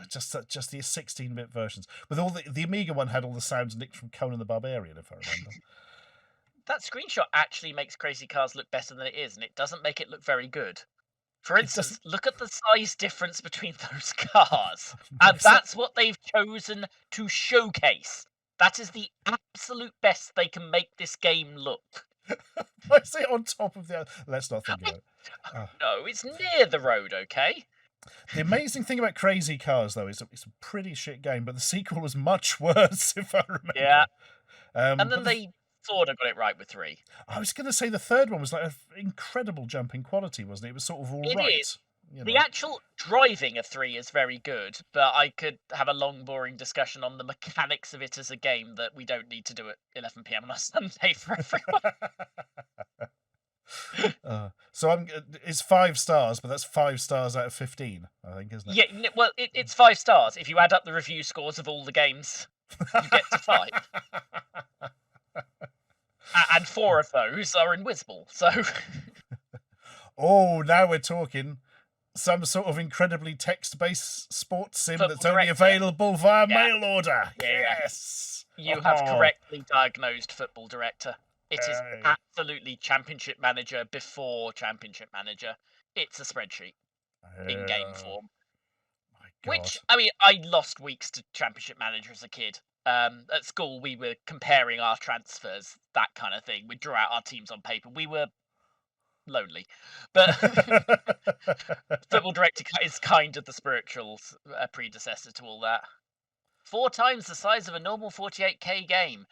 just the 16-bit versions. With all the Amiga one had all the sounds nicked from Conan the Barbarian, if I remember. That screenshot actually makes Crazy Cars look better than it is, and it doesn't make it look very good. For instance, look at the size difference between those cars. And that's what they've chosen to showcase. That is the absolute best they can make this game look. I say on top of the other. Let's not think about it. No, it's near the road, okay? The amazing thing about Crazy Cars, though, is it's a pretty shit game, but the sequel was much worse, if I remember. Yeah. And then they sort of got it right with 3. I was going to say the third one was like an incredible jump in quality, wasn't it? It was sort of all right. It is. The actual driving of 3 is very good, but I could have a long, boring discussion on the mechanics of it as a game that we don't need to do at 11 PM on a Sunday for everyone. So it's 5 stars, but that's 5 stars out of 15, I think, isn't it? Yeah, well, it's 5 stars. If you add up the review scores of all the games, you get to 5. And 4 of those are invisible, so... Oh, now we're talking some sort of incredibly text-based sports sim Football that's only Director. available via mail order. Yeah. Yes! You have correctly diagnosed Football Director. It is Aye. absolutely Championship Manager before Championship Manager. It's a spreadsheet in game form. My God. Which, I mean, I lost weeks to Championship Manager as a kid. At school, we were comparing our transfers, that kind of thing. We'd draw out our teams on paper. We were lonely. But Football Director is kind of the spiritual predecessor to all that. 4 times the size of a normal 48k game.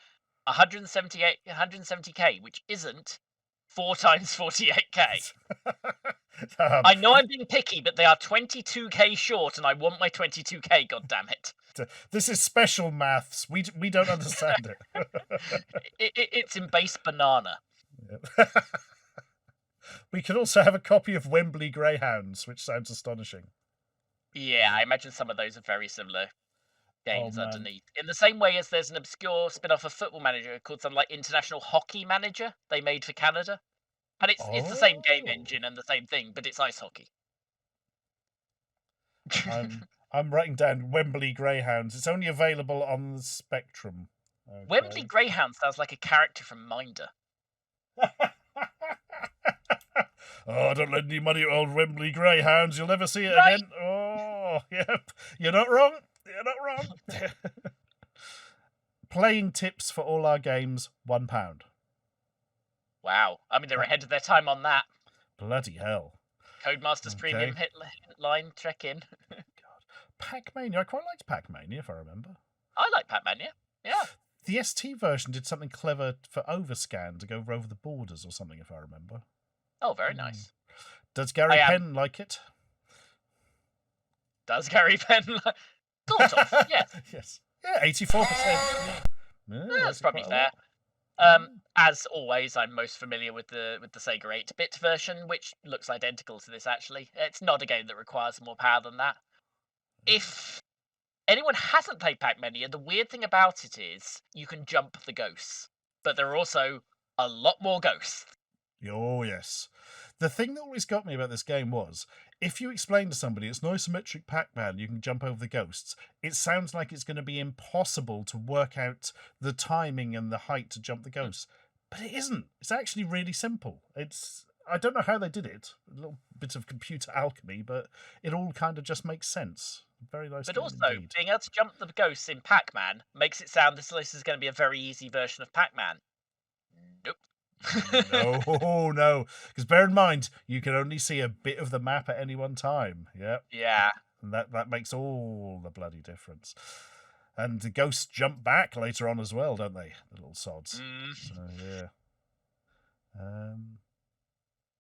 170k, which isn't 4 times 48k. I know I'm being picky, but they are 22k short, and I want my 22k. God damn it! This is special maths. We don't understand it. It's in base banana. We could also have a copy of Wembley Greyhounds, which sounds astonishing. Yeah, I imagine some of those are very similar games underneath. In the same way as there's an obscure spin-off of Football Manager called something like International Hockey Manager they made for Canada. And it's the same game engine and the same thing, but it's ice hockey. I'm writing down Wembley Greyhounds. It's only available on the Spectrum. Okay. Wembley Greyhound sounds like a character from Minder. Oh, don't lend any money to old Wembley Greyhounds. You'll never see it again. Oh, yep. You're not wrong. You're not wrong. Playing tips for all our games, £1. Wow. I mean, they're ahead of their time on that. Bloody hell. Codemasters Premium hit line, check in. God. Pac-Mania. I quite liked Pac-Mania, if I remember. I like Pac-Mania. Yeah. The ST version did something clever for overscan to go over the borders or something, if I remember. Oh, very nice. Does Gary Penn like it? Does Gary Penn like Sort of, yes. Yes. Yeah, 84%. Yeah, that's probably fair. As always, I'm most familiar with the Sega 8-bit version, which looks identical to this, actually. It's not a game that requires more power than that. If anyone hasn't played Pac-Mania, the weird thing about it is you can jump the ghosts, but there are also a lot more ghosts. Oh, yes. The thing that always got me about this game was, if you explain to somebody it's an isometric Pac-Man, you can jump over the ghosts, it sounds like it's going to be impossible to work out the timing and the height to jump the ghosts. But it isn't. It's actually really simple. I don't know how they did it. A little bit of computer alchemy, but it all kind of just makes sense. Very nice. But also, being able to jump the ghosts in Pac-Man makes it sound this is going to be a very easy version of Pac-Man. Nope. No. Because bear in mind, you can only see a bit of the map at any one time. Yep. Yeah. And that makes all the bloody difference. And the ghosts jump back later on as well, don't they? The little sods. So, yeah.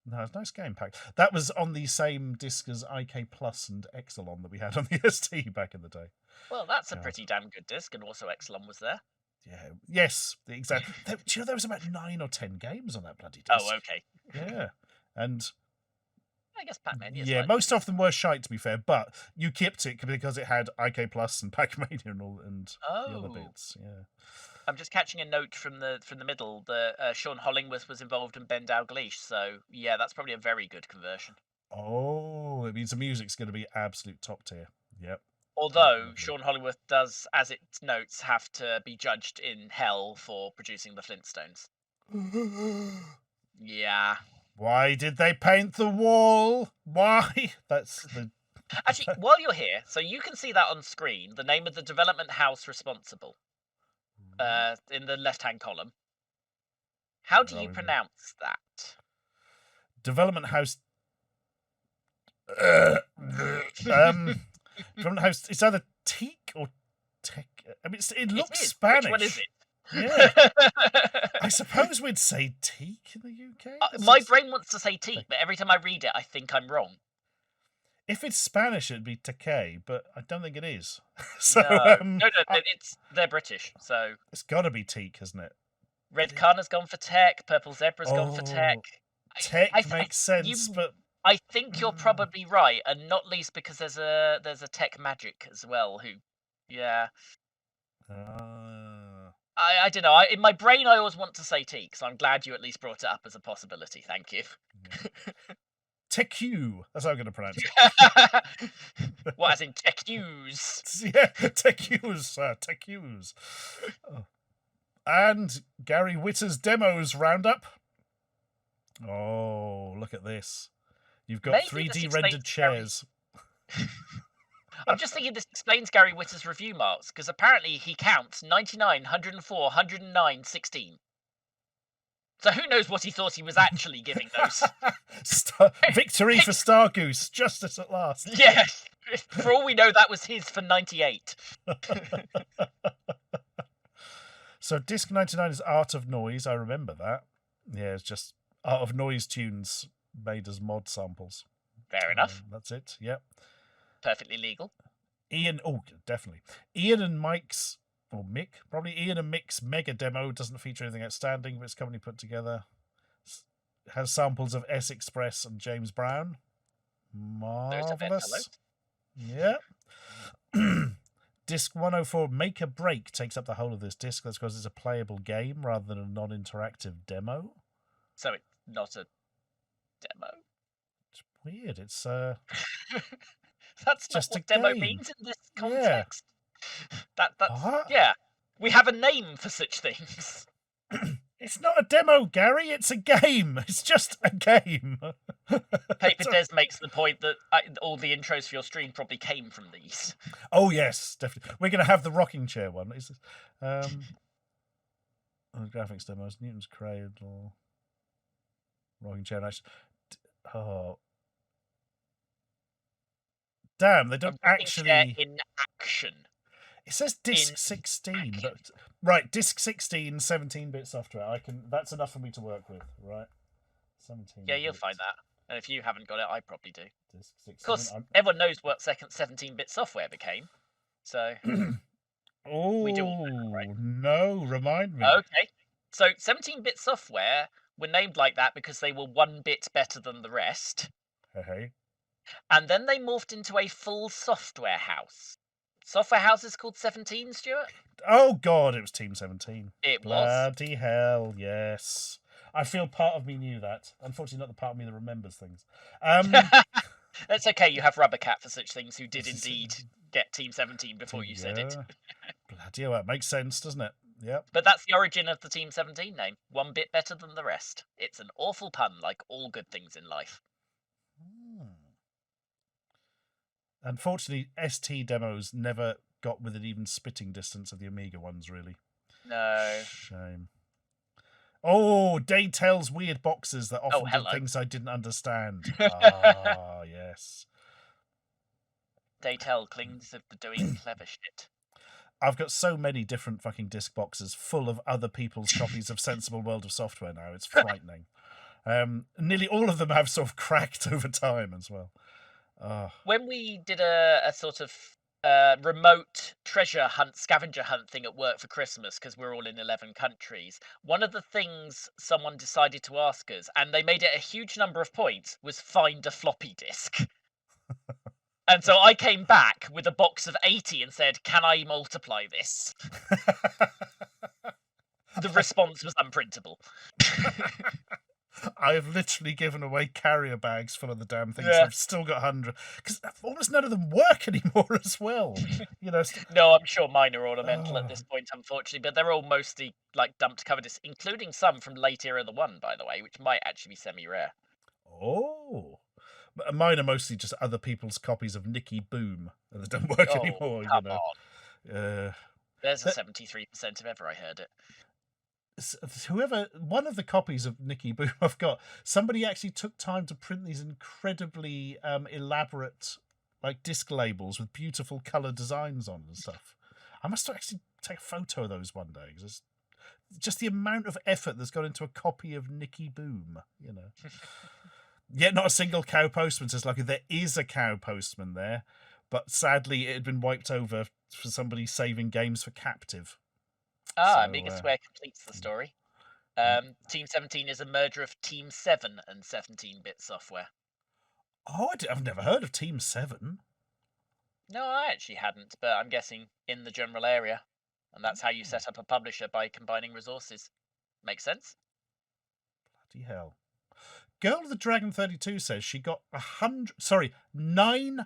No, it's a nice game pack. That was on the same disc as IK Plus and Exelon that we had on the ST back in the day. Well, that's a pretty damn good disc, and also Exelon was there. Yeah. Yes, exactly. Do you know there was about 9 or 10 games on that bloody disc? Oh, okay. Yeah. And I guess Pac-Man. Yeah, most of them were shite, to be fair, but you kept it because it had IK Plus and Pac-Mania and all the other bits. Yeah. I'm just catching a note from the middle that Sean Hollingworth was involved in Ben Dalglish, so yeah, that's probably a very good conversion. Oh, it means the music's going to be absolute top tier. Yep. Although Sean Hollingworth does, as it notes, have to be judged in hell for producing the Flintstones. Yeah. Why did they paint the wall? Why? That's the... Actually, while you're here, so you can see that on screen, the name of the development house responsible in the left-hand column. How do you pronounce that? Development house... Development house, it's either Teak or Tech. I mean, it looks Spanish. Which one is it? Yeah. I suppose we'd say Teak in the UK. My brain wants to say Teak, but every time I read it, I think I'm wrong. If it's Spanish, it'd be Takei, but I don't think it is. So, no, they're British, so... It's got to be Teak, hasn't it? Red Karna's gone for Tech, Purple Zebra's gone for Tech. tech makes sense, but I think you're probably right, and not least because there's a tech magic as well. I don't know. In my brain, I always want to say teak, so I'm glad you at least brought it up as a possibility. Thank you. Tecu. That's how I'm going to pronounce it. What, as in tech news? Yeah, Tecus. Tecus. Oh. And Gary Witter's demos roundup. Oh, look at this. You've got 3D rendered chairs. I'm just thinking this explains Gary Witter's review marks, because apparently he counts 99, 104, 109, 16. So who knows what he thought he was actually giving those. Victory for Stargoose, justice at last. Yes, for all we know, that was his for 98. So Disc 99 is Art of Noise, I remember that. Yeah, it's just Art of Noise tunes made as mod samples. Fair enough. That's it, yep. Perfectly legal. Definitely. Ian and Mick's mega demo doesn't feature anything outstanding, but it's company put together. Has samples of S Express and James Brown. Marvelous. Yeah. Disc 104 Make a Break takes up the whole of this disc. That's because it's a playable game rather than a non-interactive demo. So it's not a demo? It's weird. It's That's just not what a demo game. means in this context. Yeah. Yeah. We have a name for such things. It's not a demo, Gary. It's a game. It's just a game. Paper Des makes the point that all the intros for your stream probably came from these. Oh, yes, definitely. We're going to have the rocking chair one. Is this, graphics demos, Newton's Cradle, rocking chair. Damn, they don't actually... in action. It says disc 16. But... Right, disc 16, 17-bit software. That's enough for me to work with, right? 17. Yeah, you'll find that. And if you haven't got it, I probably do. Disc 16. Of course, everyone knows what 17-bit software became. So we do all know, right? No, remind me. Okay. So 17-bit software were named like that because they were 1 bit better than the rest. Hey. And then they morphed into a full software house. Software house is called 17, Stuart? Oh, God, it was Team 17. It was. Bloody hell, yes. I feel part of me knew that. Unfortunately, not the part of me that remembers things. That's okay, you have Rubber Cat for such things who did indeed get Team 17 before you said it. Bloody hell, that makes sense, doesn't it? Yep. But that's the origin of the Team 17 name. 1 bit better than the rest. It's an awful pun, like all good things in life. Unfortunately, ST demos never got within even spitting distance of the Amiga ones, really. No. Shame. Oh, Daytale's weird boxes that often did hello. things I didn't understand. Ah, yes. Daytale clings to doing clever shit. I've got so many different fucking disc boxes full of other people's copies of Sensible World of Software now. It's frightening. Nearly all of them have sort of cracked over time as well. When we did a sort of remote treasure hunt, scavenger hunt thing at work for Christmas, because we're all in 11 countries, one of the things someone decided to ask us, and they made it a huge number of points, was find a floppy disk. And so I came back with a box of 80 and said, can I multiply this? The response was unprintable. I have literally given away carrier bags full of the damn things. Yeah. I've still got 100 because almost none of them work anymore as well. You know. No, I'm sure mine are ornamental at this point, unfortunately, but they're all mostly like dumped cover discs, including some from late era the One, by the way, which might actually be semi-rare. Oh, mine are mostly just other people's copies of Nicky Boom that don't work anymore. Come you know. on. There's a 73% if ever I heard it. One of the copies of Nicky Boom I've got, somebody actually took time to print these incredibly elaborate like disc labels with beautiful color designs on and stuff. I must actually take a photo of those one day, because just the amount of effort that's gone into a copy of Nicky Boom, you know. Yet not a single cow postman says, like, there is a cow postman there, but sadly it had been wiped over for somebody saving games for captive. Amiga Square completes the story. Team 17 is a merger of Team 7 and 17-bit software. Oh, I've never heard of Team 7. No, I actually hadn't, but I'm guessing in the general area. And that's how you set up a publisher, by combining resources. Makes sense? Bloody hell. Girl of the Dragon 32 says she got 900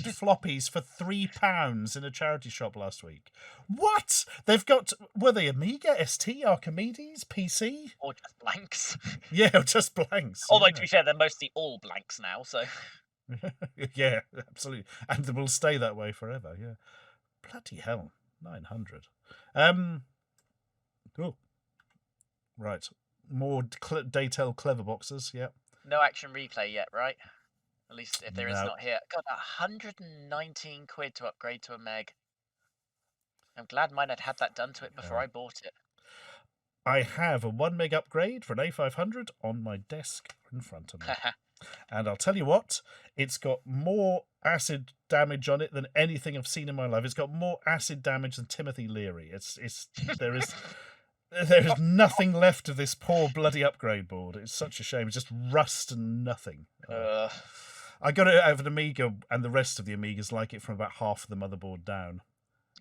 floppies for £3 in a charity shop last week. What? They've got, were they Amiga, ST, Archimedes, PC? Or just blanks. Yeah, just blanks. Although, to be fair, they're mostly all blanks now, so... Yeah, absolutely. And they will stay that way forever, yeah. Bloody hell, 900. Oh. Right. More Daytel clever boxes, yeah. No action replay yet, right? At least if there is No. not here. God, 119 quid to upgrade to a meg. I'm glad mine had that done to it before I bought it. I have a 1 meg upgrade for an A500 on my desk in front of me. And I'll tell you what, it's got more acid damage on it than anything I've seen in my life. It's got more acid damage than Timothy Leary. There is nothing left of this poor bloody upgrade board. It's such a shame. It's just rust and nothing. I got it out of an Amiga, and the rest of the Amigas like it from about half of the motherboard down.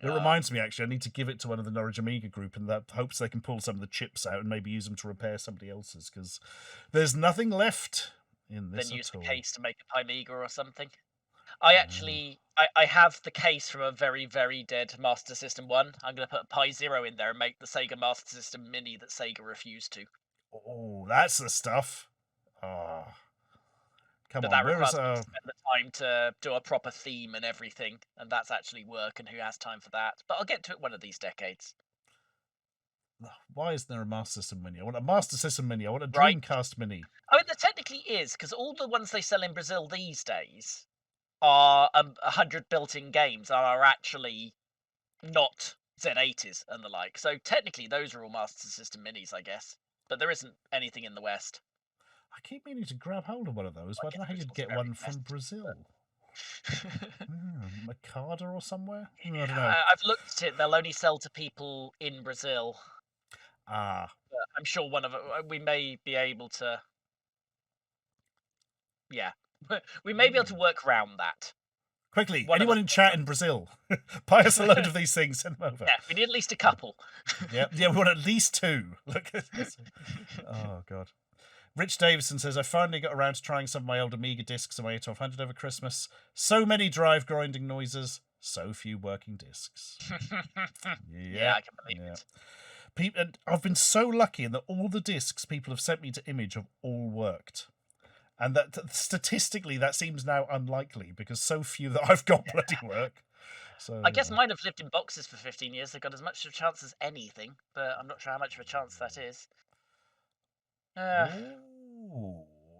It reminds me, actually, I need to give it to one of the Norwich Amiga group, and that hopes they can pull some of the chips out and maybe use them to repair somebody else's, because there's nothing left in this. Then use the case to make a Amiga or something. I actually, I have the case from a very, very dead Master System 1. I'm going to put a Pi Zero in there and make the Sega Master System Mini that Sega refused to. Oh, that's the stuff. Oh. Come but on, that requires me to spend the time to do a proper theme and everything, and that's actually work, and who has time for that? But I'll get to it one of these decades. Why isn't there a Master System Mini? I want a Master System Mini. I want a Dreamcast Mini. I mean, there technically is, because all the ones they sell in Brazil these days are 100 built-in games and are actually not Z80s and the like. So technically, those are all Master System Minis, I guess. But there isn't anything in the West. I keep meaning to grab hold of one of those. I don't know how you'd get one from Brazil. Mercado or somewhere? I don't know. I've looked at it. They'll only sell to people in Brazil. Ah. But I'm sure we may be able to... Yeah. We may be able to work around that. Quickly, anyone in chat in Brazil, buy us a load of these things, send them over. Yeah, we need at least a couple. Yeah, we want at least 2. Look at this. Oh, God. Rich Davison says, I finally got around to trying some of my old Amiga discs on my A1200 over Christmas. So many drive grinding noises, so few working discs. Yeah, I can believe it. And I've been so lucky in that all the discs people have sent me to Image have all worked. And that statistically, that seems now unlikely because so few that I've got bloody work. So I guess mine have lived in boxes for 15 years. They've got as much of a chance as anything, but I'm not sure how much of a chance that is.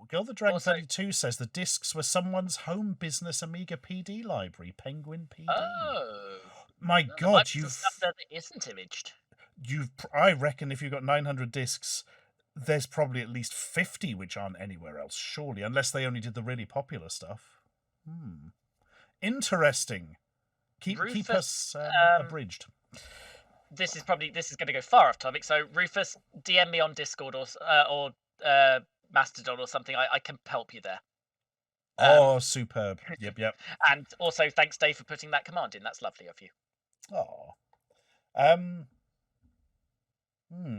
Girl the Dragon 32 says the discs were someone's home business Amiga PD library, Penguin PD. Oh. My God, you've... stuff that isn't imaged. I reckon if you've got 900 discs, there's probably at least 50 which aren't anywhere else, surely, unless they only did the really popular stuff. Interesting. Keep us abridged. This is going to go far off topic. So Rufus, DM me on Discord or Mastodon or something. I can help you there. Superb. Yep. And also, thanks, Dave, for putting that command in. That's lovely of you.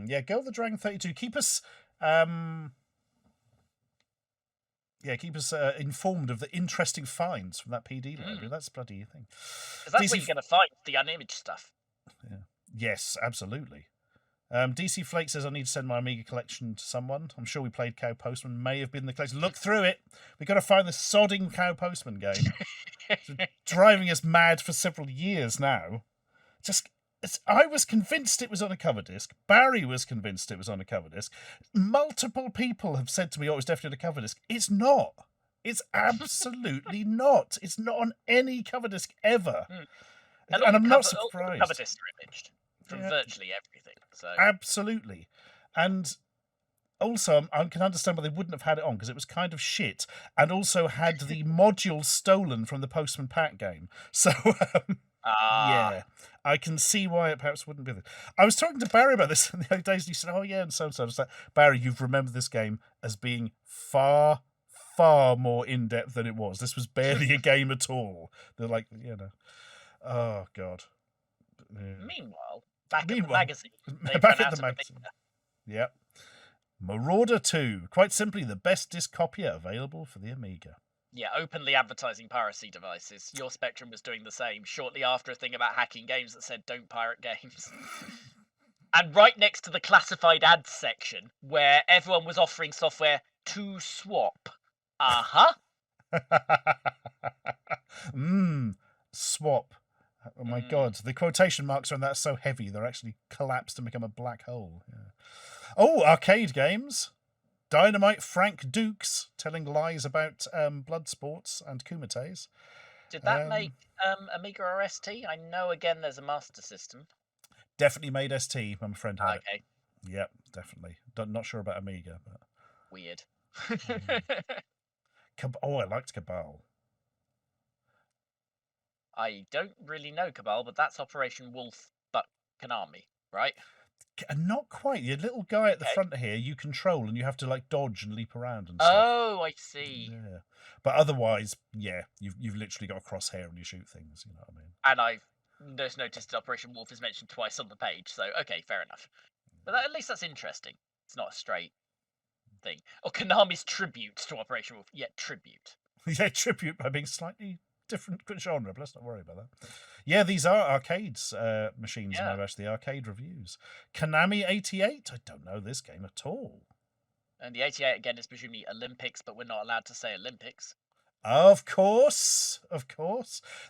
Yeah, Girl the Dragon 32. Keep us informed of the interesting finds from that PD library. That's bloody thing. Because that's where you're going to find the unimaged stuff. Yeah. Yes, absolutely. DC Flake says I need to send my Amiga collection to someone. I'm sure we played Cow Postman. May have been the collection. Look through it. We've got to find the sodding Cow Postman game. It's driving us mad for several years now. I was convinced it was on a cover disc. Barry was convinced it was on a cover disc. Multiple people have said to me, it was definitely on a cover disc. It's not. It's absolutely not. It's not on any cover disc ever. And I'm not surprised. All the cover discs are imaged from virtually everything. So. Absolutely. And also, I can understand why they wouldn't have had it on, because it was kind of shit, and also had the module stolen from the Postman Pat game. So... Yeah, I can see why it perhaps wouldn't be there. I was talking to Barry about this in the old days, and he said, "Oh yeah," and so and so. I was like, Barry, you've remembered this game as being far, far more in depth than it was. This was barely a game at all. They're like, oh god. Yeah. Meanwhile, back at the magazine, back at the magazine. Yep. Marauder 2, quite simply the best disc copier available for the Amiga. Yeah, openly advertising piracy devices. Your Spectrum was doing the same shortly after a thing about hacking games that said don't pirate games. And right next to the classified ads section, where everyone was offering software to swap. Swap. Oh my god, the quotation marks on that are so heavy they're actually collapsed and become a black hole. Yeah. Oh, arcade games. Dynamite Frank Dukes telling lies about blood sports and kumites. Did that make Amiga or ST? I know, again, there's a Master System. Definitely made ST. My friend had it. Yep, definitely. Not sure about Amiga. But... Weird. Oh, I liked Cabal. I don't really know Cabal, but that's Operation Wolf but Konami, right? Not quite. Your little guy at the front here, you control, and you have to like dodge and leap around and stuff. Oh, I see. Yeah, but otherwise, you've literally got a crosshair and you shoot things. You know what I mean? And I've just noticed that Operation Wolf is mentioned twice on the page, so okay, fair enough. But at least that's interesting. It's not a straight thing. Or Konami's tribute to Operation Wolf. Yeah, tribute. Yeah, tribute by being slightly different genre, but let's not worry about that. Yeah, these are arcades machines now, actually, arcade reviews. Konami 88? I don't know this game at all. And the 88, again, is presumably Olympics, but we're not allowed to say Olympics. Of course.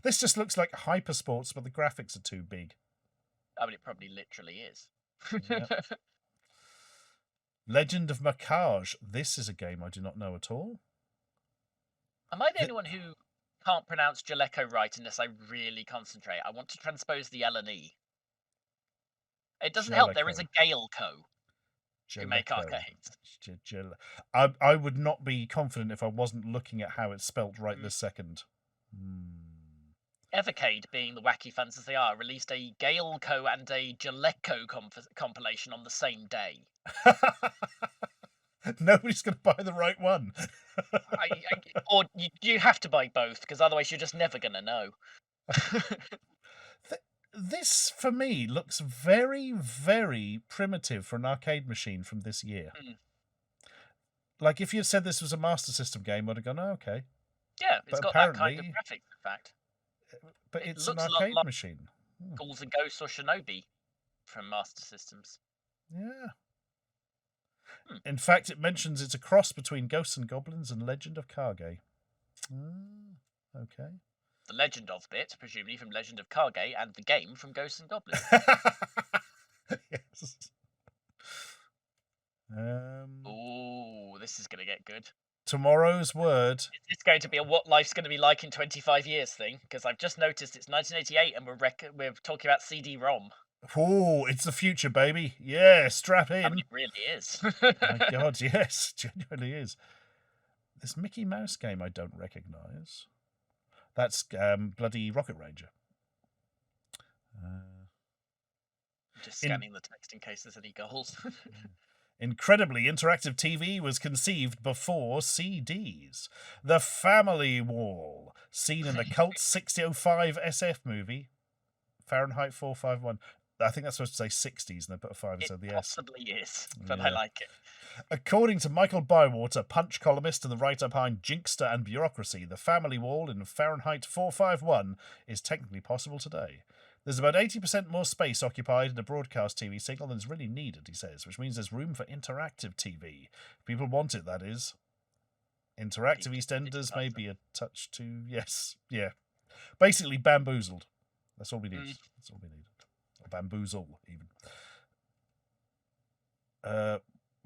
This just looks like Hypersports, but the graphics are too big. I mean, it probably literally is. Yep. Legend of Macage. This is a game I do not know at all. Am I the only one who can't pronounce Jaleco right unless I really concentrate? I want to transpose the L and E. It doesn't help. There is a Gale Co. who make arcades. I would not be confident if I wasn't looking at how it's spelt right this second. Evercade, being the wacky fans as they are, released a Gale Co. and a Jaleco compilation on the same day. Nobody's going to buy the right one. Or you have to buy both, because otherwise you're just never going to know. This, for me, looks very, very primitive for an arcade machine from this year. Like, if you had said this was a Master System game, I'd have gone, oh, okay. Yeah, it's got that kind of graphics, in fact. But it's an arcade machine. Ghouls and Ghosts or Shinobi from Master Systems. Yeah. In fact, it mentions it's a cross between Ghosts and Goblins and Legend of Kage. Okay. The Legend of bit, presumably from Legend of Kage, and the game from Ghosts and Goblins. Yes. Ooh, this is going to get good. Tomorrow's Word. Is this going to be a what life's going to be like in 25 years thing? Because I've just noticed it's 1988 and we're talking about CD-ROM. Oh, it's the future, baby. Yeah, strap in. I mean, it really is. My God, yes, genuinely is. This Mickey Mouse game I don't recognise. That's bloody Rocket Ranger. Just scanning the text in case there's any goals. Incredibly, interactive TV was conceived before CDs. The Family Wall, seen in the cult 6005 SF movie, Fahrenheit 451. I think that's supposed to say 60s, and they put a 5 instead of the S. It possibly is, but I like it. According to Michael Bywater, Punch columnist and the writer behind Jinkster and Bureaucracy, the Family Wall in Fahrenheit 451 is technically possible today. There's about 80% more space occupied in a broadcast TV signal than is really needed, he says, which means there's room for interactive TV. People want it, that is. Interactive EastEnders may be a touch too... Yes, yeah. Basically bamboozled. That's all we need. That's all we need. Or bamboozle, even.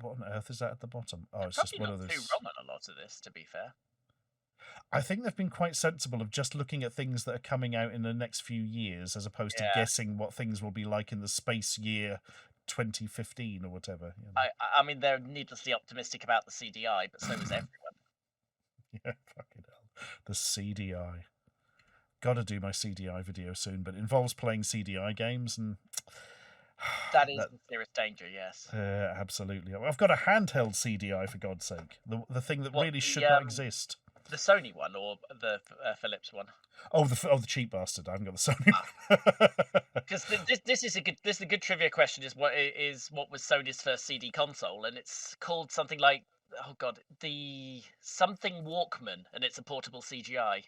What on earth is that at the bottom? Oh, it's just one of those... Probably not too wrong on a lot of this, to be fair. I think they've been quite sensible of just looking at things that are coming out in the next few years as opposed to guessing what things will be like in the space year 2015 or whatever. You know? I mean, they're needlessly optimistic about the CDI, but so is everyone. Yeah, fucking hell. The CDI. got to do my CDI video soon, but it involves playing CDI games, and that is in serious danger. Yes. Absolutely. I've got a handheld CDI, for God's sake. The thing that really should not exist. The Sony one or the Philips one? Oh, the cheap bastard! I haven't got the Sony. Because this is a good trivia question. Is what was Sony's first CD console, and it's called something like, oh god, the something Walkman, and it's a portable CGI.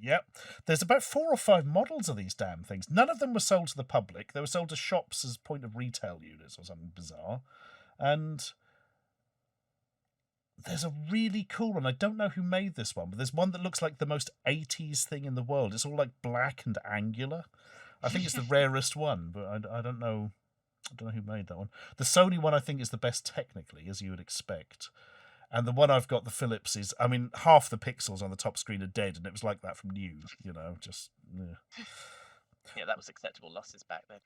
Yep. There's about 4 or 5 models of these damn things. None of them were sold to the public. They were sold to shops as point of retail units or something bizarre. And there's a really cool one. I don't know who made this one, but there's one that looks like the most 80s thing in the world. It's all like black and angular. I think it's the rarest one, but I don't know. I don't know who made that one. The Sony one, I think, is the best technically, as you would expect. And the one I've got, the Philips, is, I mean, half the pixels on the top screen are dead, and it was like that from new, just... Yeah, that was acceptable losses back then.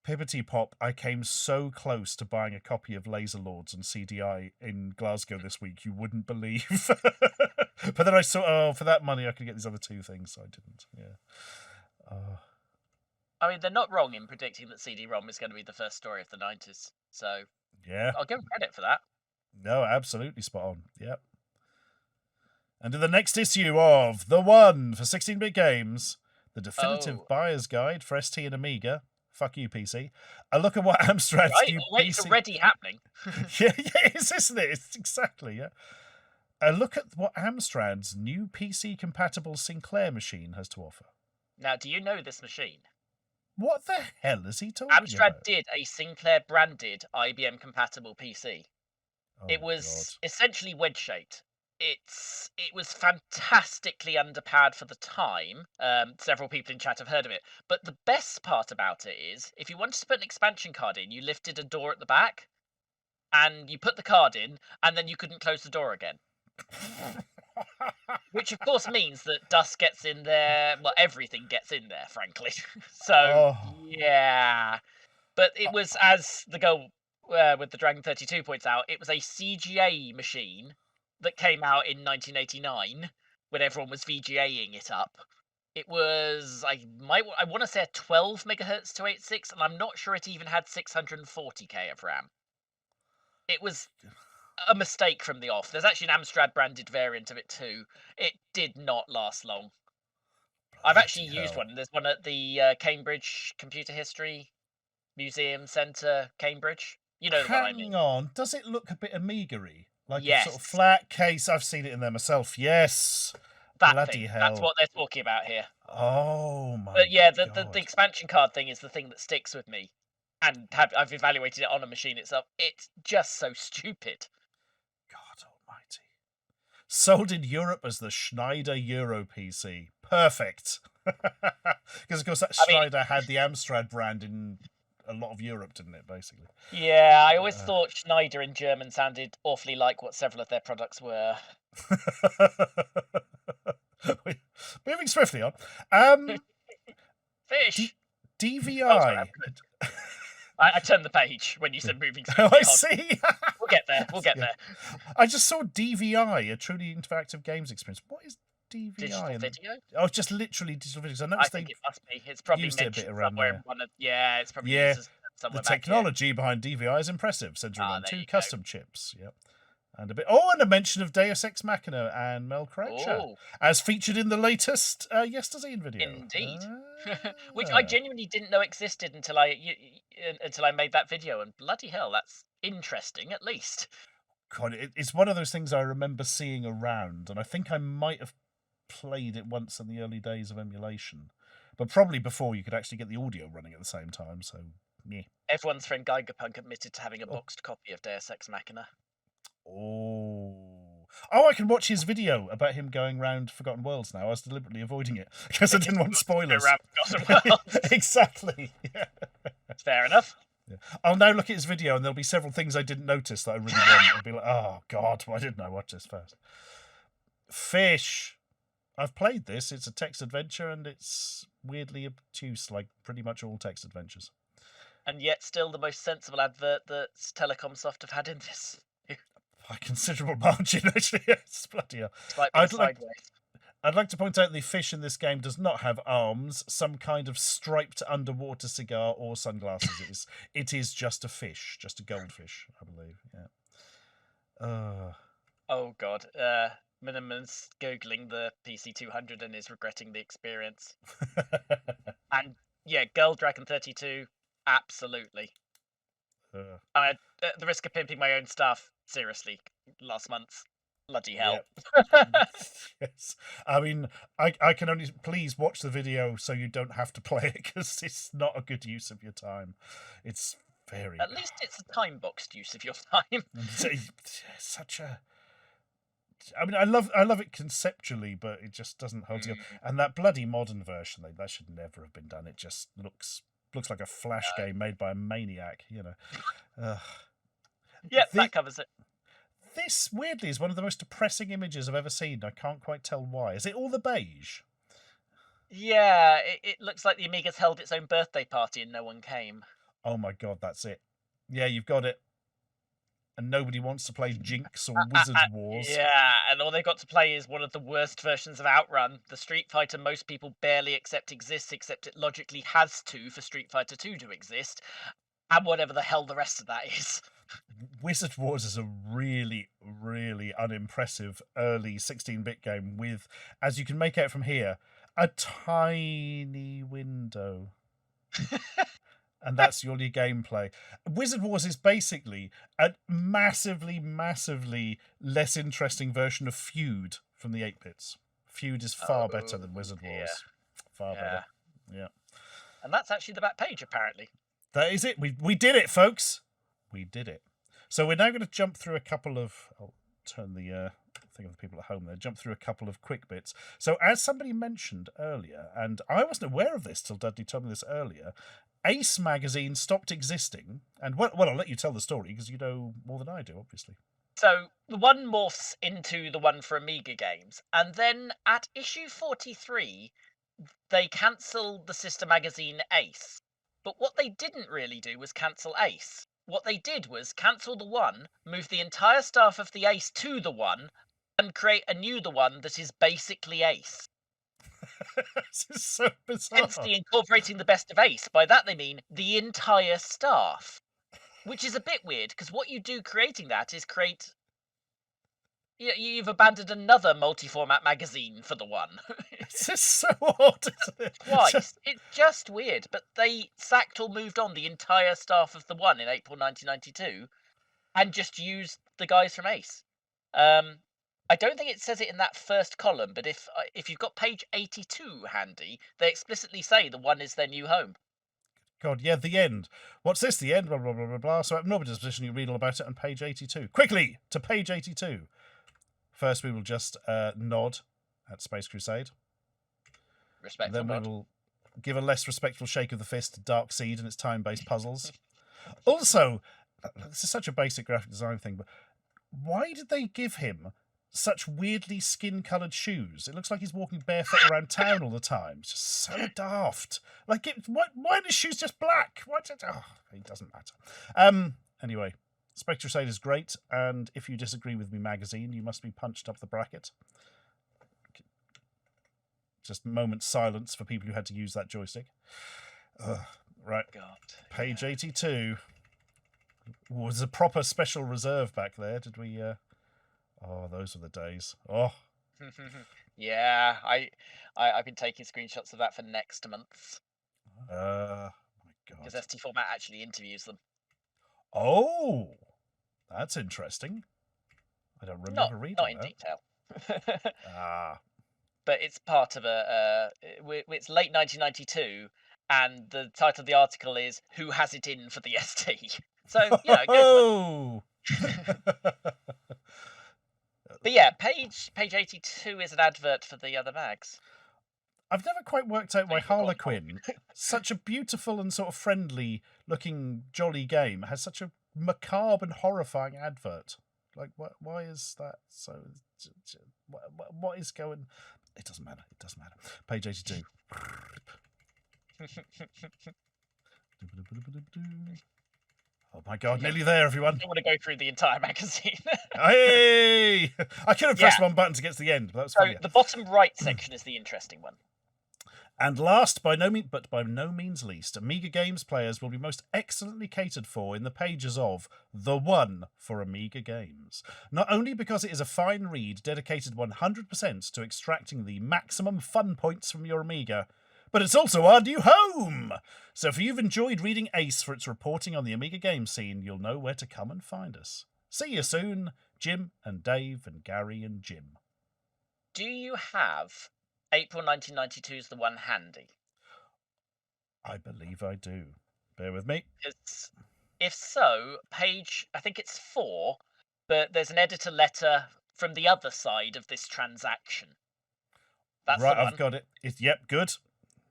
Pippity Pop, I came so close to buying a copy of Laser Lords on CDI in Glasgow this week, you wouldn't believe. But then I saw, for that money I could get these other 2 things, so I didn't, I mean, they're not wrong in predicting that CD-ROM is going to be the first story of the 90s, so... Yeah. I'll give them credit for that. No, absolutely spot on. Yep. And in the next issue of The One for 16-bit games, the definitive buyer's guide for ST and Amiga. Fuck you, PC. A look at what Amstrad's new PC... It's already happening. yeah, it is, isn't it? It's exactly, yeah. A look at what Amstrad's new PC-compatible Sinclair machine has to offer. Now, do you know this machine? What the hell is he talking about? Amstrad did a Sinclair-branded IBM-compatible PC. It was essentially wedge-shaped. It was fantastically underpowered for the time. Several people in chat have heard of it. But the best part about it is, if you wanted to put an expansion card in, you lifted a door at the back, and you put the card in, and then you couldn't close the door again. Which, of course, means that dust gets in there. Well, everything gets in there, frankly. So, yeah. But it was, as the girl with the Dragon 32 points out, it was a CGA machine that came out in 1989 when everyone was VGAing it up. It was, I want to say a 12 megahertz 286, and I'm not sure it even had 640k of RAM. It was a mistake from the off. There's actually an Amstrad branded variant of it too. It did not last long. I've actually used one. There's one at the Cambridge Computer History Museum Centre, Cambridge. You know what I mean. Hang on, does it look a bit Amiga-y? Like a sort of flat case? I've seen it in there myself. Yes. Bloody hell. That's what they're talking about here. Oh my god. But yeah, the expansion card thing is the thing that sticks with me. And I've evaluated it on a machine itself. It's just so stupid. God almighty. Sold in Europe as the Schneider Euro PC. Perfect. Because, of course, that Schneider had the Amstrad brand in a lot of Europe, didn't it, basically? Yeah, I always thought Schneider in German sounded awfully like what several of their products were. Moving swiftly on. Fish. DVI. I turned the page when you said moving swiftly I on. see. We'll get there. We'll get there. I just saw DVI, a truly interactive games experience. What is DVI? Digital video? Oh, it's just literally digital video. I think it must be. It's probably used it a mentioned bit around somewhere there. in one of... Yeah, it's probably used somewhere the back technology behind DVI is impressive, centering on there 2 you custom chips. Yep. And a mention of Deus Ex Machina and Mel Croucher, as featured in the latest Yesterzine video. Indeed. Which I genuinely didn't know existed until I made that video, and bloody hell, that's interesting, at least. God, it's one of those things I remember seeing around, and I think I might have played it once in the early days of emulation, but probably before you could actually get the audio running at the same time, so, meh. Everyone's friend Geigerpunk admitted to having a boxed copy of Deus Ex Machina. Oh, I can watch his video about him going round Forgotten Worlds now. I was deliberately avoiding it because I didn't want spoilers. Exactly. Yeah. Fair enough. Yeah. I'll now look at his video and there'll be several things I didn't notice that I really want. I'll be like, oh God, why didn't I watch this first? Fish. I've played this. It's a text adventure and it's weirdly obtuse, like pretty much all text adventures. And yet still the most sensible advert that Telecomsoft have had in this. By considerable margin, actually. Yes, bloody hell. Sideways. I'd like to point out the fish in this game does not have arms, some kind of striped underwater cigar or sunglasses. It is just a fish, just a goldfish, I believe. Yeah. Oh god. Miniman's googling the PC200 and is regretting the experience. And yeah, Girl Dragon 32, absolutely. The risk of pimping my own stuff, seriously, last month. Bloody hell. Yep. Yes. I mean, I can only please watch the video so you don't have to play it, because it's not a good use of your time. It's very. At least it's a time boxed use of your time. Such a. I mean, I love it conceptually, but it just doesn't hold together. And that bloody modern version, that should never have been done. It just looks like a flash game made by a maniac, you know. Yep, that covers it. This, weirdly, is one of the most depressing images I've ever seen. I can't quite tell why. Is it all the beige? Yeah, it looks like the Amiga's held its own birthday party and no one came. Oh my god, that's it. Yeah, you've got it. And nobody wants to play Jinx or Wizard Wars. Yeah, and all they've got to play is one of the worst versions of Outrun. The Street Fighter most people barely accept exists, except it logically has to for Street Fighter 2 to exist. And whatever the hell the rest of that is. Wizard Wars is a really, really unimpressive early 16-bit game with, as you can make out from here, a tiny window. And that's your gameplay. Wizard Wars is basically a massively, massively less interesting version of Feud from the 8-bits. Feud is far better than Wizard Wars. Yeah. Far better. Yeah. And that's actually the back page, apparently. That is it. We did it, folks. We did it. So we're now going to jump through a couple of... I'll turn the thing of the people at home there. Jump through a couple of quick bits. So as somebody mentioned earlier, and I wasn't aware of this till Dudley told me this earlier, Ace magazine stopped existing. And, well, I'll let you tell the story, because you know more than I do, obviously. So the one morphs into the one for Amiga games. And then at issue 43, they cancelled the sister magazine Ace. But what they didn't really do was cancel Ace. What they did was cancel the one, move the entire staff of the Ace to the one, and create a new the one that is basically Ace. This is so bizarre. Hence the incorporating the best of Ace. By that they mean the entire staff. Which is a bit weird, because what you do creating that is create... You've abandoned another multi-format magazine for the one. This is so odd, isn't it? Twice. It's just weird, but they sacked or moved on the entire staff of the one in April 1992 and just used the guys from Ace. I don't think it says it in that first column, but if you've got page 82 handy, they explicitly say the one is their new home. God, yeah, the end. What's this, the end? Blah, blah, blah, blah, blah. So at nobody's position, you read all about it on page 82. Quickly, to page 82. First, we will just nod at Space Crusade. Respectful Then nod. we will give a less respectful shake of the fist to Dark Seed and its time-based puzzles. Also, this is such a basic graphic design thing, but why did they give him such weirdly skin-coloured shoes? It looks like he's walking barefoot around town all the time. It's just so daft. Like, why are his shoes just black? It doesn't matter. Anyway, Space Crusade is great, and if you disagree with me, magazine, you must be punched up the bracket. Just moment silence for people who had to use that joystick. Right. God. Page 82. Was a proper special reserve back there. Did we... Oh, those were the days. Oh. Yeah, I've been taking screenshots of that for next month. My God. Because ST Format actually interviews them. Oh, that's interesting. I don't remember reading that. Not in detail. But it's part of it's late 1992, and the title of the article is "Who Has It In for the ST?" So yeah, go for it. But yeah, page 82 is an advert for the other mags. I've never quite worked out why Harlequin, such a beautiful and sort of friendly looking jolly game, has such a macabre and horrifying advert. Like, why is that so? What is going? It doesn't matter. It doesn't matter. Page 82. Oh my God, nearly there, everyone. I don't want to go through the entire magazine. Hey! I could have pressed one button to get to the end, but that was funny. The bottom right section is the interesting one. And last, by no means least, Amiga Games players will be most excellently catered for in the pages of The One for Amiga Games. Not only because it is a fine read dedicated 100% to extracting the maximum fun points from your Amiga, but it's also our new home! So if you've enjoyed reading Ace for its reporting on the Amiga game scene, you'll know where to come and find us. See you soon, Jim and Dave and Gary and Jim. Do you have April 1992's The One handy? I believe I do. Bear with me. If so, page, I think it's 4, but there's an editor letter from the other side of this transaction. That's right, the one. I've got it. Yep, good.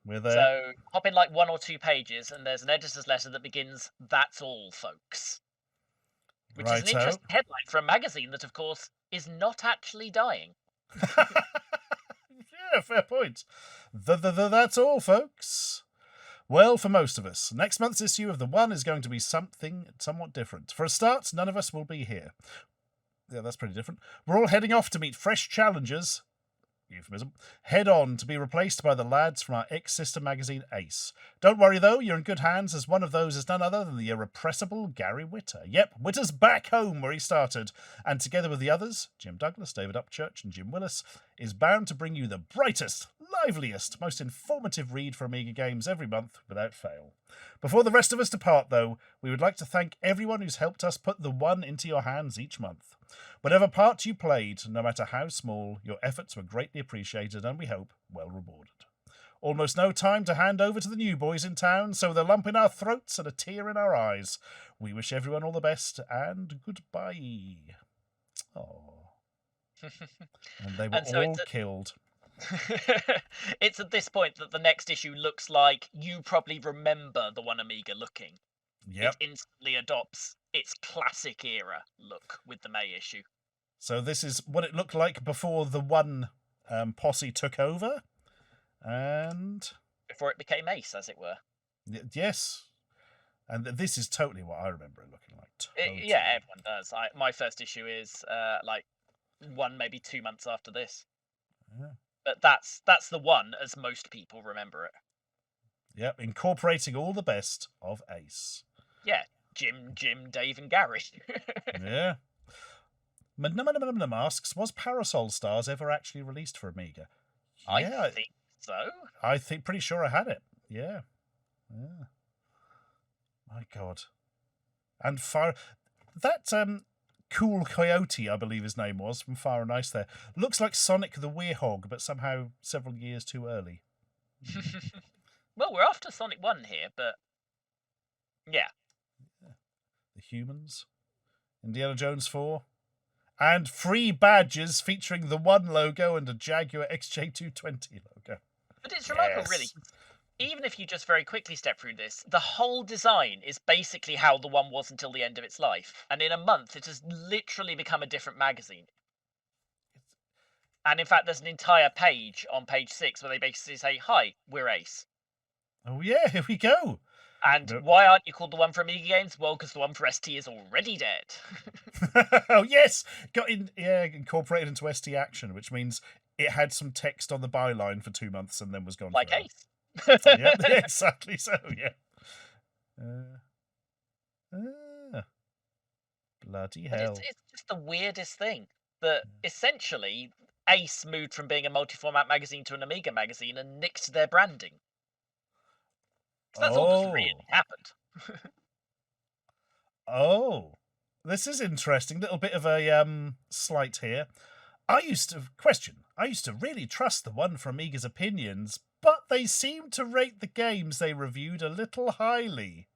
We're there. So hop in like 1 or 2 pages, and there's an editor's letter that begins, "That's all, folks." Which is an interesting headline for a magazine that, of course, is not actually dying. Yeah, fair point. That's all, folks. Well, for most of us, next month's issue of The One is going to be something somewhat different. For a start, none of us will be here. Yeah, that's pretty different. We're all heading off to meet fresh challengers, euphemism, head on to be replaced by the lads from our ex-sister magazine Ace. Don't worry though, you're in good hands, as one of those is none other than the irrepressible Gary Witter. Yep, Witter's back home where he started, and together with the others, Jim Douglas, David Upchurch and Jim Willis, is bound to bring you the brightest, liveliest, most informative read for Amiga games every month without fail. Before the rest of us depart though, we would like to thank everyone who's helped us put The One into your hands each month. Whatever part you played, no matter how small, your efforts were greatly appreciated and we hope well rewarded. Almost no time to hand over to the new boys in town, so with a lump in our throats and a tear in our eyes, we wish everyone all the best and goodbye. Oh. And they were all killed. It's at this point that the next issue looks like you probably remember the One Amiga looking. Yep. It instantly adopts its classic era look with the May issue. So this is what it looked like before the One posse took over, and before it became Ace, as it were. Yes, and this is totally what I remember it looking like. Totally. Yeah, everyone does. My first issue is like 1, maybe 2 months after this. Yeah. But that's the One as most people remember it. Yep, incorporating all the best of Ace. Yeah, Jim, Dave, and Gary. Yeah. Manamana asks, was Parasol Stars ever actually released for Amiga? Yeah, I think so. Pretty sure I had it. Yeah. Yeah. My God. And that Cool Coyote, I believe his name was, from Far and Ice there, looks like Sonic the Werehog, but somehow several years too early. Well, we're after Sonic 1 here, but yeah. The Humans, Indiana Jones 4, and free badges featuring the One logo and a Jaguar XJ220 logo. But it's remarkable, really. Even if you just very quickly step through this, the whole design is basically how the One was until the end of its life. And in a month, it has literally become a different magazine. And in fact, there's an entire page on page 6 where they basically say, "Hi, we're Ace." Oh yeah, here we go. And why aren't you called the One for Amiga games? Well, because the One for ST is already dead. Oh yes, incorporated into ST Action, which means it had some text on the byline for 2 months and then was gone. Like forever. Ace. Yeah, exactly so. Yeah. Bloody hell! It's just the weirdest thing that essentially Ace moved from being a multi-format magazine to an Amiga magazine and nicked their branding. That's all that's really happened. Oh, this is interesting. Little bit of a slight here. I used to really trust the One for Amiga's opinions, but they seem to rate the games they reviewed a little highly.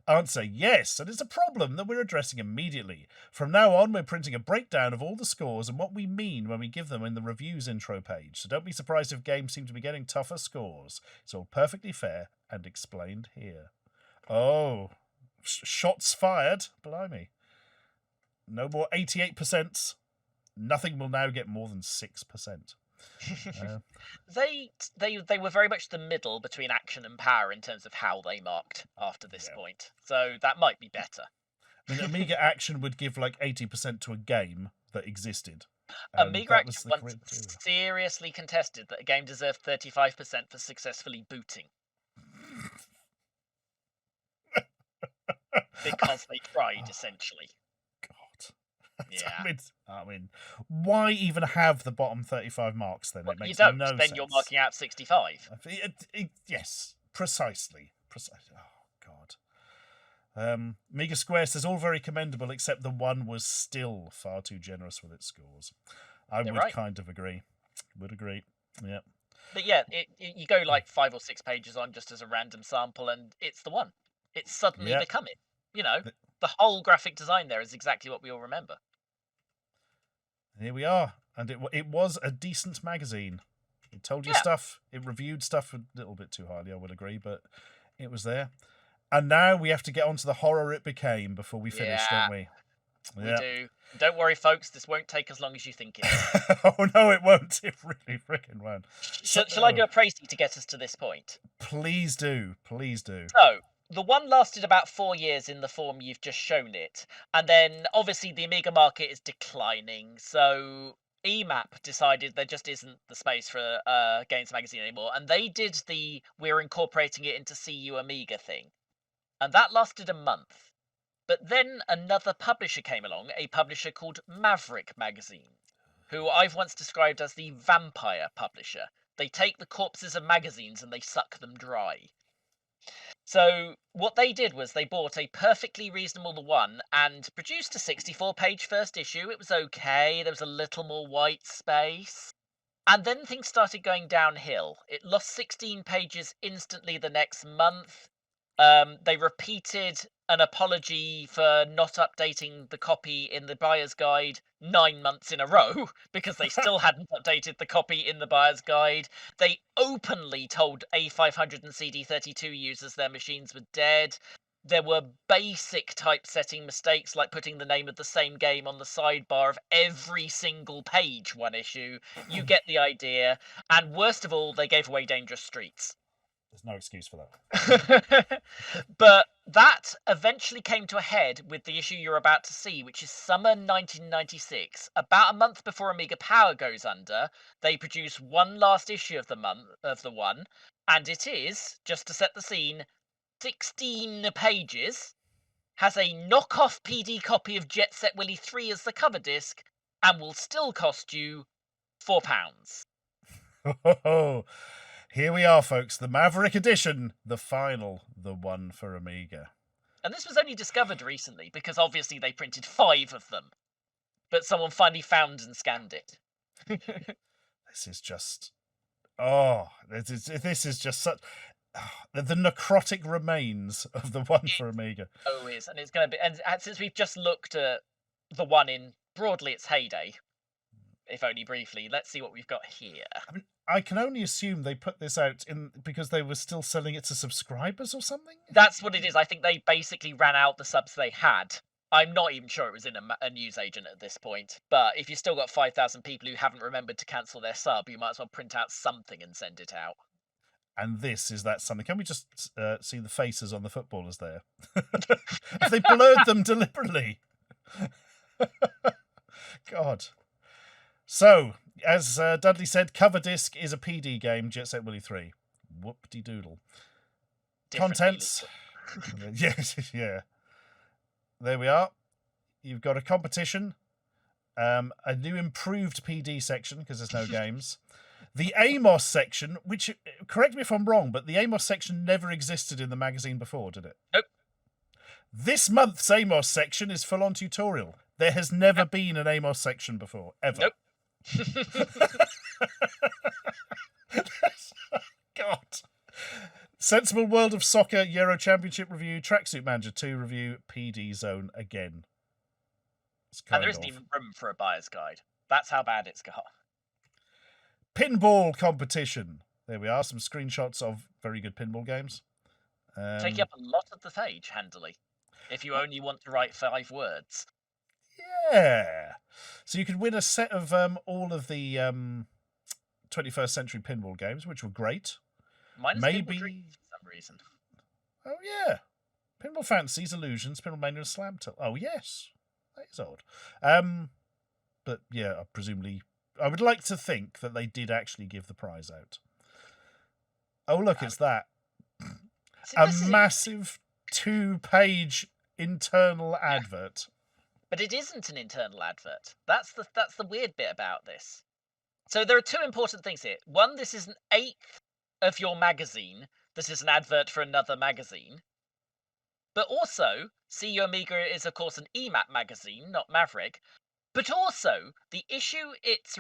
Answer, yes, and it's a problem that we're addressing immediately. From now on, we're printing a breakdown of all the scores and what we mean when we give them in the reviews intro page, so don't be surprised if games seem to be getting tougher scores. It's all perfectly fair and explained here. Oh, shots fired, blimey. No more 88%. Nothing will now get more than 6%. They were very much the middle between action and power in terms of how they marked after this point. So that might be better. I mean, Amiga Action would give like 80% to a game that existed. Amiga Action once seriously contested that a game deserved 35% for successfully booting. Because they tried, essentially. God. Yeah. I mean, why even have the bottom 35 marks then? It makes you don't. no then sense. You're marking out 65. Yes, precisely. Oh, God. Amiga Square says all very commendable, except the one was still far too generous with its scores. I would kind of agree. Would agree. Yeah. But yeah, you go like 5 or 6 pages on just as a random sample, and it's the one. It's suddenly become it. You know, the whole graphic design there is exactly what we all remember. Here we are, and it was a decent magazine. It told you stuff. It reviewed stuff a little bit too highly, I would agree, but it was there. And now we have to get on to the horror it became before we finish, don't we? We do. Don't worry, folks. This won't take as long as you think it is. Oh, no, it won't. It really freaking won't. Shall I do a précis to get us to this point? Please do. Please do. So, the one lasted about 4 years in the form you've just shown it. And then, obviously, the Amiga market is declining. So, EMAP decided there just isn't the space for Games Magazine anymore. And they did we're incorporating it into CU Amiga thing. And that lasted a month. But then another publisher came along, a publisher called Maverick Magazine, who I've once described as the vampire publisher. They take the corpses of magazines and they suck them dry. So what they did was they bought a perfectly reasonable one and produced a 64-page first issue. It was okay. There was a little more white space. And then things started going downhill. It lost 16 pages instantly the next month. They repeated an apology for not updating the copy in the buyer's guide 9 months in a row because they still hadn't updated the copy in the buyer's guide. They openly told A500 and CD32 users their machines were dead. There were basic typesetting mistakes like putting the name of the same game on the sidebar of every single page one issue. You get the idea. And worst of all, they gave away Dangerous Streets. There's no excuse for that. But that eventually came to a head with the issue you're about to see, which is summer 1996. About a month before Amiga Power goes under, they produce one last issue of the one, and it is, just to set the scene, 16 pages, has a knockoff PD copy of Jet Set Willy 3 as the cover disc, and will still cost you £4. Oh, here we are, folks. The Maverick edition, the final, the one for Amiga. And this was only discovered recently because obviously they printed 5 of them, but someone finally found and scanned it. This is just, this is just such the necrotic remains of the one for Amiga. Oh, is, and it's going to be. And since we've just looked at the one in broadly its heyday, if only briefly, let's see what we've got here. I mean, I can only assume they put this out because they were still selling it to subscribers or something? That's what it is. I think they basically ran out the subs they had. I'm not even sure it was in a newsagent at this point. But if you've still got 5,000 people who haven't remembered to cancel their sub, you might as well print out something and send it out. And this is that something. Can we just see the faces on the footballers there? Have they blurred them deliberately? God. So, as Dudley said, cover disc is a PD game, Jet Set Willy 3. Whoop-de-doodle. Contents. Yes, yeah. There we are. You've got a competition, a new improved PD section, because there's no games. The Amos section, which, correct me if I'm wrong, but the Amos section never existed in the magazine before, did it? Nope. This month's Amos section is full-on tutorial. There has never been an Amos section before, ever. Nope. God. Sensible World of Soccer Euro Championship review, Tracksuit Manager 2 review, PD Zone again. And there isn't even room for a buyer's guide. That's how bad it's got. Pinball competition. There we are, some screenshots of very good pinball games. Taking up a lot of the page, handily, if you only want to write 5 words. Yeah. So you could win a set of all of the 21st Century Pinball games, which were great. Mine is Maybe Pinball Dreams for some reason. Oh yeah, Pinball Fantasies, Illusions, Pinball Mania, and Slam. Oh yes, that is odd. But yeah, presumably, I would like to think that they did actually give the prize out. Oh look, it's that. A massive 2-page internal advert. But it isn't an internal advert. That's the weird bit about this. So there are two important things here. One, this is an eighth of your magazine. This is an advert for another magazine. But also, CU Amiga is of course an EMAP magazine, not Maverick. But also, the issue it's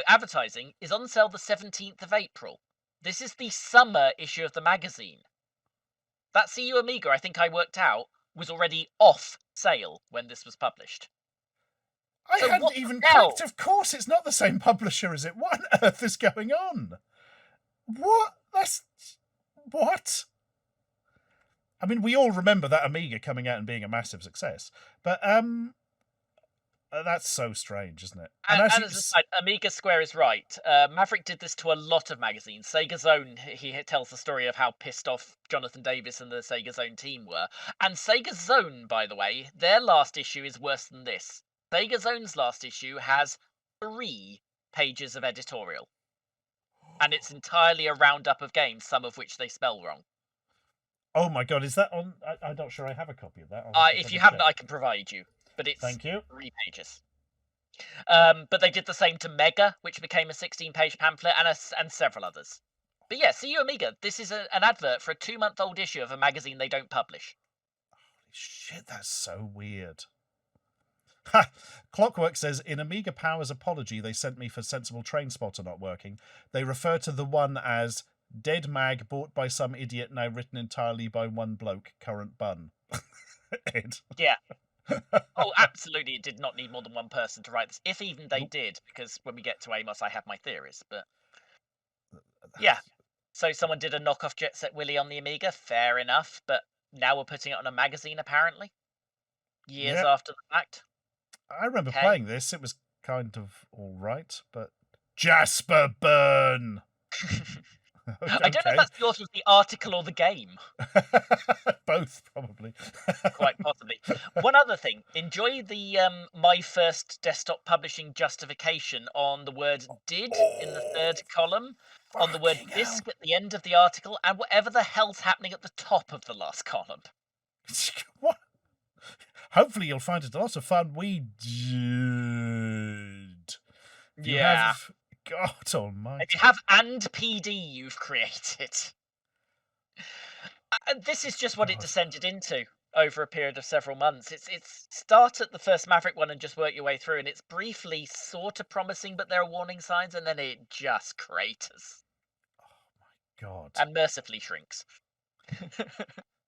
advertising, is on sale the 17th of April. This is the summer issue of the magazine. That CU Amiga, I think I worked out, was already off sale when this was published. I hadn't even clicked. Of course, it's not the same publisher as it. What on earth is going on? What? What? I mean, we all remember that Amiga coming out and being a massive success, but that's so strange, isn't it? And as a side, Amiga Square is right. Maverick did this to a lot of magazines. Sega Zone, he tells the story of how pissed off Jonathan Davis and the Sega Zone team were. And Sega Zone, by the way, their last issue is worse than this. Sega Zone's last issue has 3 pages of editorial. And it's entirely a roundup of games, some of which they spell wrong. Oh my god, is that on? I'm not sure I have a copy of that. If you haven't, I can provide you. But it's Thank you. 3 pages. But they did the same to Mega, which became a 16-page pamphlet, and several others. But yeah, CU Amiga, this is an advert for a 2-month-old issue of a magazine they don't publish. Holy shit, that's so weird. Ha! Clockwork says, in Amiga Power's apology they sent me for Sensible Train Spotter not working, they refer to the one as Dead Mag bought by some idiot, now written entirely by one bloke, current bun. Ed. Yeah. Oh, absolutely, it did not need more than one person to write this, if even they did, because when we get to Amos, I have my theories, but... Yeah. So someone did a knockoff Jet Set Willy on the Amiga, fair enough, but now we're putting it on a magazine, apparently. Years after the fact. I remember playing this, it was kind of alright, but... Jasper Byrne! Okay. I don't know if that's the author of the article or the game. Both, probably. Quite possibly. One other thing. Enjoy the My First Desktop Publishing justification on the word did in the 3rd column, on the word disk at the end of the article, and whatever the hell's happening at the top of the last column. What? Hopefully you'll find it a lot of fun. We did. God almighty. If you have and PD you've created. This is just what it descended into over a period of several months. It's start at the first Maverick one and just work your way through, and it's briefly sort of promising, but there are warning signs, and then it just craters. Oh my god. And mercifully shrinks.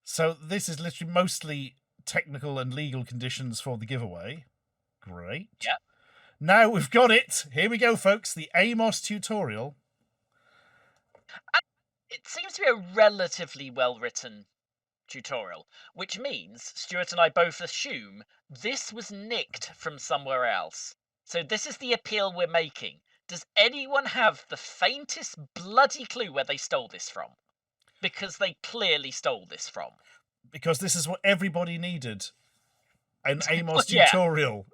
So this is literally mostly technical and legal conditions for the giveaway. Great. Yeah. Now we've got it. Here we go, folks. The Amos tutorial. It seems to be a relatively well-written tutorial, which means Stuart and I both assume this was nicked from somewhere else. So this is the appeal we're making. Does anyone have the faintest bloody clue where they stole this from? Because they clearly stole this from. Because this is what everybody needed. An Amos tutorial.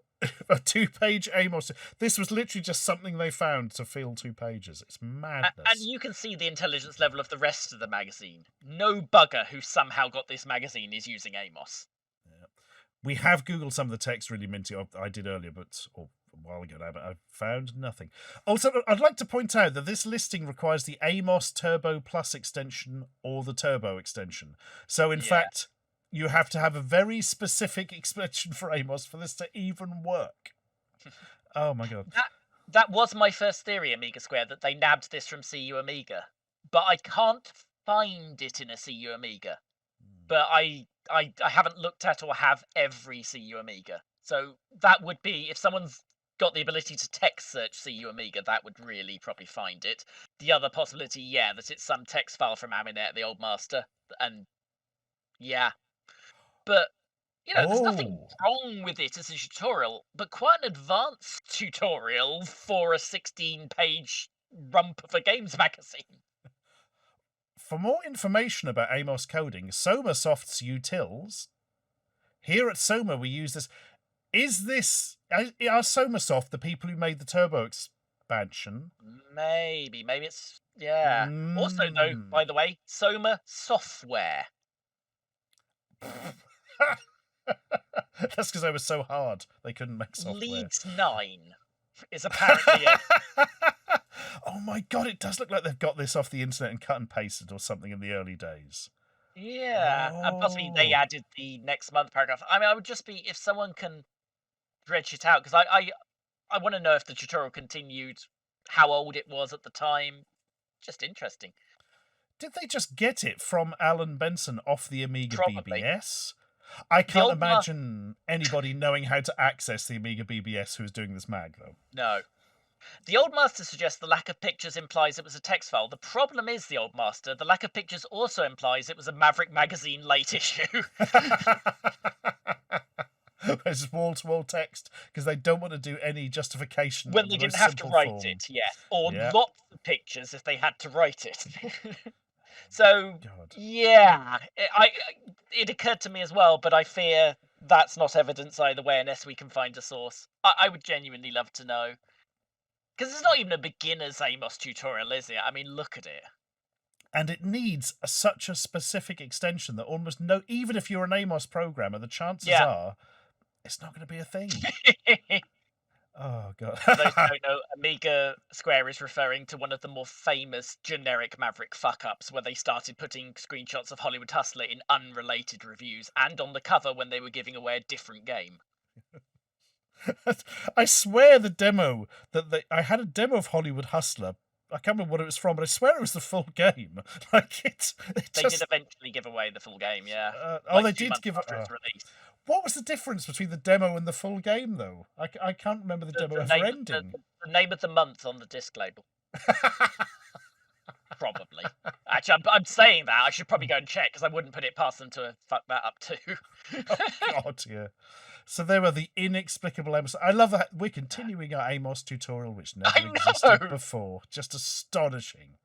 A 2-page Amos. This was literally just something they found to fill 2 pages. It's madness. And you can see the intelligence level of the rest of the magazine. No bugger who somehow got this magazine is using Amos. Yeah. We have Googled some of the text really minty. I did earlier, but a while ago now, but I found nothing. Also, I'd like to point out that this listing requires the Amos Turbo Plus extension or the Turbo extension. So, in fact... You have to have a very specific expression for Amos for this to even work. Oh my god. That was my first theory, Amiga Square, that they nabbed this from CU Amiga. But I can't find it in a CU Amiga. But I haven't looked at or have every CU Amiga. So that would be, if someone's got the ability to text search CU Amiga, that would really probably find it. The other possibility, that it's some text file from Aminet, the old master. And but, there's nothing wrong with it as a tutorial, but quite an advanced tutorial for a 16-page rump of a games magazine. For more information about Amos coding, Somasoft's utils. Here at Soma, we use this. Are Somasoft the people who made the Turbo expansion? Maybe it's, yeah. Also, though, by the way, Soma Software. That's because they were so hard they couldn't make software. Leeds 9 is apparently it. Oh my god, it does look like they've got this off the internet and cut and pasted or something in the early days. Yeah, and possibly they added the next month paragraph. I mean, I would just be, if someone can dredge it out, because I want to know if the tutorial continued, how old it was at the time. Just interesting. Did they just get it from Alan Benson off the Amiga Probably. BBS? I can't imagine anybody knowing how to access the Amiga BBS who's doing this mag, though. No. The Old Master suggests the lack of pictures implies it was a text file. The problem is, the Old Master, the lack of pictures also implies it was a Maverick magazine late issue. It's just wall-to-wall text, because they don't want to do any justification. When they didn't have to write it, yeah. Or lots of pictures if they had to write it. So, yeah, it occurred to me as well, but I fear that's not evidence either way unless we can find a source. I would genuinely love to know. Because it's not even a beginner's Amos tutorial, is it? I mean, look at it. And it needs such a specific extension that almost even if you're an Amos programmer, the chances are it's not going to be a thing. Oh, God. For those who don't know, Amiga Square is referring to one of the more famous generic Maverick fuck-ups where they started putting screenshots of Hollywood Hustler in unrelated reviews and on the cover when they were giving away a different game. I swear the demo I had a demo of Hollywood Hustler. I can't remember what it was from, but I swear it was the full game. Like they did eventually give away the full game, yeah. They did give it its release. What was the difference between the demo and the full game, though? I can't remember the demo ever ending. The name of the month on the disc label. Probably. Actually, I'm saying that. I should probably go and check, because I wouldn't put it past them to fuck that up too. Oh, God, yeah. So there were the inexplicable Amos. I love that we're continuing our Amos tutorial, which never existed before. Just astonishing.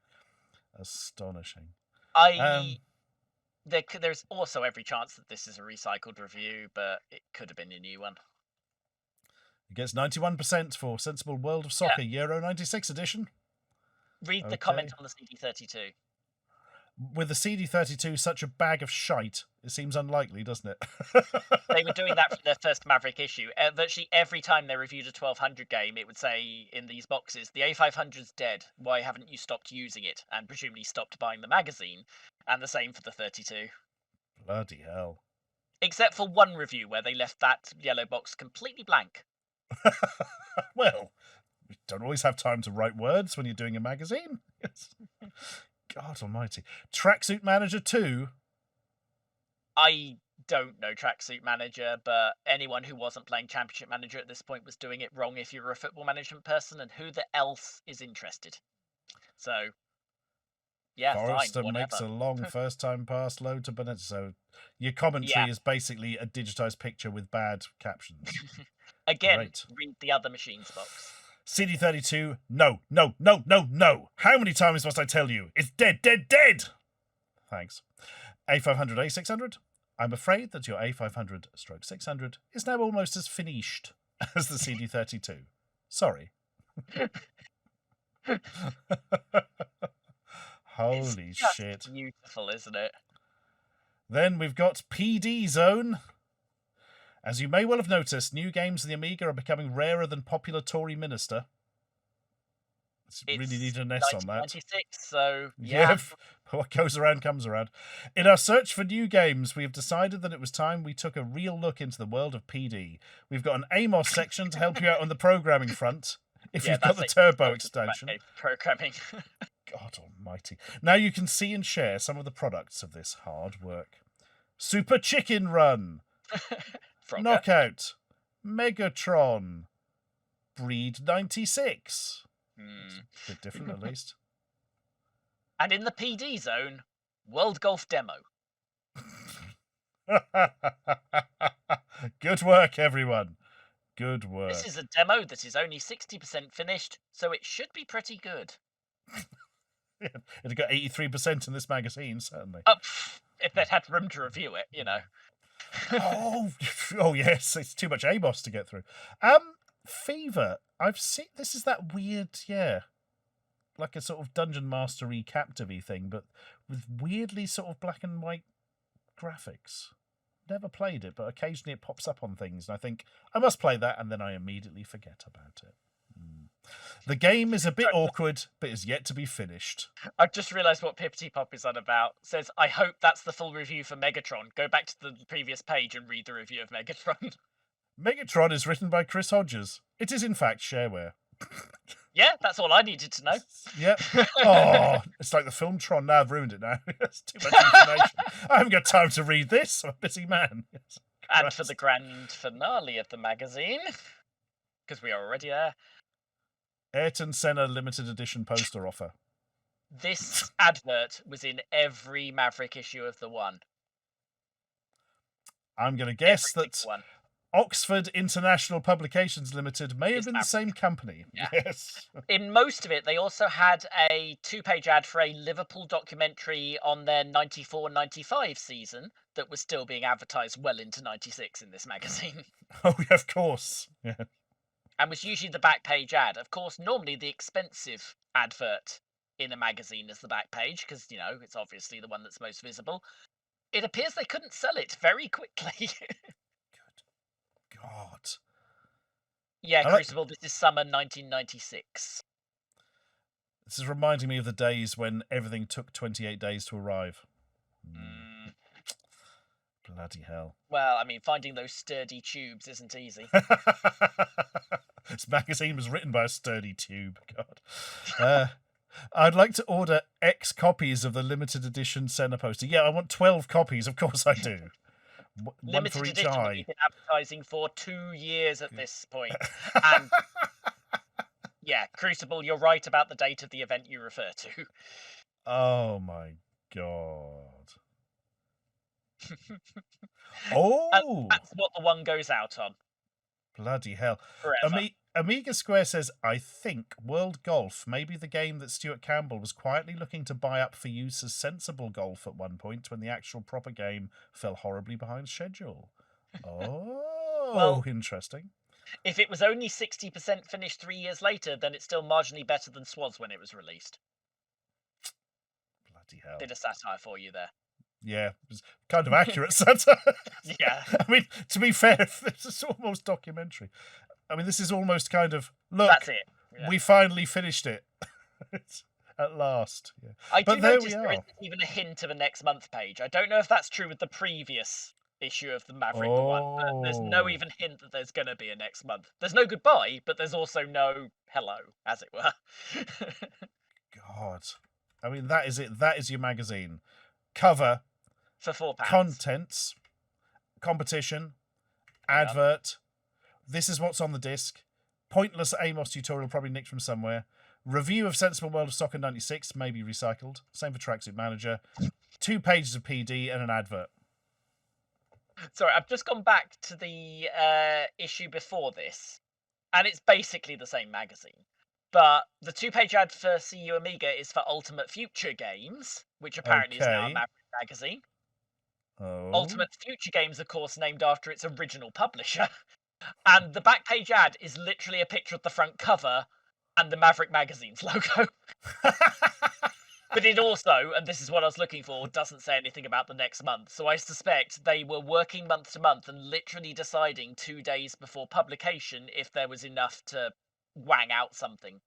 Astonishing. There's also every chance that this is a recycled review, but it could have been a new one. It gets 91% for Sensible World of Soccer Euro 96 edition. Read the comment on the CD32. With the CD32 such a bag of shite, it seems unlikely, doesn't it? They were doing that for their first Maverick issue. Virtually every time they reviewed a 1200 game, it would say in these boxes, the A500's dead. Why haven't you stopped using it? And presumably stopped buying the magazine. And the same for the 32. Bloody hell. Except for one review where they left that yellow box completely blank. Well, you don't always have time to write words when you're doing a magazine. God almighty. Tracksuit Manager 2. I don't know Tracksuit Manager, but anyone who wasn't playing Championship Manager at this point was doing it wrong if you're a football management person, and who the else is interested? So, yeah, Forrester fine, makes a long first-time pass load to Bennett. So your commentary is basically a digitized picture with bad captions. Again, read the other machines box. CD32, no. How many times must I tell you? It's dead. Thanks. A500, A600. I'm afraid that your A500/600 is now almost as finished as the CD32. Sorry. Holy shit. Beautiful, isn't it? Then we've got PD Zone. As you may well have noticed, new games of the Amiga are becoming rarer than popular Tory minister. It's really need an S on that. 1996, so yeah. What goes around comes around. In our search for new games, we have decided that it was time we took a real look into the world of PD. We've got an Amos section to help you out on the programming front, if you've got the Turbo extension. Programming. God almighty. Now you can see and share some of the products of this hard work. Super Chicken Run. Knockout, Megatron, Breed 96. It's a bit different, at least. And in the PD zone, World Golf Demo. Good work, everyone. Good work. This is a demo that is only 60% finished, so it should be pretty good. Yeah, it'd got 83% in this magazine, certainly. If they'd had room to review it, you know. oh yes, it's too much ABOS to get through. Fever. I've seen this is that weird, like a sort of dungeon mastery captivey thing, but with weirdly sort of black and white graphics. Never played it, but occasionally it pops up on things, and I think I must play that, and then I immediately forget about it. The game is a bit awkward, but is yet to be finished. I've just realised what Pippity Pop is on about. It says, I hope that's the full review for Megatron. Go back to the previous page and read the review of Megatron. Megatron is written by Chris Hodges. It is in fact shareware. Yeah, that's all I needed to know. Yep. Oh, it's like the film Tron. Now I've ruined it now. That's too much information. I haven't got time to read this. I'm a busy man. Yes. And for the grand finale of the magazine, because we are already there, Ayrton Senna limited edition poster offer. This advert was in every Maverick issue of the One. I'm going to guess Every that one. Oxford International Publications Limited may have been the same company. Yeah. Yes. In most of it, they also had a 2-page ad for a Liverpool documentary on their 94-95 season that was still being advertised well into 96 in this magazine. Oh, yeah, of course. Yeah. And was usually the back page ad. Of course, normally the expensive advert in a magazine is the back page because, you know, it's obviously the one that's most visible. It appears they couldn't sell it very quickly. God. Yeah, Crucible, this is summer 1996. This is reminding me of the days when everything took 28 days to arrive. Bloody hell. Well, I mean, finding those sturdy tubes isn't easy. This magazine was written by a sturdy tube. God. I'd like to order X copies of the limited edition Senna poster. Yeah, I want 12 copies. Of course I do. One limited for each edition eye. that you've been advertising for 2 years at this point. And yeah, Crucible, you're right about the date of the event you refer to. Oh my God. Oh! And that's what the One goes out on. Bloody hell. Forever. Amiga Square says, I think World Golf may be the game that Stuart Campbell was quietly looking to buy up for use as sensible golf at one point when the actual proper game fell horribly behind schedule. Oh, well, interesting. If it was only 60% finished 3 years later, then it's still marginally better than SWAS when it was released. Bloody hell. Did a satire for you there. Yeah, it was kind of accurate satire. Yeah. I mean, to be fair, this is almost documentary. I mean, this is almost kind of, look, that's it. Yeah. We finally finished it. At last. Yeah. I do notice there isn't even a hint of a next month page. I don't know if that's true with the previous issue of the Maverick one, but there's no even hint that there's going to be a next month. There's no goodbye, but there's also no hello, as it were. God. I mean, that is it. That is your magazine. Cover. For £4. Contents. Competition. Advert. This is what's on the disc. Pointless Amos tutorial, probably nicked from somewhere. Review of Sensible World of Soccer 96, maybe recycled. Same for Tracksuit Manager. 2 pages of PD and an advert. Sorry, I've just gone back to the issue before this, and it's basically the same magazine. But the 2-page ad for CU Amiga is for Ultimate Future Games, which apparently is now a Maverick magazine. Oh. Ultimate Future Games, of course, named after its original publisher. And the back page ad is literally a picture of the front cover and the Maverick magazine's logo. But it also, and this is what I was looking for, doesn't say anything about the next month. So I suspect they were working month to month and literally deciding 2 days before publication if there was enough to wang out something.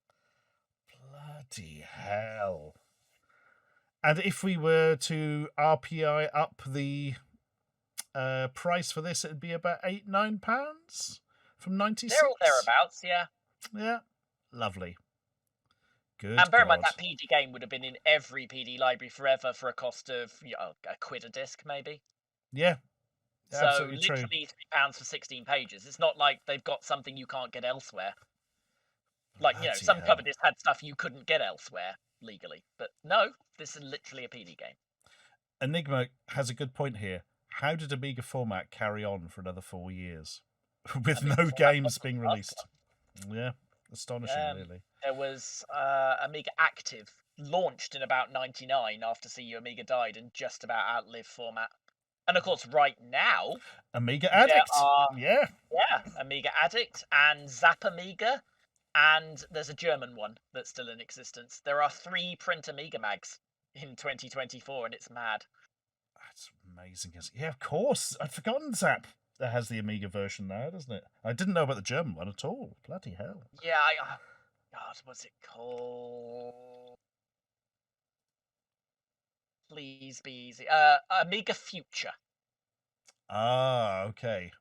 Bloody hell. And if we were to RPI up the price for this, it'd be about £8-9 from 96. They're all thereabouts, yeah. Yeah, lovely. Good. And bear in mind that PD game would have been in every PD library forever for a cost of £1 a disc, maybe. Yeah, so literally £3 for 16 pages. It's not like they've got something you can't get elsewhere. Like some cover discs had stuff you couldn't get elsewhere legally, but no, this is literally a PD game. Enigma has a good point here. How did Amiga format carry on for another 4 years with no games being released? Yeah. Astonishing, really. There was Amiga Active, launched in about 99 after CU Amiga died and just about outlived format. And of course, right now, Amiga Addict. Yeah, Amiga Addict and Zap Amiga, and there's a German one that's still in existence. There are 3 print Amiga mags in 2024, and it's mad. That's amazing. Yeah, of course. I'd forgotten Zap that has the Amiga version now, doesn't it? I didn't know about the German one at all. Bloody hell. Yeah, God, what's it called? Please be easy. Amiga Future. Ah, okay.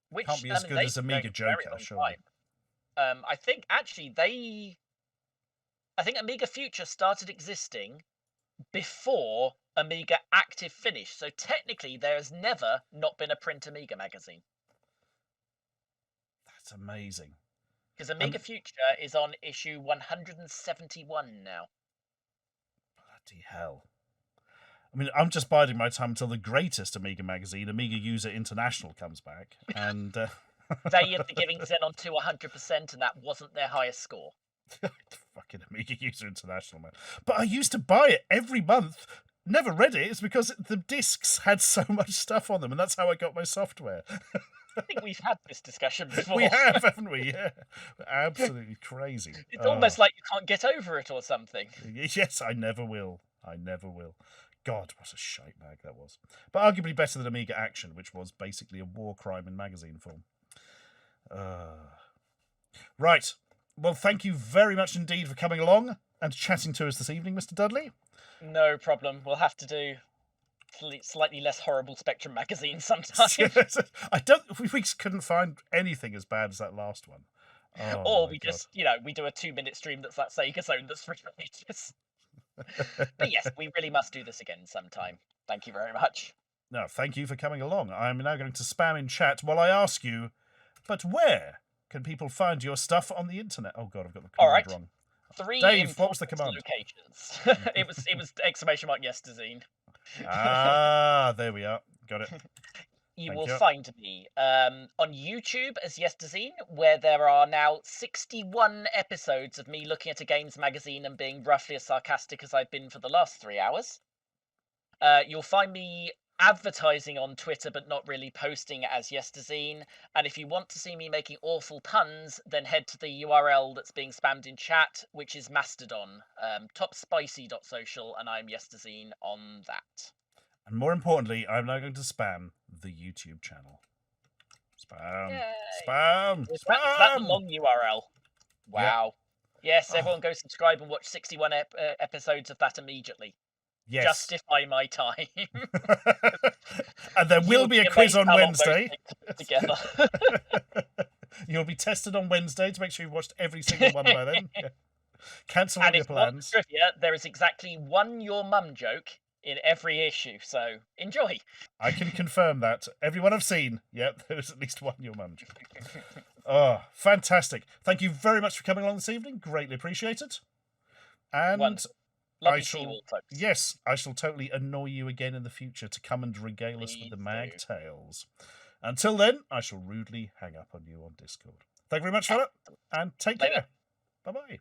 Which can't be as good as Amiga Joker, surely. I think actually I think Amiga Future started existing before Amiga Active finished. So technically, there has never not been a print Amiga magazine. That's amazing. Because Amiga Future is on issue 171 now. Bloody hell. I mean, I'm just biding my time until the greatest Amiga magazine, Amiga User International, comes back. And they have the Giving Xenon to 100%, and that wasn't their highest score. Fucking Amiga User International, man. But I used to buy it every month. Never read it. It's because the discs had so much stuff on them, and that's how I got my software. I think we've had this discussion before. We have, haven't we? Yeah. Absolutely crazy. It's almost like you can't get over it or something. Yes, I never will. I never will. God, what a shite mag that was. But arguably better than Amiga Action, which was basically a war crime in magazine form. Right. Well, thank you very much indeed for coming along and chatting to us this evening, Mr. Dudley. No problem. We'll have to do slightly less horrible Spectrum magazine sometime. We couldn't find anything as bad as that last one. Or we just, we do a 2-minute stream that's that Sega Zone that's ridiculous. But yes, we really must do this again sometime. Thank you very much. No, thank you for coming along. I'm now going to spam in chat while I ask you, but where can people find your stuff on the internet? Oh God, I've got the command wrong. 3 Dave, what was the command? Locations. it was ! Yesterzine. There we are. Got it. You will find me on YouTube as Yesterzine, where there are now 61 episodes of me looking at a games magazine and being roughly as sarcastic as I've been for the last 3 hours. You'll find me advertising on Twitter, but not really posting as Yesterzine. And if you want to see me making awful puns, then head to the URL that's being spammed in chat, which is Mastodon, topspicy.social, and I'm Yesterzine on that. And more importantly, I'm now going to spam the YouTube channel. Spam. Yay. Spam. Is that the long URL? Wow. Yep. Yes, everyone go subscribe and watch 61 episodes of that immediately. Yes. Justify my time. And there will be a quiz on Wednesday. Together. You'll be tested on Wednesday to make sure you've watched every single one by then. Yeah. Cancel all your plans. Trivia, there is exactly one Your Mum joke in every issue, so enjoy. I can confirm that. Everyone I've seen, there's at least one Your Mum joke. Oh, fantastic. Thank you very much for coming along this evening. Greatly appreciate it. And I shall totally annoy you again in the future to come and regale us with the mag tales. Until then, I shall rudely hang up on you on Discord. Thank you very much, fella, and take care. Bye-bye.